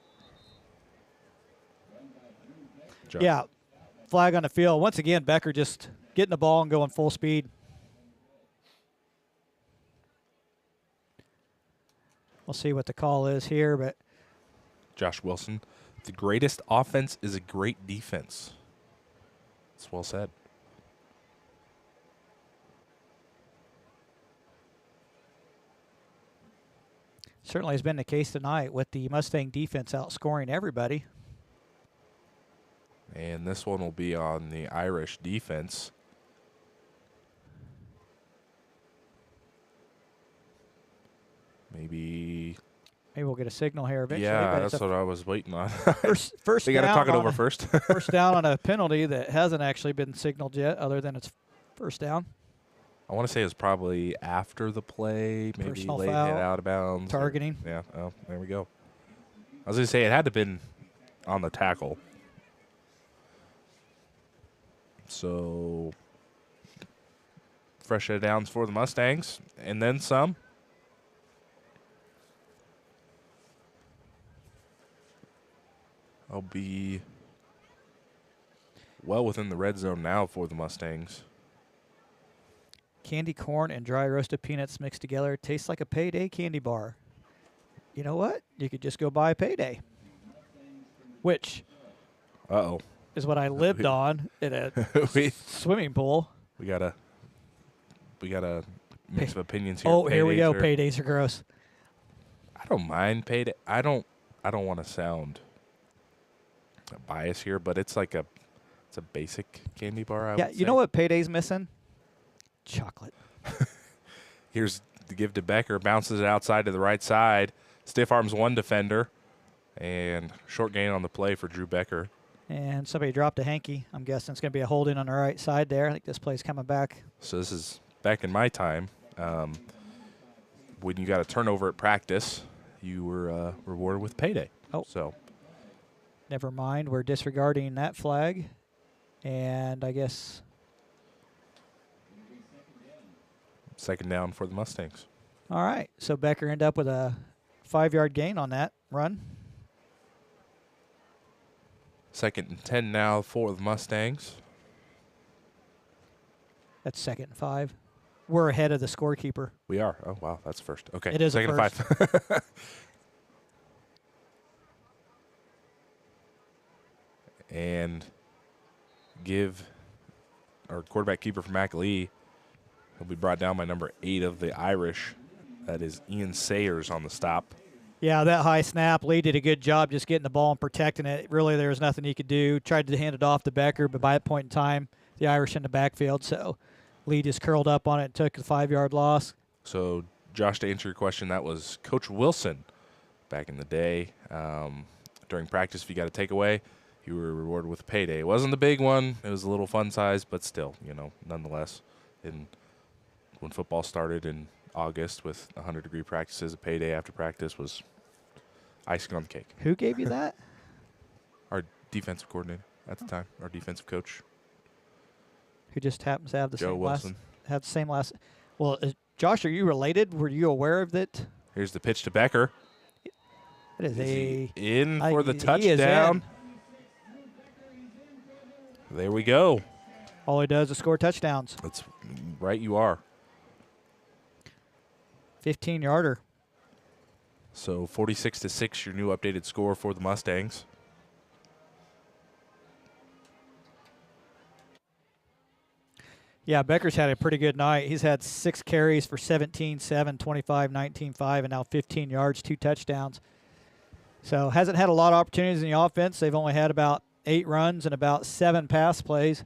Yeah, flag on the field. Once again, Becker just getting the ball and going full speed. We'll see what the call is here, but Josh Wilson, the greatest offense is a great defense. That's well said. certainly has been the case tonight with the Mustang defense outscoring everybody. And this one will be on the Irish defense. Maybe we'll get a signal here eventually. Yeah, that's what I was waiting on. First they got to talk it over first. First down on a penalty that hasn't actually been signaled yet, other than it's first down. I want to say it was probably after the play, maybe Personal late hit foul, out of bounds. targeting. Yeah, oh, there we go. I was going to say it had to have been on the tackle. So, fresh head downs for the Mustangs, and then some. I'll be well within the red zone now for the Mustangs. Candy corn and dry roasted peanuts mixed together tastes like a Payday candy bar. You know what? You could just go buy a Payday, which is what I lived on in a swimming pool. We got a mix of opinions here. Oh, here we go. Paydays are gross. I don't mind Payday. I don't want to sound biased here, but it's a basic candy bar. I would you know what Payday's missing? Chocolate. Here's the give to Becker. Bounces it outside to the right side. Stiff arms one defender. And short gain on the play for Drew Becker. And somebody dropped a hanky. I'm guessing it's going to be a hold-in on the right side there. I think this play's coming back. So this is back in my time. When you got a turnover at practice, you were rewarded with Payday. Oh. So never mind. We're disregarding that flag. And I guess second down for the Mustangs. All right. So Becker ended up with a 5-yard gain on that run. 2nd and 10 now for the Mustangs. That's 2nd and 5. We're ahead of the scorekeeper. We are. Oh, wow. That's first. Okay. It is 2nd and 5. And give our quarterback keeper from McAlee. He'll be brought down by number 8 of the Irish. That is Ian Sayers on the stop. Yeah, that high snap. Lee did a good job just getting the ball and protecting it. Really, there was nothing he could do. Tried to hand it off to Becker, but by that point in time, the Irish in the backfield. So Lee just curled up on it and took a 5-yard loss. So, Josh, to answer your question, that was Coach Wilson back in the day. During practice, if you got a takeaway, you were rewarded with a Payday. It wasn't the big one. It was a little fun size, but still, nonetheless. When football started in August with 100-degree practices, a Payday after practice was icing on the cake. Who gave you that? Our defensive coordinator at the time, our defensive coach. Who just happens to have the Joe same Wilson. last. Well, Josh, are you related? Were you aware of it? Here's the pitch to Becker. It is he in for the he is touchdown. in. There we go. All he does is score touchdowns. That's right, you are. 15-yarder. So 46-6, your new updated score for the Mustangs. Yeah, Becker's had a pretty good night. He's had 6 carries for 17, 7, 25, 19, 5, and now 15 yards, 2 touchdowns. So hasn't had a lot of opportunities in the offense. They've only had about 8 runs and about 7 pass plays.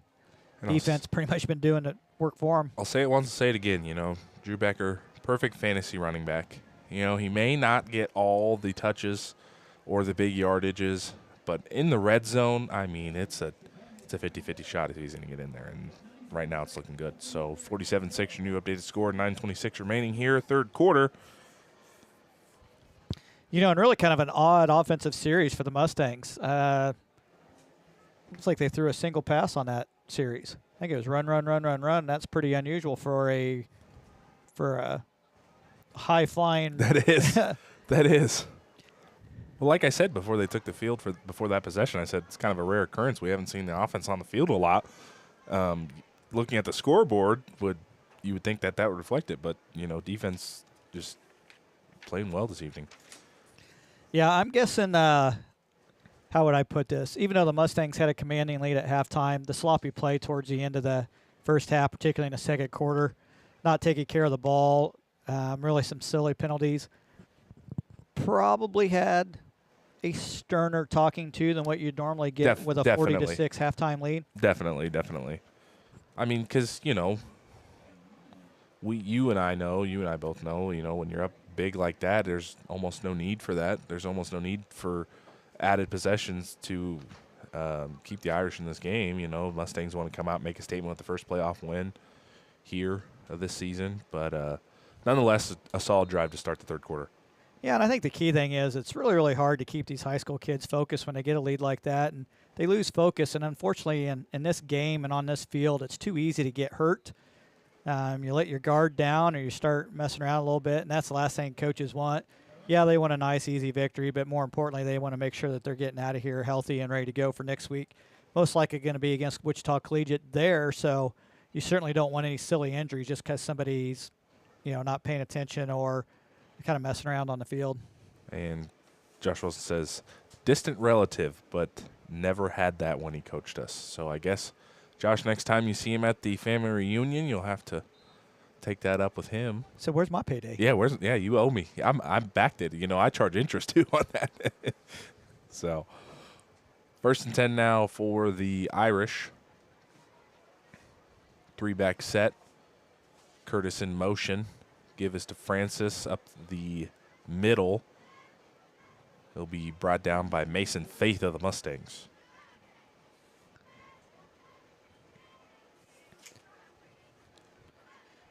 And Defense pretty much been doing the work for him. I'll say it once and say it again. Drew Becker, perfect fantasy running back. He may not get all the touches or the big yardages, but in the red zone, I mean, it's a 50-50 shot if he's going to get in there. And right now it's looking good. So 47-6, your new updated score, 9:26 remaining here, third quarter. And really kind of an odd offensive series for the Mustangs. Looks like they threw a single pass on that series. I think it was run, run, run, run, run. That's pretty unusual for a high-flying. That is. That is. Well, like I said before they took the field before that possession, I said it's kind of a rare occurrence. We haven't seen the offense on the field a lot. Looking at the scoreboard, you would think that would reflect it, but defense just playing well this evening. Yeah, I'm guessing. How would I put this? Even though the Mustangs had a commanding lead at halftime, the sloppy play towards the end of the first half, particularly in the second quarter, not taking care of the ball, really some silly penalties, probably had a sterner talking to than what you'd normally get with a 40-6 halftime lead. Definitely. I mean, because, you and I both know, when you're up big like that, there's almost no need for that. There's almost no need for added possessions to keep the Irish in this game. Mustangs want to come out and make a statement with the first playoff win here of this season. But nonetheless, a solid drive to start the third quarter. Yeah, and I think the key thing is it's really, really hard to keep these high school kids focused when they get a lead like that. And they lose focus. And unfortunately, in this game and on this field, it's too easy to get hurt. You let your guard down or you start messing around a little bit, and that's the last thing coaches want. Yeah, they want a nice, easy victory, but more importantly, they want to make sure that they're getting out of here healthy and ready to go for next week. Most likely going to be against Wichita Collegiate there, so you certainly don't want any silly injuries just because somebody's, not paying attention or kind of messing around on the field. And Josh Wilson says, distant relative, but never had that when he coached us. So I guess, Josh, next time you see him at the family reunion, you'll have to take that up with him. So where's my payday? Yeah, you owe me. I'm backed it. I charge interest too on that. So 1st and 10 now for the Irish. 3-back set. Curtis in motion. Give us to Francis up the middle. He'll be brought down by Mason Faith of the Mustangs.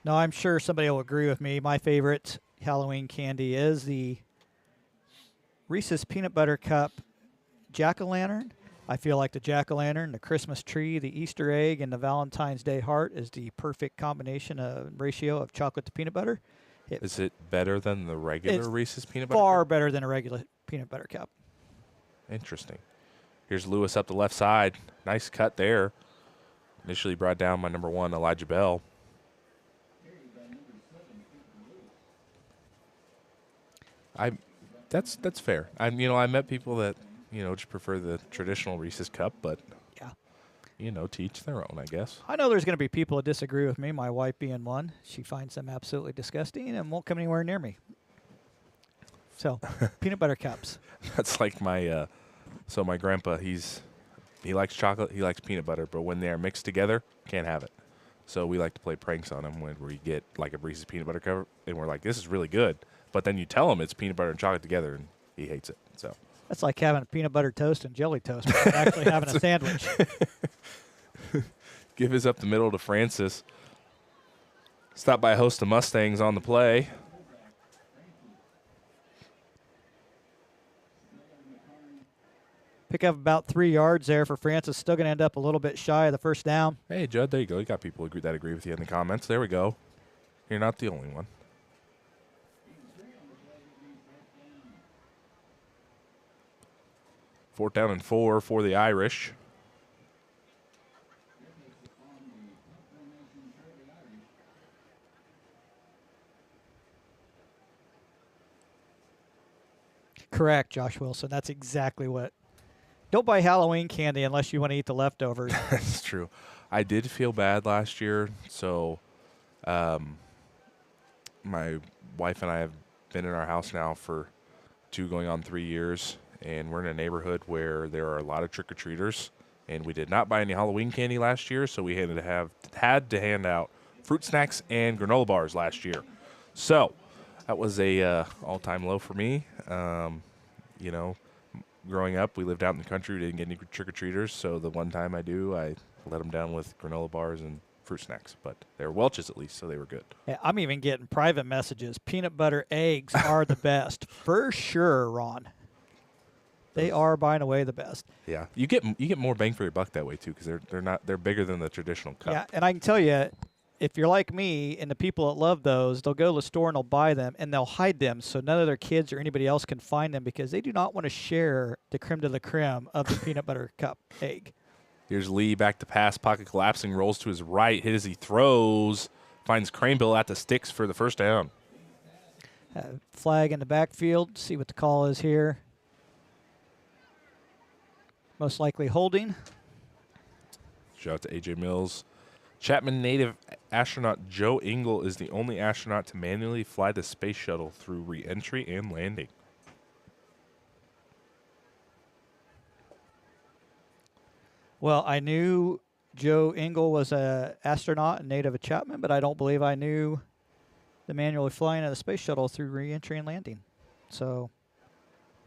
No, I'm sure somebody will agree with me. My favorite Halloween candy is the Reese's Peanut Butter Cup Jack-O-Lantern. I feel like the Jack-O-Lantern, the Christmas tree, the Easter egg, and the Valentine's Day heart is the perfect combination ratio of chocolate to peanut butter. Is it better than the regular Reese's Peanut Butter far Cup? better than a regular peanut butter cup. Interesting. Here's Lewis up the left side. Nice cut there. Initially brought down by number 1, Elijah Bell. That's fair. I met people that just prefer the traditional Reese's cup, but yeah, to each their own, I guess. I know there's going to be people that disagree with me. My wife being one, she finds them absolutely disgusting and won't come anywhere near me. So, peanut butter cups. That's like my my grandpa. He likes chocolate. He likes peanut butter, but when they are mixed together, can't have it. So we like to play pranks on him where we get like a Reese's peanut butter cup, and we're like, this is really good. But then you tell him it's peanut butter and chocolate together, and he hates it. So that's like having a peanut butter toast and jelly toast, but actually having a sandwich. Give his up the middle to Francis. Stop by a host of Mustangs on the play. Pick up about 3 yards there for Francis. Still going to end up a little bit shy of the first down. Hey, Judd, there you go. You got people that agree with you in the comments. There we go. You're not the only one. Fourth down and 4 for the Irish. Correct, Josh Wilson. That's exactly what. Don't buy Halloween candy unless you want to eat the leftovers. That's true. I did feel bad last year, so my wife and I have been in our house now for 2 going on 3 years, and we're in a neighborhood where there are a lot of trick-or-treaters, and we did not buy any Halloween candy last year, so we had to hand out fruit snacks and granola bars last year. So that was a all-time low for me. You know, growing up, we lived out in the country. We didn't get any trick-or-treaters, so the one time I do, I let them down with granola bars and fruit snacks. But they were Welch's at least, so they were good. Yeah, I'm even getting private messages. Peanut butter eggs are the best. For sure, Ron. They are, by and away, the best. Yeah, you get more bang for your buck that way, too, because they're bigger than the traditional cup. Yeah, and I can tell you, if you're like me and the people that love those, they'll go to the store and they'll buy them and they'll hide them so none of their kids or anybody else can find them because they do not want to share the creme de la creme of the peanut butter cup egg. Here's Lee back to pass, pocket collapsing, rolls to his right, hit as he throws, finds Craneville at the sticks for the first down. Flag in the backfield, see what the call is here. Most likely holding. Shout out to A.J. Mills. Chapman native astronaut Joe Engel is the only astronaut to manually fly the space shuttle through re-entry and landing. Well, I knew Joe Engel was an astronaut and native of Chapman, but I don't believe I knew the manually flying of the space shuttle through re-entry and landing. So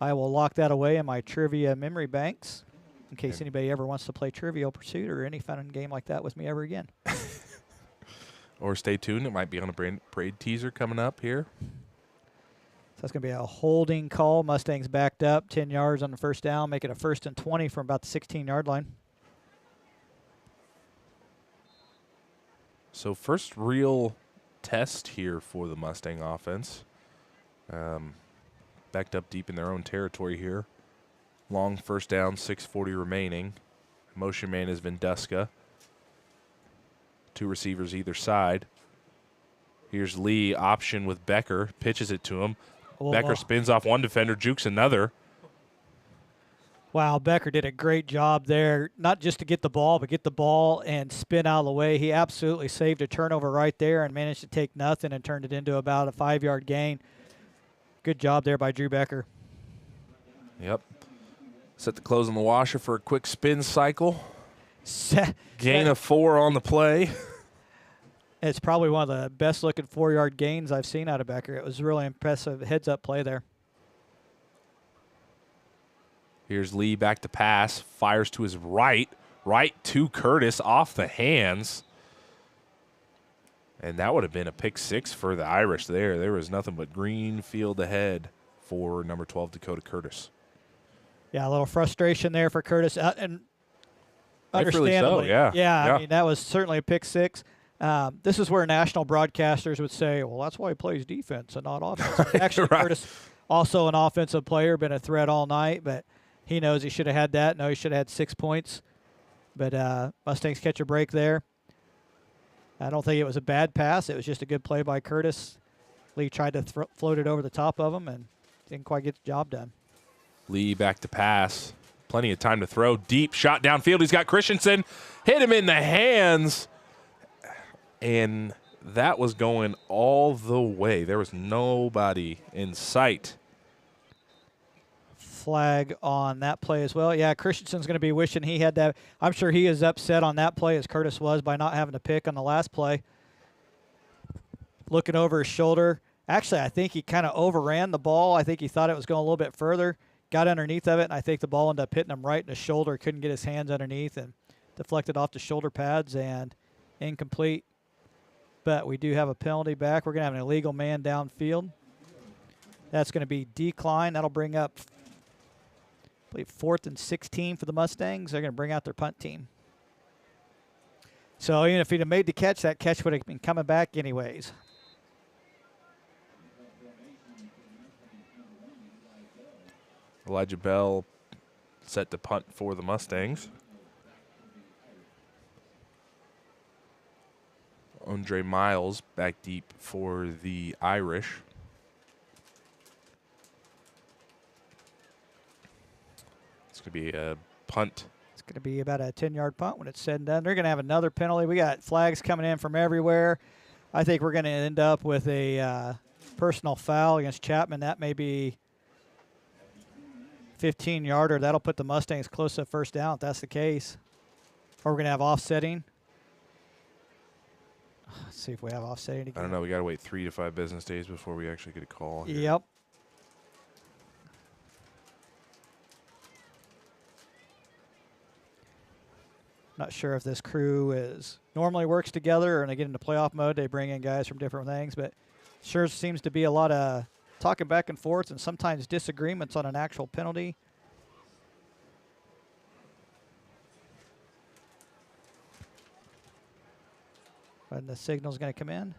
I will lock that away in my trivia memory banks in case anybody ever wants to play Trivial Pursuit or any fun game like that with me ever again. Or stay tuned. It might be on a parade teaser coming up here. So that's going to be a holding call. Mustangs backed up 10 yards on the first down, make it a 1st and 20 from about the 16-yard line. So first real test here for the Mustang offense. Backed up deep in their own territory here. Long first down, 6:40 remaining. Motion man is Vinduska. 2 receivers either side. Here's Lee, option with Becker. Pitches it to him. Becker spins off one defender, jukes another. Wow, Becker did a great job there, not just to get the ball, but get the ball and spin out of the way. He absolutely saved a turnover right there and managed to take nothing and turned it into about a 5-yard gain. Good job there by Drew Becker. Yep. Set the close on the washer for a quick spin cycle. Gain of 4 on the play. It's probably one of the best-looking 4-yard gains I've seen out of Becker. It was really impressive heads-up play there. Here's Lee back to pass. Fires to his right. Right to Curtis off the hands. And that would have been a pick 6 for the Irish there. There was nothing but green field ahead for number 12, Dakota Curtis. Yeah, a little frustration there for Curtis. And Rightfully understandably. so, yeah. Yeah, I mean, that was certainly a pick 6. This is where national broadcasters would say, well, that's why he plays defense and not offense. Actually, right. Curtis, also an offensive player, been a threat all night, but he knows he should have had that. No, he should have had 6 points. But Mustangs catch a break there. I don't think it was a bad pass. It was just a good play by Curtis. Lee tried to float it over the top of him and didn't quite get the job done. Lee back to pass. Plenty of time to throw. Deep shot downfield. He's got Christensen. Hit him in the hands. And that was going all the way. There was nobody in sight. Flag on that play as well. Yeah, Christensen's going to be wishing he had that. I'm sure he is upset on that play as Curtis was by not having to pick on the last play. Looking over his shoulder. Actually, I think he kind of overran the ball. I think he thought it was going a little bit further. Got underneath of it, and I think the ball ended up hitting him right in the shoulder. Couldn't get his hands underneath and deflected off the shoulder pads and incomplete. But we do have a penalty back. We're going to have an illegal man downfield. That's going to be decline. That'll bring up, I believe, 4th and 16 for the Mustangs. They're going to bring out their punt team. So even if he'd have made the catch, that catch would have been coming back anyways. Elijah Bell set to punt for the Mustangs. Andre Miles back deep for the Irish. It's going to be a punt. It's going to be about a 10-yard punt when it's said and done. They're going to have another penalty. We got flags coming in from everywhere. I think we're going to end up with a personal foul against Chapman. That may be 15-yarder. That'll put the Mustangs close to first down if that's the case. Or we're going to have offsetting. Let's see if we have offsetting again. I don't know. We got to wait 3 to 5 business days before we actually get a call. Here. Yep. Not sure if this crew normally works together, or when they get into playoff mode, they bring in guys from different things. But sure seems to be a lot of talking back and forth, and sometimes disagreements on an actual penalty. When the signal's going to come in,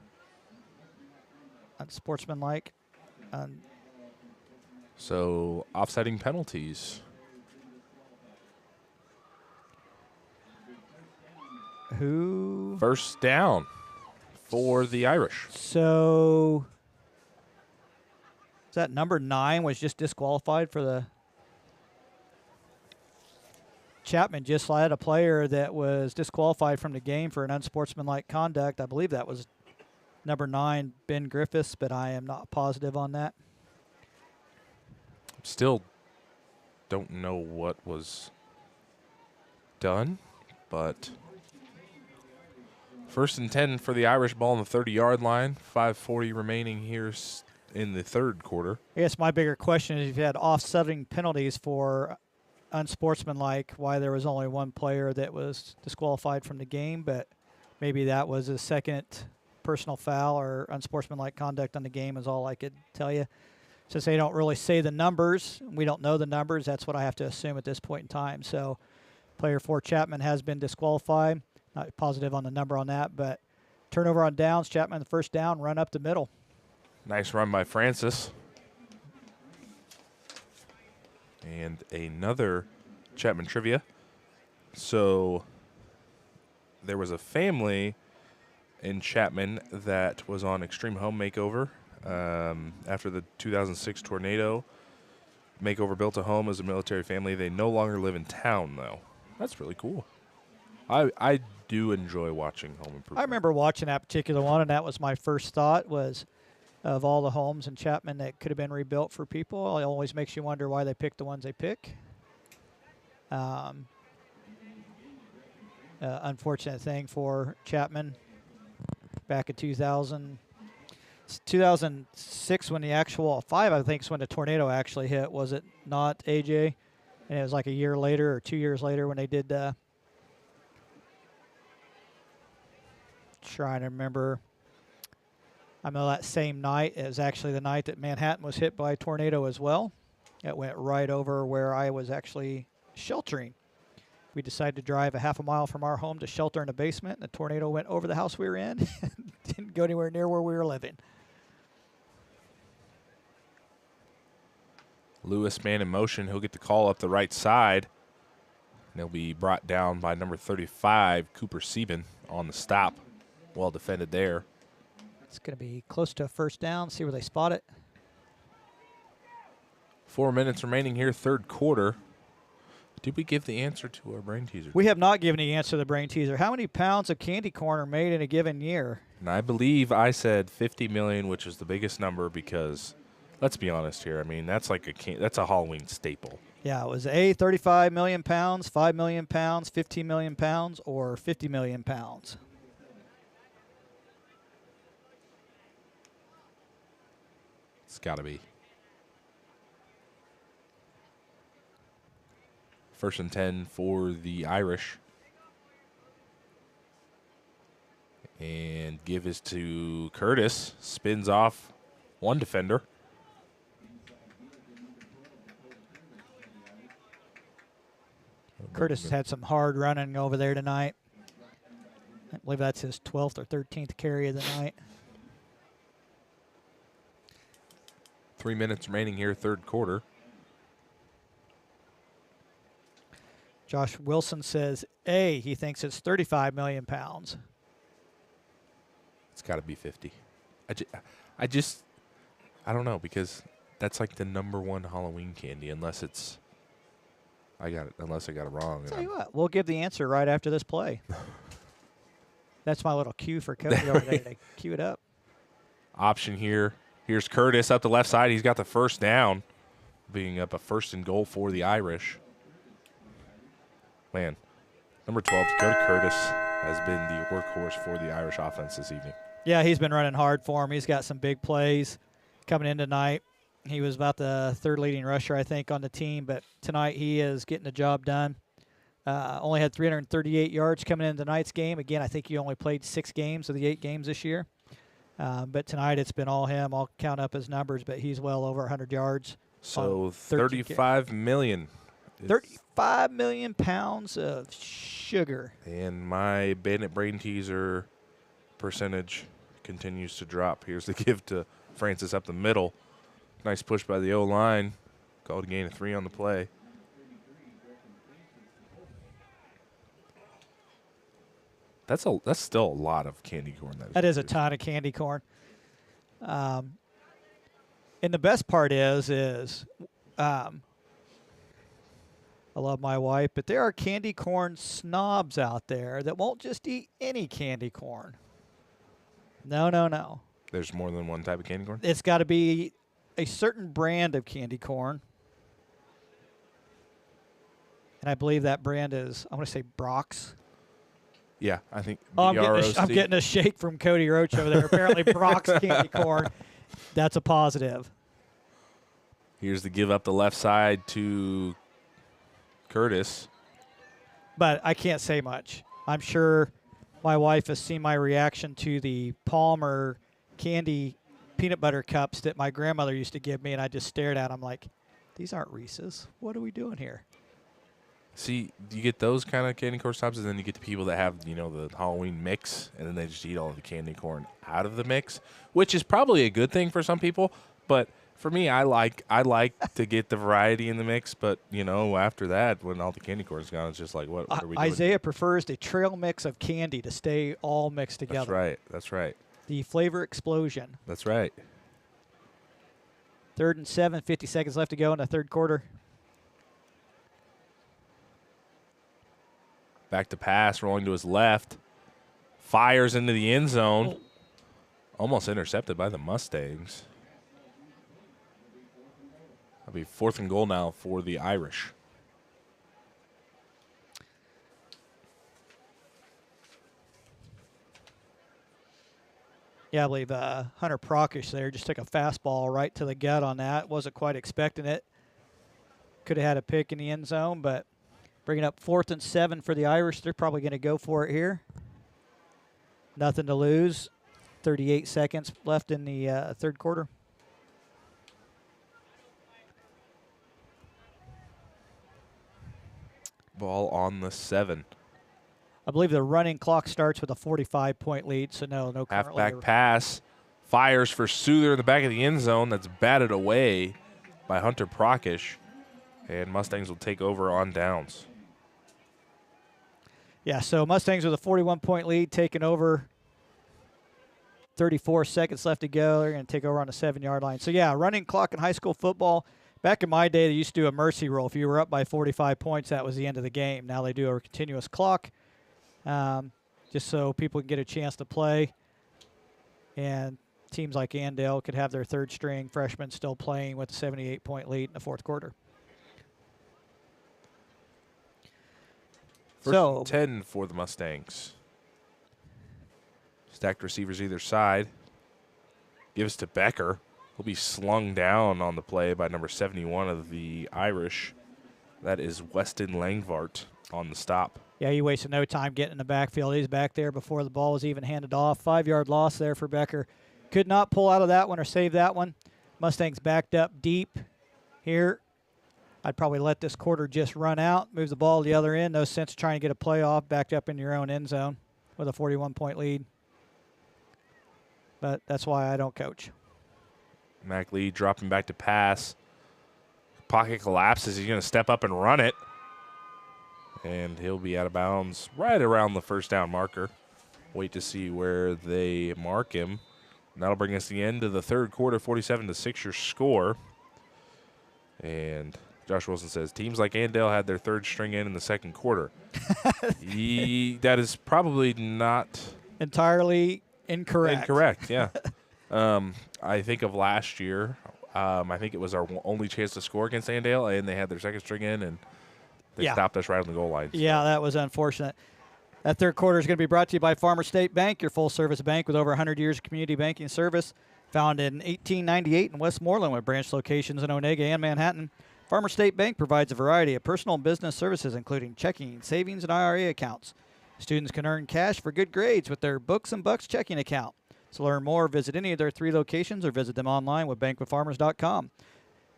unsportsmanlike. So offsetting penalties. Who? First down for the Irish. So is that number 9 was just disqualified for the Chapman just had a player that was disqualified from the game for an unsportsmanlike conduct. I believe that was number 9, Ben Griffiths, but I am not positive on that. Still don't know what was done, but first and 10 for the Irish, ball on the 30-yard line. 5:40 remaining here in the third quarter. I guess my bigger question is if you had offsetting penalties for unsportsmanlike, why there was only one player that was disqualified from the game, but maybe that was a second personal foul or unsportsmanlike conduct on the game is all I could tell you. Since they don't really say the numbers, we don't know the numbers, that's what I have to assume at this point in time. So player 4, Chapman, has been disqualified. Not positive on the number on that, but turnover on downs, Chapman the first down, run up the middle. Nice run by Francis. And another Chapman trivia. So there was a family in Chapman that was on Extreme Home Makeover after the 2006 tornado. Makeover built a home as a military family. They no longer live in town, though. That's really cool. I do enjoy watching home improvement. I remember watching that particular one, and that was my first thought was of all the homes in Chapman that could have been rebuilt for people. It always makes you wonder why they pick the ones they pick. Unfortunate thing for Chapman back in 2006 when the actual 5, I think, is when the tornado actually hit. Was it not, AJ? And it was like a year later or 2 years later when they did trying to remember. I know that same night is actually the night that Manhattan was hit by a tornado as well. It went right over where I was actually sheltering. We decided to drive a half a mile from our home to shelter in the basement, and the tornado went over the house we were in and didn't go anywhere near where we were living. Lewis, man in motion. He'll get the call up the right side. And he'll be brought down by number 35, Cooper Sieben, on the stop. Well defended there. It's going to be close to a first down. See where they spot it. 4 minutes remaining here, third quarter. Did we give the answer to our brain teaser? We have not given the answer to the brain teaser. How many pounds of candy corn are made in a given year? And I believe I said 50 million, which is the biggest number because, let's be honest here, I mean, that's like that's a Halloween staple. Yeah, it was A, 35 million pounds, 5 million pounds, 15 million pounds, or 50 million pounds. It's got to be. First and 10 for the Irish. And give is to Curtis. Spins off one defender. Curtis has had some hard running over there tonight. I believe that's his 12th or 13th carry of the night. 3 minutes remaining here, third quarter. Josh Wilson says A, he thinks it's 35 million pounds. It's got to be 50. I don't know, because that's like the number one Halloween candy, unless it's I got it, unless I got it wrong. Tell you what, we'll give the answer right after this play. That's my little cue for Cody over there to cue it up. Option here. Here's Curtis up the left side. He's got the first down, being up a 1st and goal for the Irish. Man, number 12, Dakota Curtis, has been the workhorse for the Irish offense this evening. Yeah, he's been running hard for him. He's got some big plays coming in tonight. He was about the 3rd leading rusher, I think, on the team, but tonight he is getting the job done. Only had 338 yards coming into tonight's game. Again, I think he only played 6 games of the 8 games this year. But tonight it's been all him. I'll count up his numbers, but he's well over 100 yards. So 35 million. 35 million pounds of sugar. And my Bandit Brain Teaser percentage continues to drop. Here's the give to Francis up the middle. Nice push by the O-line. Called a gain of 3 on the play. That's still a lot of candy corn. That is a ton of candy corn. And the best part is I love my wife, but there are candy corn snobs out there that won't just eat any candy corn. No. There's more than one type of candy corn? It's got to be a certain brand of candy corn. And I believe that brand is, I'm going to say Brock's. Yeah, I think I'm getting a shake from Cody Roach over there. Apparently Brock's candy corn. That's a positive. Here's the give up the left side to Curtis. But I can't say much. I'm sure my wife has seen my reaction to the Palmer candy peanut butter cups that my grandmother used to give me, and I just stared at them like, these aren't Reese's. What are we doing here? See, you get those kind of candy corn snobs, and then you get the people that have, the Halloween mix, and then they just eat all of the candy corn out of the mix, which is probably a good thing for some people. But for me, I like to get the variety in the mix. But after that, when all the candy corn is gone, it's just like, what are we doing? Isaiah prefers the trail mix of candy to stay all mixed together. That's right. The flavor explosion. That's right. 3rd and 7, 50 seconds left to go in the 3rd quarter. Back to pass, rolling to his left. Fires into the end zone. Almost intercepted by the Mustangs. That'll be 4th and goal now for the Irish. Yeah, I believe Hunter Prockish there just took a fastball right to the gut on that. Wasn't quite expecting it. Could have had a pick in the end zone, but bringing up 4th and 7 for the Irish. They're probably going to go for it here. Nothing to lose. 38 seconds left in the 3rd quarter. Ball on the 7. I believe the running clock starts with a 45-point lead, so no current Halfback leader. pass. Fires for Souther in the back of the end zone. That's batted away by Hunter Prockish. And Mustangs will take over on downs. Yeah, so Mustangs with a 41-point lead, taking over. 34 seconds left to go. They're going to take over on the 7-yard line. So, yeah, running clock in high school football. Back in my day, they used to do a mercy roll. If you were up by 45 points, that was the end of the game. Now they do a continuous clock just so people can get a chance to play. And teams like Andale could have their 3rd-string freshmen still playing with a 78-point lead in the 4th quarter. First and 10 for the Mustangs. Stacked receivers either side. Gives to Becker. He'll be slung down on the play by number 71 of the Irish. That is Weston Langvart on the stop. Yeah, he wasted no time getting in the backfield. He's back there before the ball was even handed off. 5-yard loss there for Becker. Could not pull out of that one or save that one. Mustangs backed up deep here. I'd probably let this quarter just run out, move the ball to the other end. No sense trying to get a playoff backed up in your own end zone with a 41-point lead. But that's why I don't coach. Mac Lee dropping back to pass. Pocket collapses. He's going to step up and run it. And he'll be out of bounds right around the 1st down marker. Wait to see where they mark him. And that'll bring us to the end of the 3rd quarter, 47-6 your score. And Josh Wilson says, teams like Andale had their third string in the second quarter. That is probably not entirely incorrect. Incorrect, yeah. I think of last year. I think it was our only chance to score against Andale, and they had their second string in, and they stopped us right on the goal line. Yeah, that was unfortunate. That third quarter is going to be brought to you by Farmer State Bank, your full-service bank with over 100 years of community banking service. Founded in 1898 in Westmoreland with branch locations in Onega and Manhattan, Farmer State Bank provides a variety of personal and business services, including checking, savings, and IRA accounts. Students can earn cash for good grades with their Books and Bucks checking account. To learn more, visit any of their 3 locations or visit them online with bankwithfarmers.com.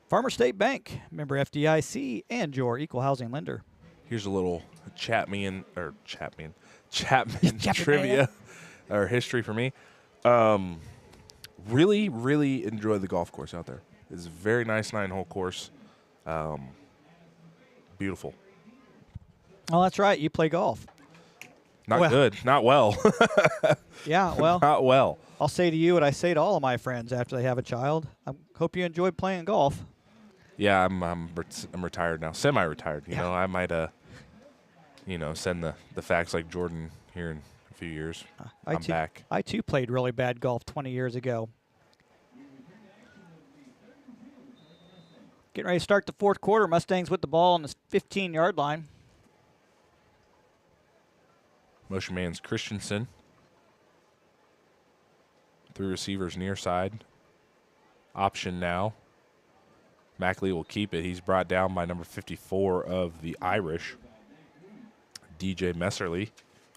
Farmer State Bank, member FDIC, and your equal housing lender. Here's a little Chapman trivia or history for me. Really, really enjoyed the golf course out there. It's a very nice 9-hole course. Beautiful. Oh, that's right. You play golf. Not good. Not well. Yeah, well. Not well. I'll say to you what I say to all of my friends after they have a child. I hope you enjoy playing golf. Yeah, I'm retired now. Semi-retired. You know, I might, send the facts like Jordan here in a few years. I'm back. I, too, played really bad golf 20 years ago. Getting ready to start the fourth quarter. Mustangs with the ball on the 15-yard line. Motion man's Christensen. 3 receivers near side. Option now. Mackley will keep it. He's brought down by number 54 of the Irish. DJ Messerly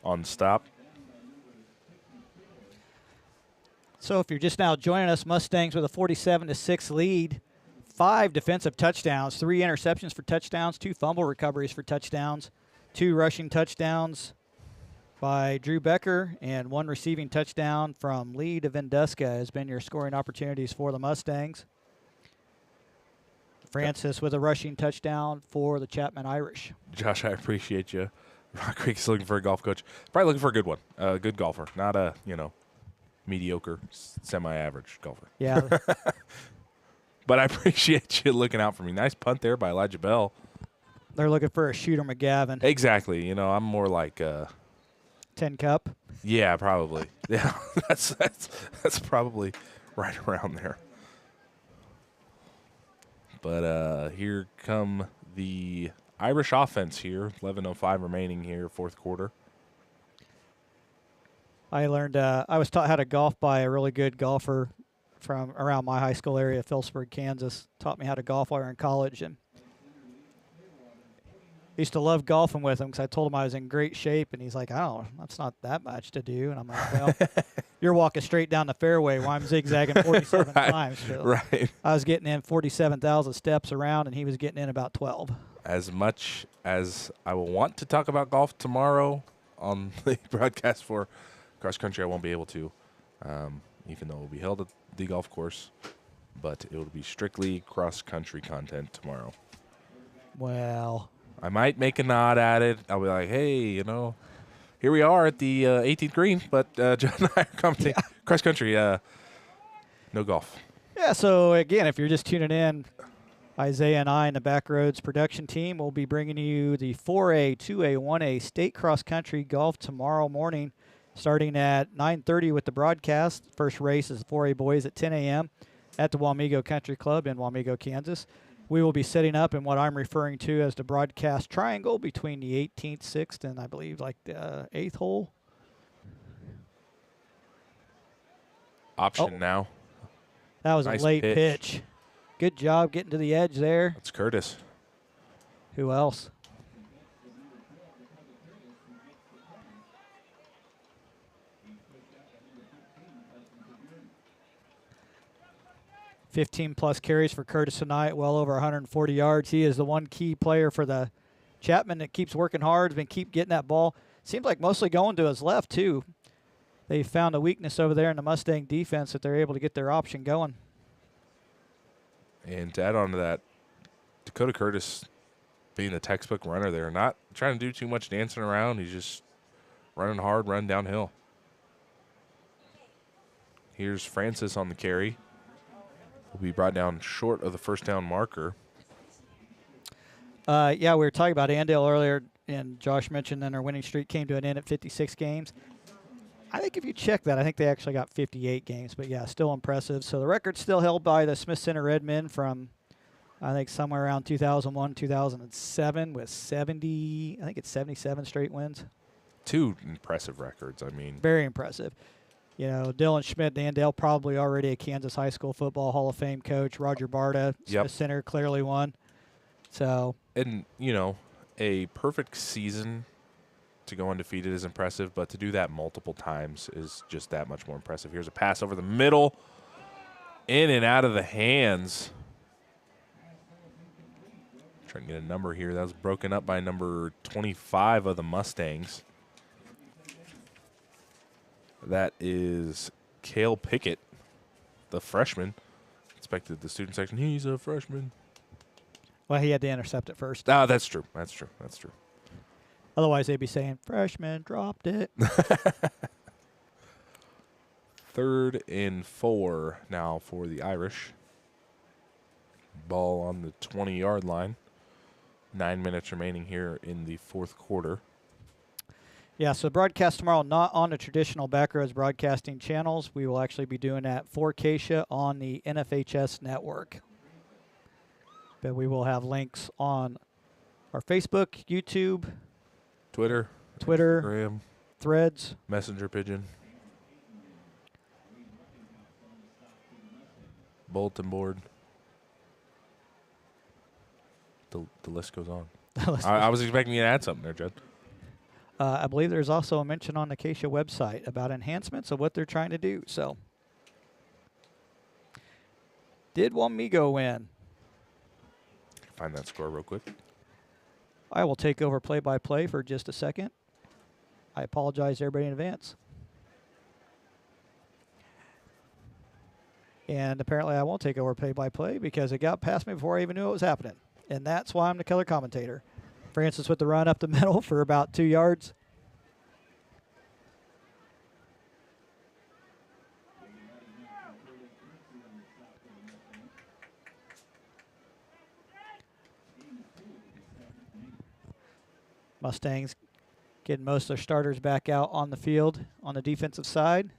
on stop. So if you're just now joining us, Mustangs with a 47-6 lead. 5 defensive touchdowns, 3 interceptions for touchdowns, 2 fumble recoveries for touchdowns, 2 rushing touchdowns by Drew Becker, and 1 receiving touchdown from Lee DeVinduska has been your scoring opportunities for the Mustangs. Francis with a rushing touchdown for the Chapman Irish. Josh, I appreciate you. Rock Creek's looking for a golf coach. Probably looking for a good one, a good golfer, not a, mediocre, semi-average golfer. Yeah. But I appreciate you looking out for me. Nice punt there by Elijah Bell. They're looking for a Shooter McGavin. Exactly. I'm more like 10 cup. Yeah, probably. Yeah, that's probably right around there. But here come the Irish offense here. 11:05 remaining here, fourth quarter. I learned I was taught how to golf by a really good golfer from around my high school area, Phillipsburg, Kansas. Taught me how to golf while we were in college, and I used to love golfing with him because I told him I was in great shape, and he's like, "Oh, that's not that much to do." And I'm like, "Well, you're walking straight down the fairway while I'm zigzagging 47 times." So right. I was getting in 47,000 steps around, and he was getting in about 12. As much as I will want to talk about golf tomorrow on the broadcast for cross country, I won't be able to, even though it will be held at the golf course. But it will be strictly cross country content tomorrow. Well, I might make a nod at it. I'll be like, hey, here we are at the 18th green, but John and I are commenting cross country, no golf. Yeah, so again, if you're just tuning in, Isaiah and I and the Backroads production team will be bringing you the 4A, 2A, 1A state cross country golf tomorrow morning, starting at 9:30 with the broadcast. First race is the 4A boys at 10 a.m. at the Wamego Country Club in Wamego, Kansas. We will be setting up in what I'm referring to as the broadcast triangle between the 18th, 6th, and I believe like the 8th hole. Option now. That was Nice a late pitch. pitch. Good job getting to the edge there. That's Curtis. Who else? +15 carries for Curtis tonight, well over 140 yards. He is the one key player for the Chapman that keeps working hard, been keep getting that ball. Seems like mostly going to his left, too. They found a weakness over there in the Mustang defense that they're able to get their option going. And to add on to that, Dakota Curtis being the textbook runner there, not trying to do too much dancing around. He's just running hard, running downhill. Here's Francis on the carry. Will be brought down short of the first down marker. Yeah, we were talking about Andale earlier, and Josh mentioned that their winning streak came to an end at 56 games. I think if you check that, I think they actually got 58 games. But, yeah, still impressive. So the record's still held by the Smith Center Redmen from, I think, somewhere around 2001, 2007 with 70, I think it's 77 straight wins. 2 impressive records. I mean, Very impressive. You know, Dylan Schmidt, Andale, probably already a Kansas High School football Hall of Fame coach. Roger Barta, Smith Center, clearly won. So, and, you know, a perfect season to go undefeated is impressive, but to do that multiple times is just that much more impressive. Here's a pass over the middle, in and out of the hands. Trying to get a number here. That was broken up by number 25 of the Mustangs. That is Cale Pickett, the freshman. Expected the student section. He's a freshman. well, he had to intercept it first. Ah, that's true. That's true. That's true. Otherwise, they'd be saying, freshman dropped it. 3rd and 4 now for the Irish. Ball on the 20-yard line. 9 minutes remaining here in the 4th quarter. Yeah, so broadcast tomorrow, not on the traditional Backroads broadcasting channels. We will actually be doing that for Acacia on the NFHS network. But we will have links on our Facebook, YouTube, Twitter, Instagram, Threads, Messenger Pigeon, bulletin board. The list goes on. I was expecting you to add something there, Judd. I believe there's also a mention on the Acacia website about enhancements of what they're trying to do. So, did Wamego win? Find that score real quick. I will take over play-by-play for just a second. I apologize to everybody in advance. And apparently I won't take over play-by-play because it got past me before I even knew it was happening. And that's why I'm the color commentator. Francis with the run up the middle for about 2 yards. Mustangs getting most of their starters back out on the field on the defensive side.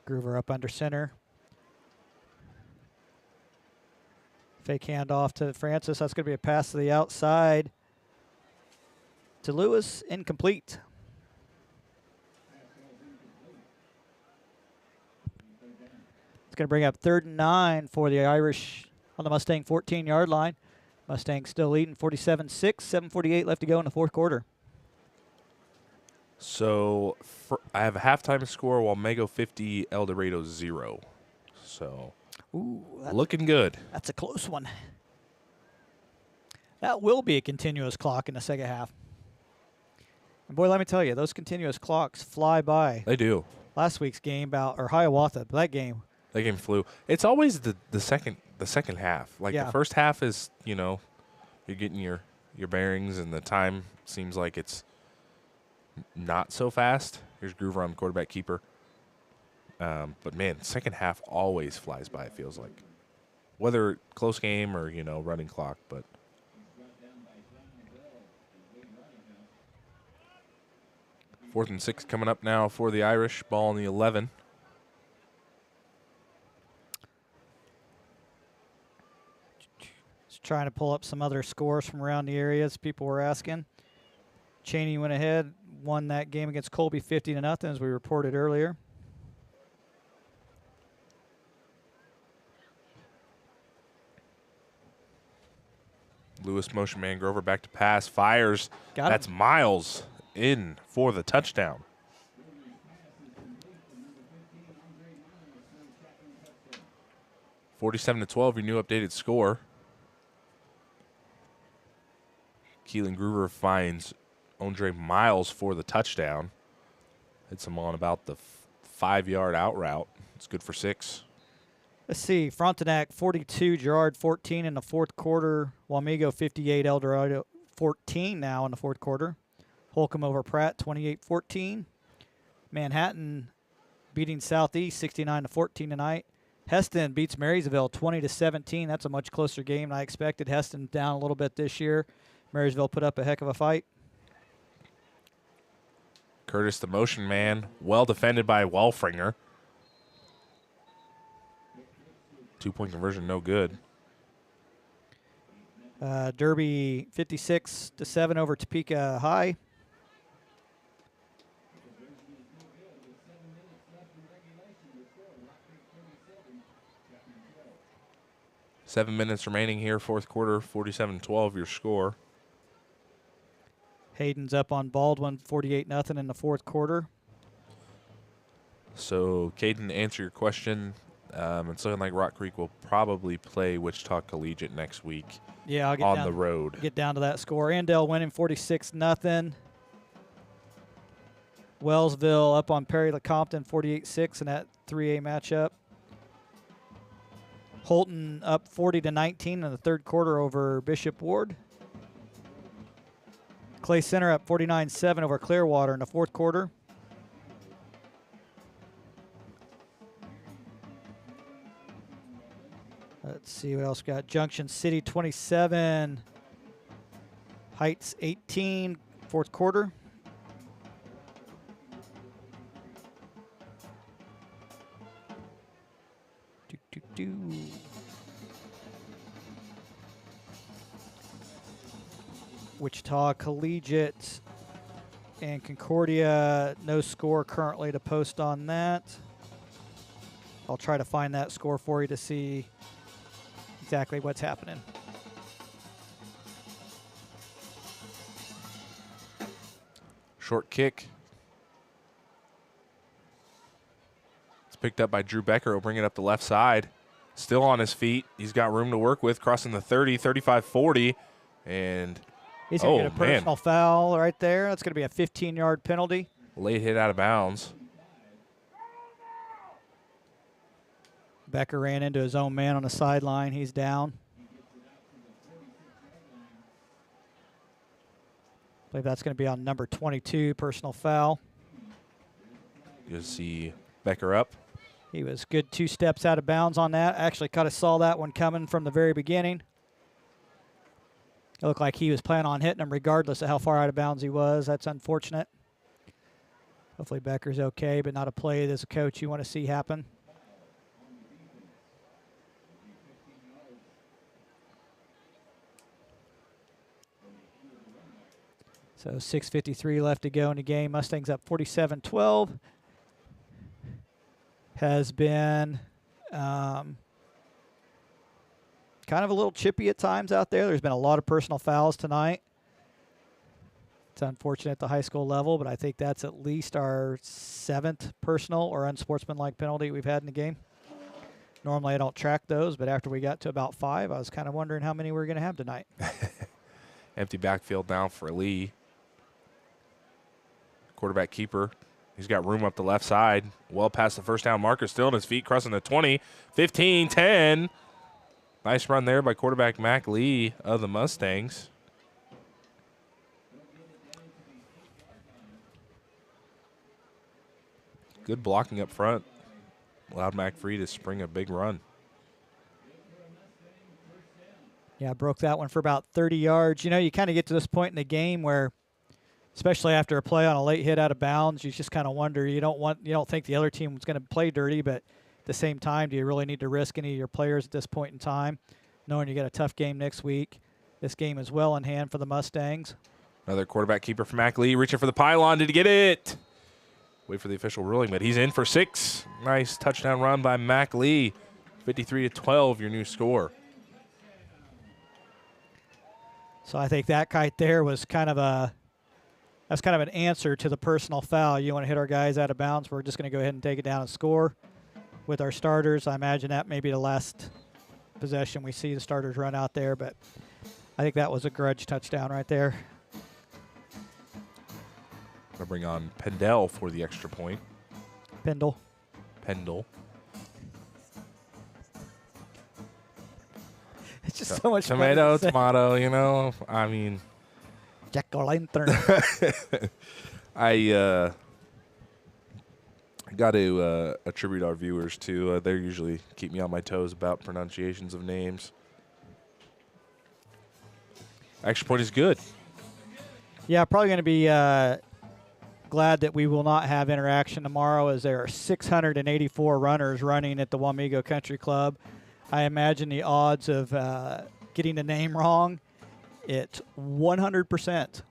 Groover up under center. Fake handoff to Francis. That's going to be a pass to the outside to Lewis. Incomplete. It's going to bring up 3rd and 9 for the Irish on the Mustang 14-yard line. Mustangs still leading 47-6, 7:48 left to go in the 4th quarter. So I have a halftime score, Wamego 50, El Dorado 0. So Ooh, looking good. That's a close one. That will be a continuous clock in the second half. And boy, let me tell you, those continuous clocks fly by. They do. Last week's game or Hiawatha, that game. That game flew. It's always the second half. Like Yeah. the first half is, you know, you're getting your bearings and the time seems like it's not so fast. Here's Groover on the quarterback keeper. But man, second half always flies by, it feels like. Whether close game or, you know, running clock, but 4th and 6 coming up now for the Irish. Ball on the 11. Just trying to pull up some other scores from around the areas people were asking. Cheney went ahead, won that game against Colby 50-0, as we reported earlier. Lewis motion man Grover back to pass, fires. Got That's Miles in for the touchdown. (47-12), your new updated score. Keelan Groover finds Andre Miles for the touchdown. Hits him on about the 5-yard out route. It's good for 6. Let's see, Frontenac 42, Girard 14 in the 4th quarter. Wamego 58, El Dorado 14 now in the 4th quarter. Holcomb over Pratt 28-14. Manhattan beating Southeast 69-14 tonight. Heston beats Marysville 20-17. That's a much closer game than I expected. Heston down a little bit this year. Marysville put up a heck of a fight. Curtis, the motion man, well defended by Wellfringer. 2-point conversion, no good. Derby 56-7 over Topeka High. Seven minutes remaining here, fourth quarter, 47-12 your score. Hayden's up on Baldwin, 48-0 in the fourth quarter. So, Caden, to answer your question, it's looking like Rock Creek will probably play Wichita Collegiate next week. Yeah, I'll get on down, the road. Get down to that score. Andale winning 46-0. Wellsville up on Perry Lecompton 48-6 in that 3A matchup. Holton up 40-19 in the third quarter over Bishop Ward. Clay Center up 49-7 over Clearwater in the fourth quarter. Let's see what else we got. Junction City 27, Heights 18, fourth quarter. Wichita Collegiate and Concordia, no score currently to post on that. I'll try to find that score for you to see exactly what's happening. Short kick. It's picked up by Drew Becker. He'll bring it up the left side. Still on his feet. He's got room to work with, crossing the 30, 35-40. And he's going to get a personal foul right there. That's going to be a 15-yard penalty. Late hit out of bounds. Becker ran into his own man on the sideline. He's down. I believe that's going to be on number 22, personal foul. You see Becker up. He was good 2 steps out of bounds on that. Actually kind of saw that one coming from the very beginning. It looked like he was planning on hitting him regardless of how far out of bounds he was. That's unfortunate. Hopefully Becker's okay, but not a play that as a coach you want to see happen. So 6:53 left to go in the game. Mustangs up 47-12. Has been kind of a little chippy at times out there. There's been a lot of personal fouls tonight. It's unfortunate at the high school level, but I think that's at least our 7th personal or unsportsmanlike penalty we've had in the game. Normally I don't track those, but after we got to about 5, I was kind of wondering how many we were going to have tonight. Empty backfield now for Lee. Quarterback keeper. He's got room up the left side. Well past the first down marker. Still on his feet, crossing the 20. 15, 10. Nice run there by quarterback Mac Lee of the Mustangs. Good blocking up front. Allowed Mac Free to spring a big run. Yeah, broke that one for about 30 yards. You know, you kind of get to this point in the game where, especially after a play on a late hit out of bounds, you just kind of wonder. You don't think the other team was going to play dirty, but at the same time, do you really need to risk any of your players at this point in time, knowing you got a tough game next week? This game is well in hand for the Mustangs. Another quarterback keeper for Mac Lee, reaching for the pylon. Did he get it? Wait for the official ruling, but he's in for 6. Nice touchdown run by Mac Lee. 53-12, your new score. So I think that kite there was kind of an answer to the personal foul. You want to hit our guys out of bounds, we're just going to go ahead and take it down and score with our starters. I imagine that may be the last possession we see the starters run out there, but I think that was a grudge touchdown right there. Going to bring on Pendle for the extra point. Pendle. It's just so much tomato, you know. I mean, Jack-o'-lantern. Got to attribute our viewers to. They usually keep me on my toes about pronunciations of names. Extra point is good. Yeah, probably going to be glad that we will not have interaction tomorrow, as there are 684 runners running at the Wamego Country Club. I imagine the odds of getting the name wrong, it's 100%.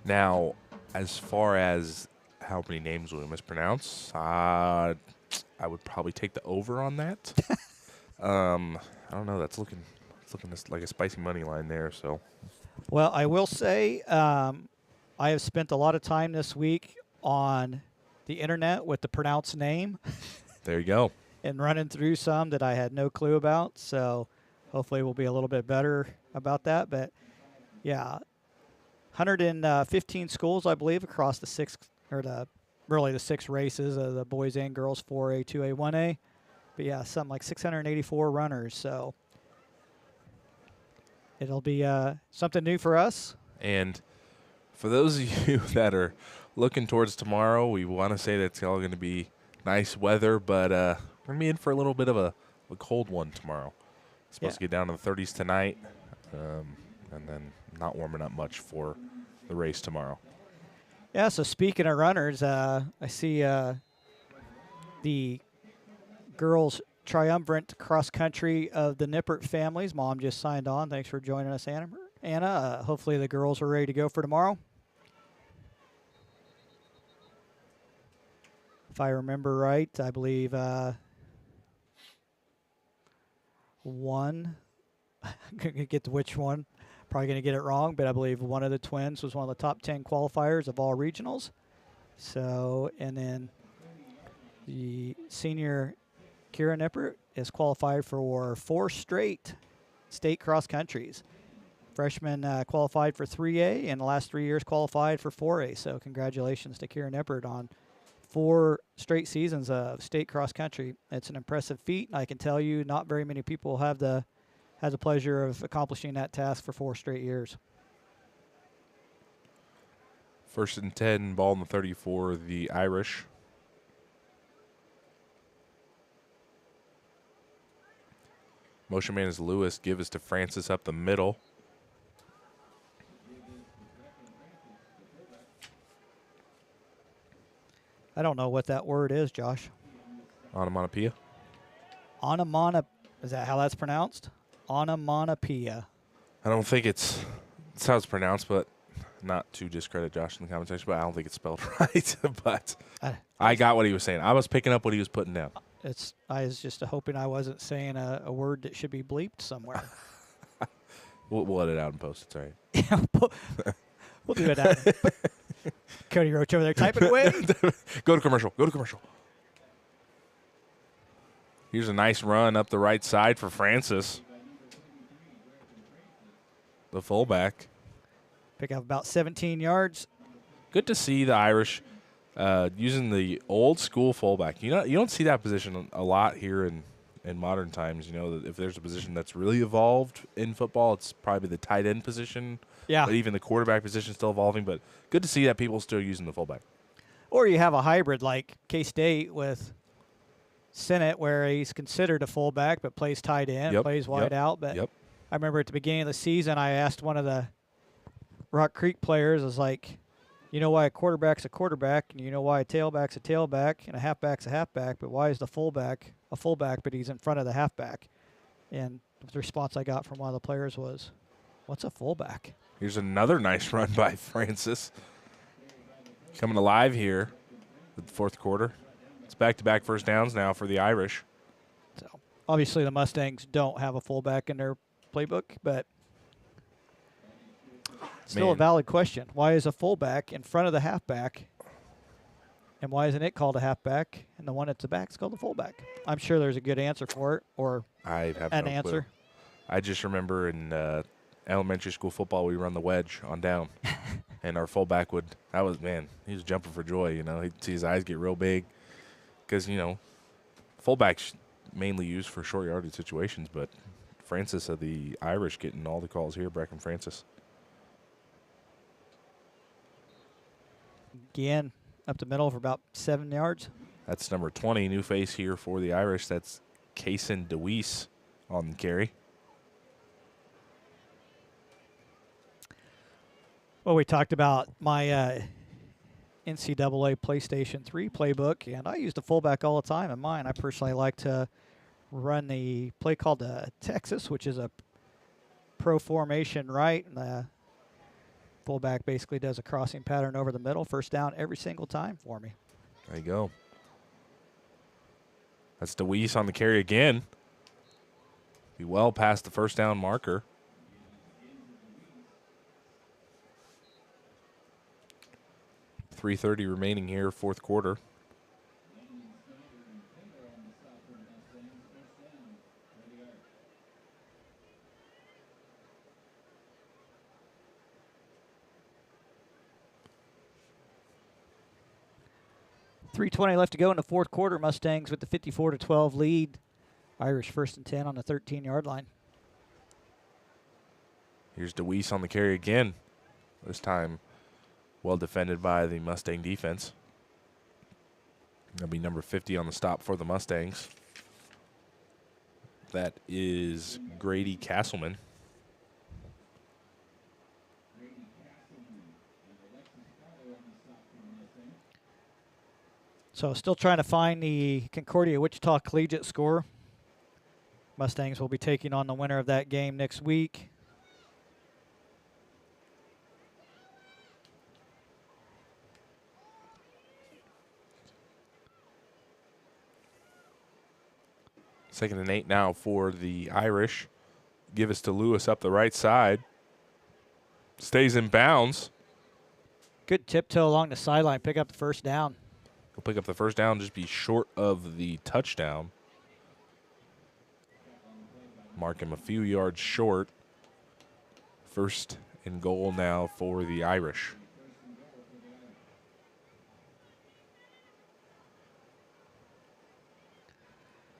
Now, as far as how many names we mispronounce, I would probably take the over on that. I don't know. It's looking like a spicy money line there. So, Well, I will say I have spent a lot of time this week on the internet with the pronounced name there you go. and running through some that I had no clue about. So hopefully we'll be a little bit better about that. But, yeah, 115 schools, I believe, across the six races, the boys and girls, 4A, 2A, 1A. But, yeah, something like 684 runners. So it'll be something new for us. And for those of you that are looking towards tomorrow, we want to say that it's all going to be nice weather, but we're going to be in for a little bit of a cold one tomorrow. It's supposed to get down to the 30s tonight, and then not warming up much for the race tomorrow. Yeah, so speaking of runners, I see the girls' triumvirate cross country of the Nippert families. Mom just signed on. Thanks for joining us, Anna. Hopefully the girls are ready to go for tomorrow. If I remember right, I believe one. I'm going to get to which one. Probably going to get it wrong, but I believe one of the twins was one of the top 10 qualifiers of all regionals. So, and then the senior Kira Nippert is qualified for 4 straight state cross countries. Freshman qualified for 3A, and the last 3 years qualified for 4A. So congratulations to Kira Nippert on 4 straight seasons of state cross country. It's an impressive feat. I can tell you not very many people have the pleasure of accomplishing that task for 4 straight years. 1st and 10, ball in the 30 for the Irish. Motion man is Lewis. Give us to Francis up the middle. I don't know what that word is, Josh. Onomatopoeia. Is that how that's pronounced? Onomatopoeia. I don't think it's how it's pronounced, but not to discredit Josh in the comment section, but I don't think it's spelled right. But I got what he was saying. I was picking up what he was putting down. I was just hoping I wasn't saying a word that should be bleeped somewhere. We'll let it out and post. It's all right. Yeah, we'll do it out. Cody Roach over there typing away. Go to commercial. Here's a nice run up the right side for Francis, the fullback. Pick up about 17 yards. Good to see the Irish using the old school fullback. You don't see that position a lot here in modern times. You know, if there's a position that's really evolved in football, it's probably the tight end position. Yeah. But even the quarterback position is still evolving. But good to see that people are still using the fullback. Or you have a hybrid like K-State with Sennett, where he's considered a fullback but plays tight end, plays wide out. But I remember at the beginning of the season, I asked one of the Rock Creek players, I was like, you know why a quarterback's a quarterback, and you know why a tailback's a tailback, and a halfback's a halfback, but why is the fullback a fullback, but he's in front of the halfback? And the response I got from one of the players was, what's a fullback? Here's another nice run by Francis. Coming alive here with the 4th quarter. It's back-to-back first downs now for the Irish. So obviously the Mustangs don't have a fullback in their playbook, but still a valid question. Why is a fullback in front of the halfback, and why isn't it called a halfback, and the one at the back is called a fullback? I'm sure there's a good answer for it, or I have an no answer. Clue. I just remember in elementary school football, we run the wedge on down, and our fullback he was jumping for joy. You know, he'd see his eyes get real big because, you know, fullbacks mainly used for short yardage situations, but Francis of the Irish getting all the calls here, Brecken Francis. you in up the middle for about 7 yards. That's number 20, new face here for the Irish. That's Kaysen DeWeese on the carry. Well, we talked about my NCAA PlayStation 3 playbook, and I use the fullback all the time in mine. I personally like to run the play called Texas, which is a pro formation right, and the fullback basically does a crossing pattern over the middle, first down every single time for me. There you go. That's DeWeese on the carry again. Be well past the first down marker. .330 remaining here, fourth quarter. .320 left to go in the fourth quarter. Mustangs with the 54-12 lead. Irish 1st and 10 on the 13-yard line. Here's DeWeese on the carry again. This time well defended by the Mustang defense. That'll be number 50 on the stop for the Mustangs. That is Grady Castleman. So still trying to find the Concordia Wichita Collegiate score. Mustangs will be taking on the winner of that game next week. Second and 8 now for the Irish. Give us to Lewis up the right side. Stays in bounds. Good tiptoe along the sideline. Pick up the first down. He'll pick up the first down, just be short of the touchdown. Mark him a few yards short. First and goal now for the Irish.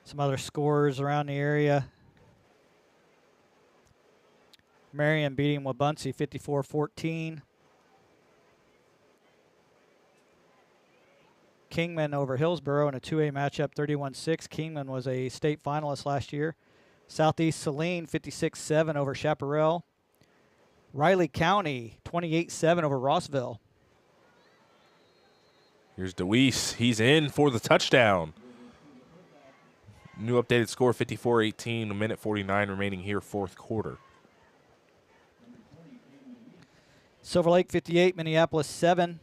Some other scores around the area. Marion beating Wabaunsee 54-14. Kingman over Hillsborough in a 2A matchup, 31-6. Kingman was a state finalist last year. Southeast Saline 56-7 over Chaparral. Riley County 28-7 over Rossville. Here's DeWeese. He's in for the touchdown. New updated score, 54-18, a minute 49 remaining here, fourth quarter. Silver Lake 58, Minneapolis 7.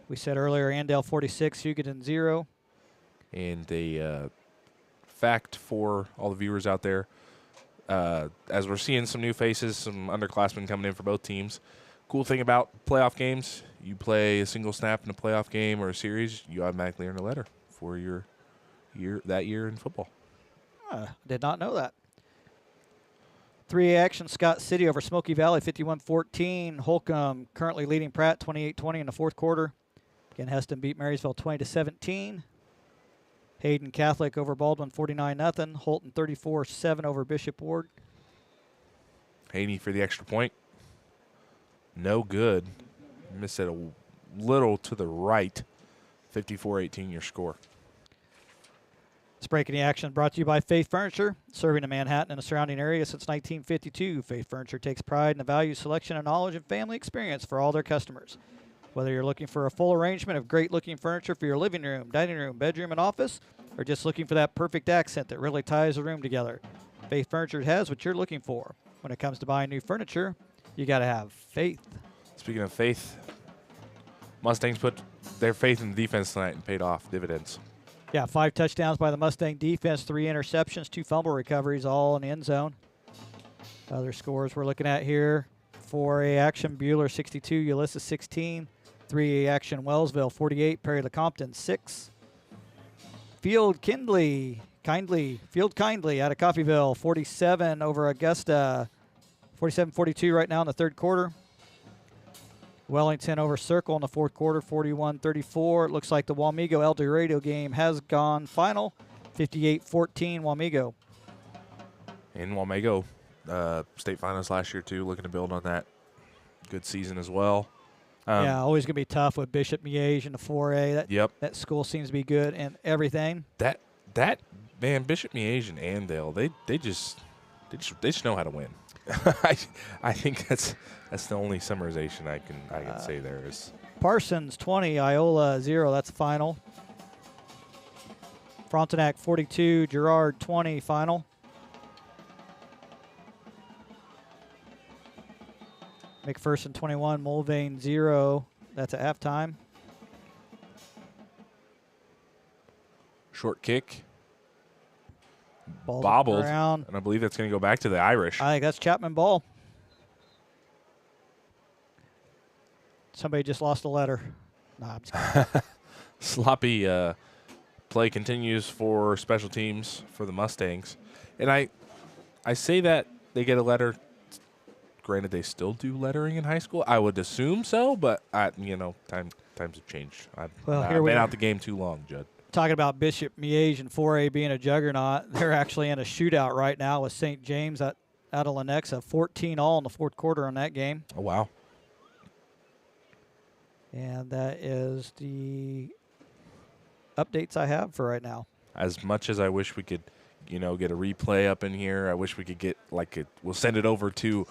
We said earlier, Andale 46, Hugoton 0. And a fact for all the viewers out there, as we're seeing some new faces, some underclassmen coming in for both teams. Cool thing about playoff games, you play a single snap in a playoff game or a series, you automatically earn a letter for your that year in football. Did not know that. 3A action, Scott City over Smoky Valley, 51-14. Holcomb currently leading Pratt, 28-20 in the fourth quarter. Again, Heston beat Marysville 20-17. Hayden Catholic over Baldwin, 49-0. Holton 34-7 over Bishop Ward. Haney for the extra point. No good. Missed it a little to the right. 54-18 your score. This break in the action brought to you by Faith Furniture, serving the Manhattan and the surrounding area since 1952. Faith Furniture takes pride in the value, selection, and knowledge and family experience for all their customers. Whether you're looking for a full arrangement of great-looking furniture for your living room, dining room, bedroom, and office, or just looking for that perfect accent that really ties the room together, Faith Furniture has what you're looking for. When it comes to buying new furniture, you got to have faith. Speaking of faith, Mustangs put their faith in the defense tonight and paid off dividends. Yeah, 5 touchdowns by the Mustang defense, 3 interceptions, 2 fumble recoveries, all in the end zone. Other scores we're looking at here. 4A action, Bueller 62, Ulysses 16. 3A action, Wellsville 48, Perry LeCompton 6. Field Kindly out of Coffeyville 47 over Augusta. 47-42 right now in the third quarter. Wellington over Circle in the fourth quarter, 41-34. It looks like the Wamego El Dorado game has gone final, 58-14 Wamego. And Wamego, state finals last year too, looking to build on that good season as well. Yeah, always going to be tough with Bishop Miege and the 4A. Yep. That school seems to be good and everything. That man, Bishop Miege and Andale, they just know how to win. I think that's the only summarization I can say there is. Parsons 20, Iola 0. That's the final. Frontenac 42, Girard 20, final. McPherson 21, Mulvane 0. That's at halftime. Short kick. Ball's Bobbled. around. And I believe that's going to go back to the Irish. I think that's Chapman ball. Somebody just lost a letter. Nah, I'm just kidding. Sloppy play continues for special teams for the Mustangs. And I say that they get a letter. Granted, they still do lettering in high school. I would assume so, but times have changed. I've been out the game too long, Judd. Talking about Bishop Miege and 4A being a juggernaut, they're actually in a shootout right now with St. James out of Lenexa, 14-all in the fourth quarter on that game. Oh, wow. And that is the updates I have for right now. As much as I wish we could, get a replay up in here, I wish we could get we'll send it over to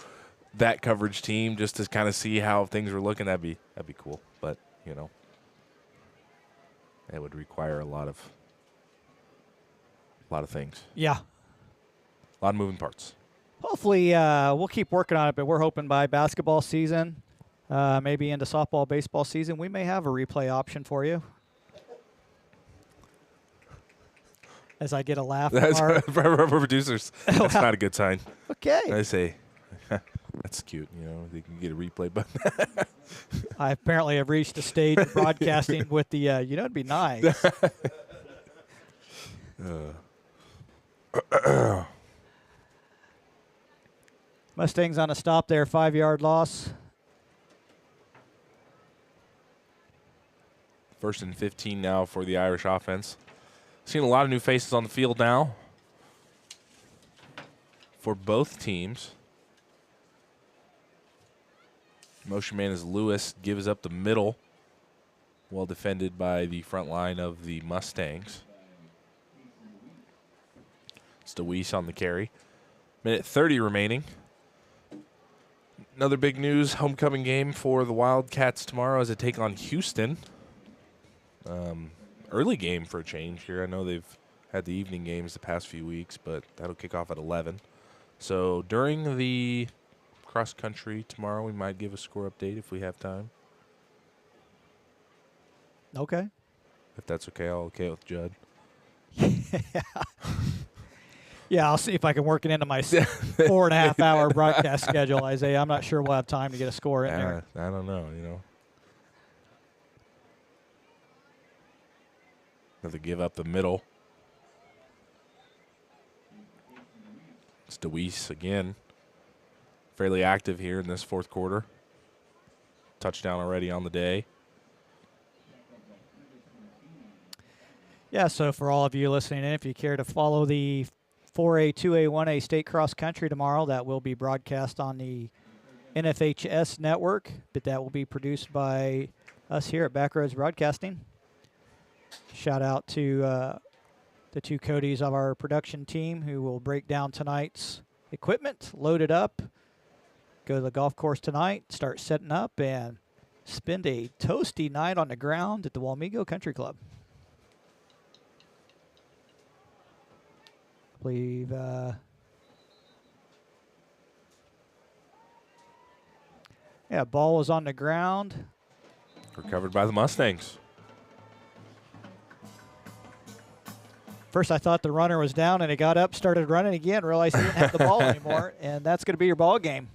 that coverage team just to kind of see how things were looking. That'd be cool. But, it would require a lot of things. Yeah. A lot of moving parts. Hopefully we'll keep working on it, but we're hoping by basketball season, maybe into softball, baseball season, we may have a replay option for you. As I get a laugh from our producers. That's not a good sign. Okay. I say, that's cute. They can get a replay button. I apparently have reached a stage of broadcasting with the, it'd be nice. Mustangs on a stop there, 5-yard loss. 1st and 15 now for the Irish offense. Seen a lot of new faces on the field now for both teams. Motion man is Lewis, gives up the middle. Well defended by the front line of the Mustangs. It's DeWeese on the carry. Minute 30 remaining. Another big news, homecoming game for the Wildcats tomorrow as they take on Houston. Early game for a change here. I know they've had the evening games the past few weeks, but that'll kick off at 11. So during the cross country tomorrow, we might give a score update if we have time. Okay. If that's okay, I'll okay with Judd. Yeah, I'll see if I can work it into my 4.5-hour broadcast schedule, Isaiah. I'm not sure we'll have time to get a score in there. I don't know, Have to give up the middle. It's DeWeese again. Fairly active here in this fourth quarter. Touchdown already on the day. Yeah, so for all of you listening in, if you care to follow the 4A, 2A, 1A state cross country tomorrow, that will be broadcast on the NFHS network, but that will be produced by us here at Backroads Broadcasting. Shout out to the two Codys of our production team who will break down tonight's equipment, load it up, go to the golf course tonight, start setting up, and spend a toasty night on the ground at the Walmigo Country Club. I believe ball was on the ground. Recovered by the Mustangs. First, I thought the runner was down, and he got up, started running again, realized he didn't have the ball anymore, and that's going to be your ball game.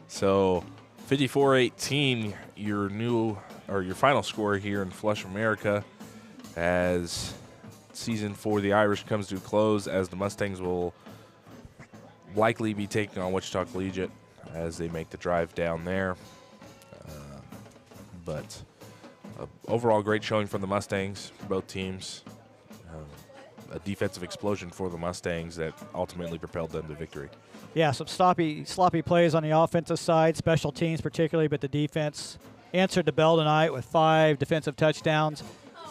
So, 54-18, your final score here in Flush, America, as season for the Irish comes to a close, as the Mustangs will likely be taking on Wichita Collegiate as they make the drive down there. But overall, great showing from the Mustangs, both teams. A defensive explosion for the Mustangs that ultimately propelled them to victory. Yeah, some sloppy plays on the offensive side, special teams particularly, but the defense answered the bell tonight with 5 defensive touchdowns.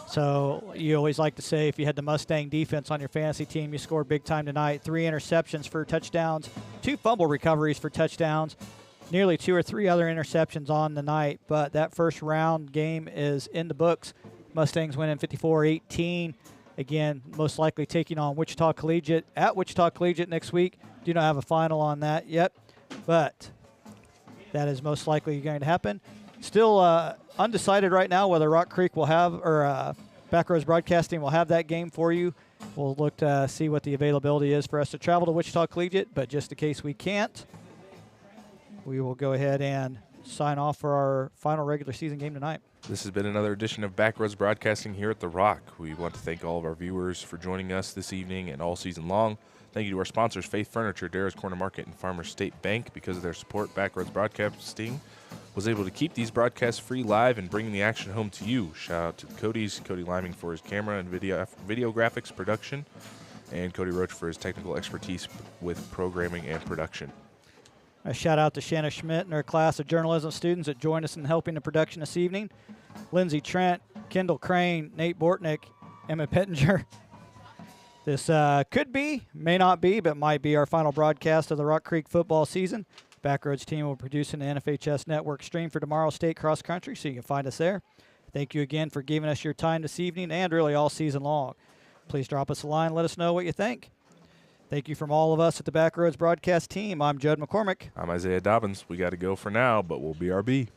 So you always like to say if you had the Mustang defense on your fantasy team, you scored big time tonight. 3 interceptions for touchdowns, 2 fumble recoveries for touchdowns, nearly 2 or 3 other interceptions on the night. But that first round game is in the books. Mustangs winning 54-18. Again, most likely taking on Wichita Collegiate at Wichita Collegiate next week. Do not have a final on that yet, but that is most likely going to happen. Still undecided right now whether Rock Creek will have, or Backroads Broadcasting will have that game for you. We'll look to see what the availability is for us to travel to Wichita Collegiate, but just in case we can't, we will go ahead and sign off for our final regular season game tonight. This has been another edition of Backroads Broadcasting here at The Rock. We want to thank all of our viewers for joining us this evening and all season long. Thank you to our sponsors, Faith Furniture, Darrah's Corner Market, and Farmers State Bank. Because of their support, Backroads Broadcasting was able to keep these broadcasts free live and bringing the action home to you. Shout out to Cody Liming for his camera and video graphics production, and Cody Roach for his technical expertise with programming and production. A shout out to Shanna Schmidt and her class of journalism students that joined us in helping the production this evening. Lindsey Trent, Kendall Crane, Nate Bortnick, Emma Pettinger. This could be, may not be, but might be our final broadcast of the Rock Creek football season. Backroads team will produce an NFHS network stream for tomorrow's state cross country, so you can find us there. Thank you again for giving us your time this evening and really all season long. Please drop us a line. Let us know what you think. Thank you from all of us at the Backroads broadcast team. I'm Judd McCormick. I'm Isaiah Dobbins. We got to go for now, but we'll BRB.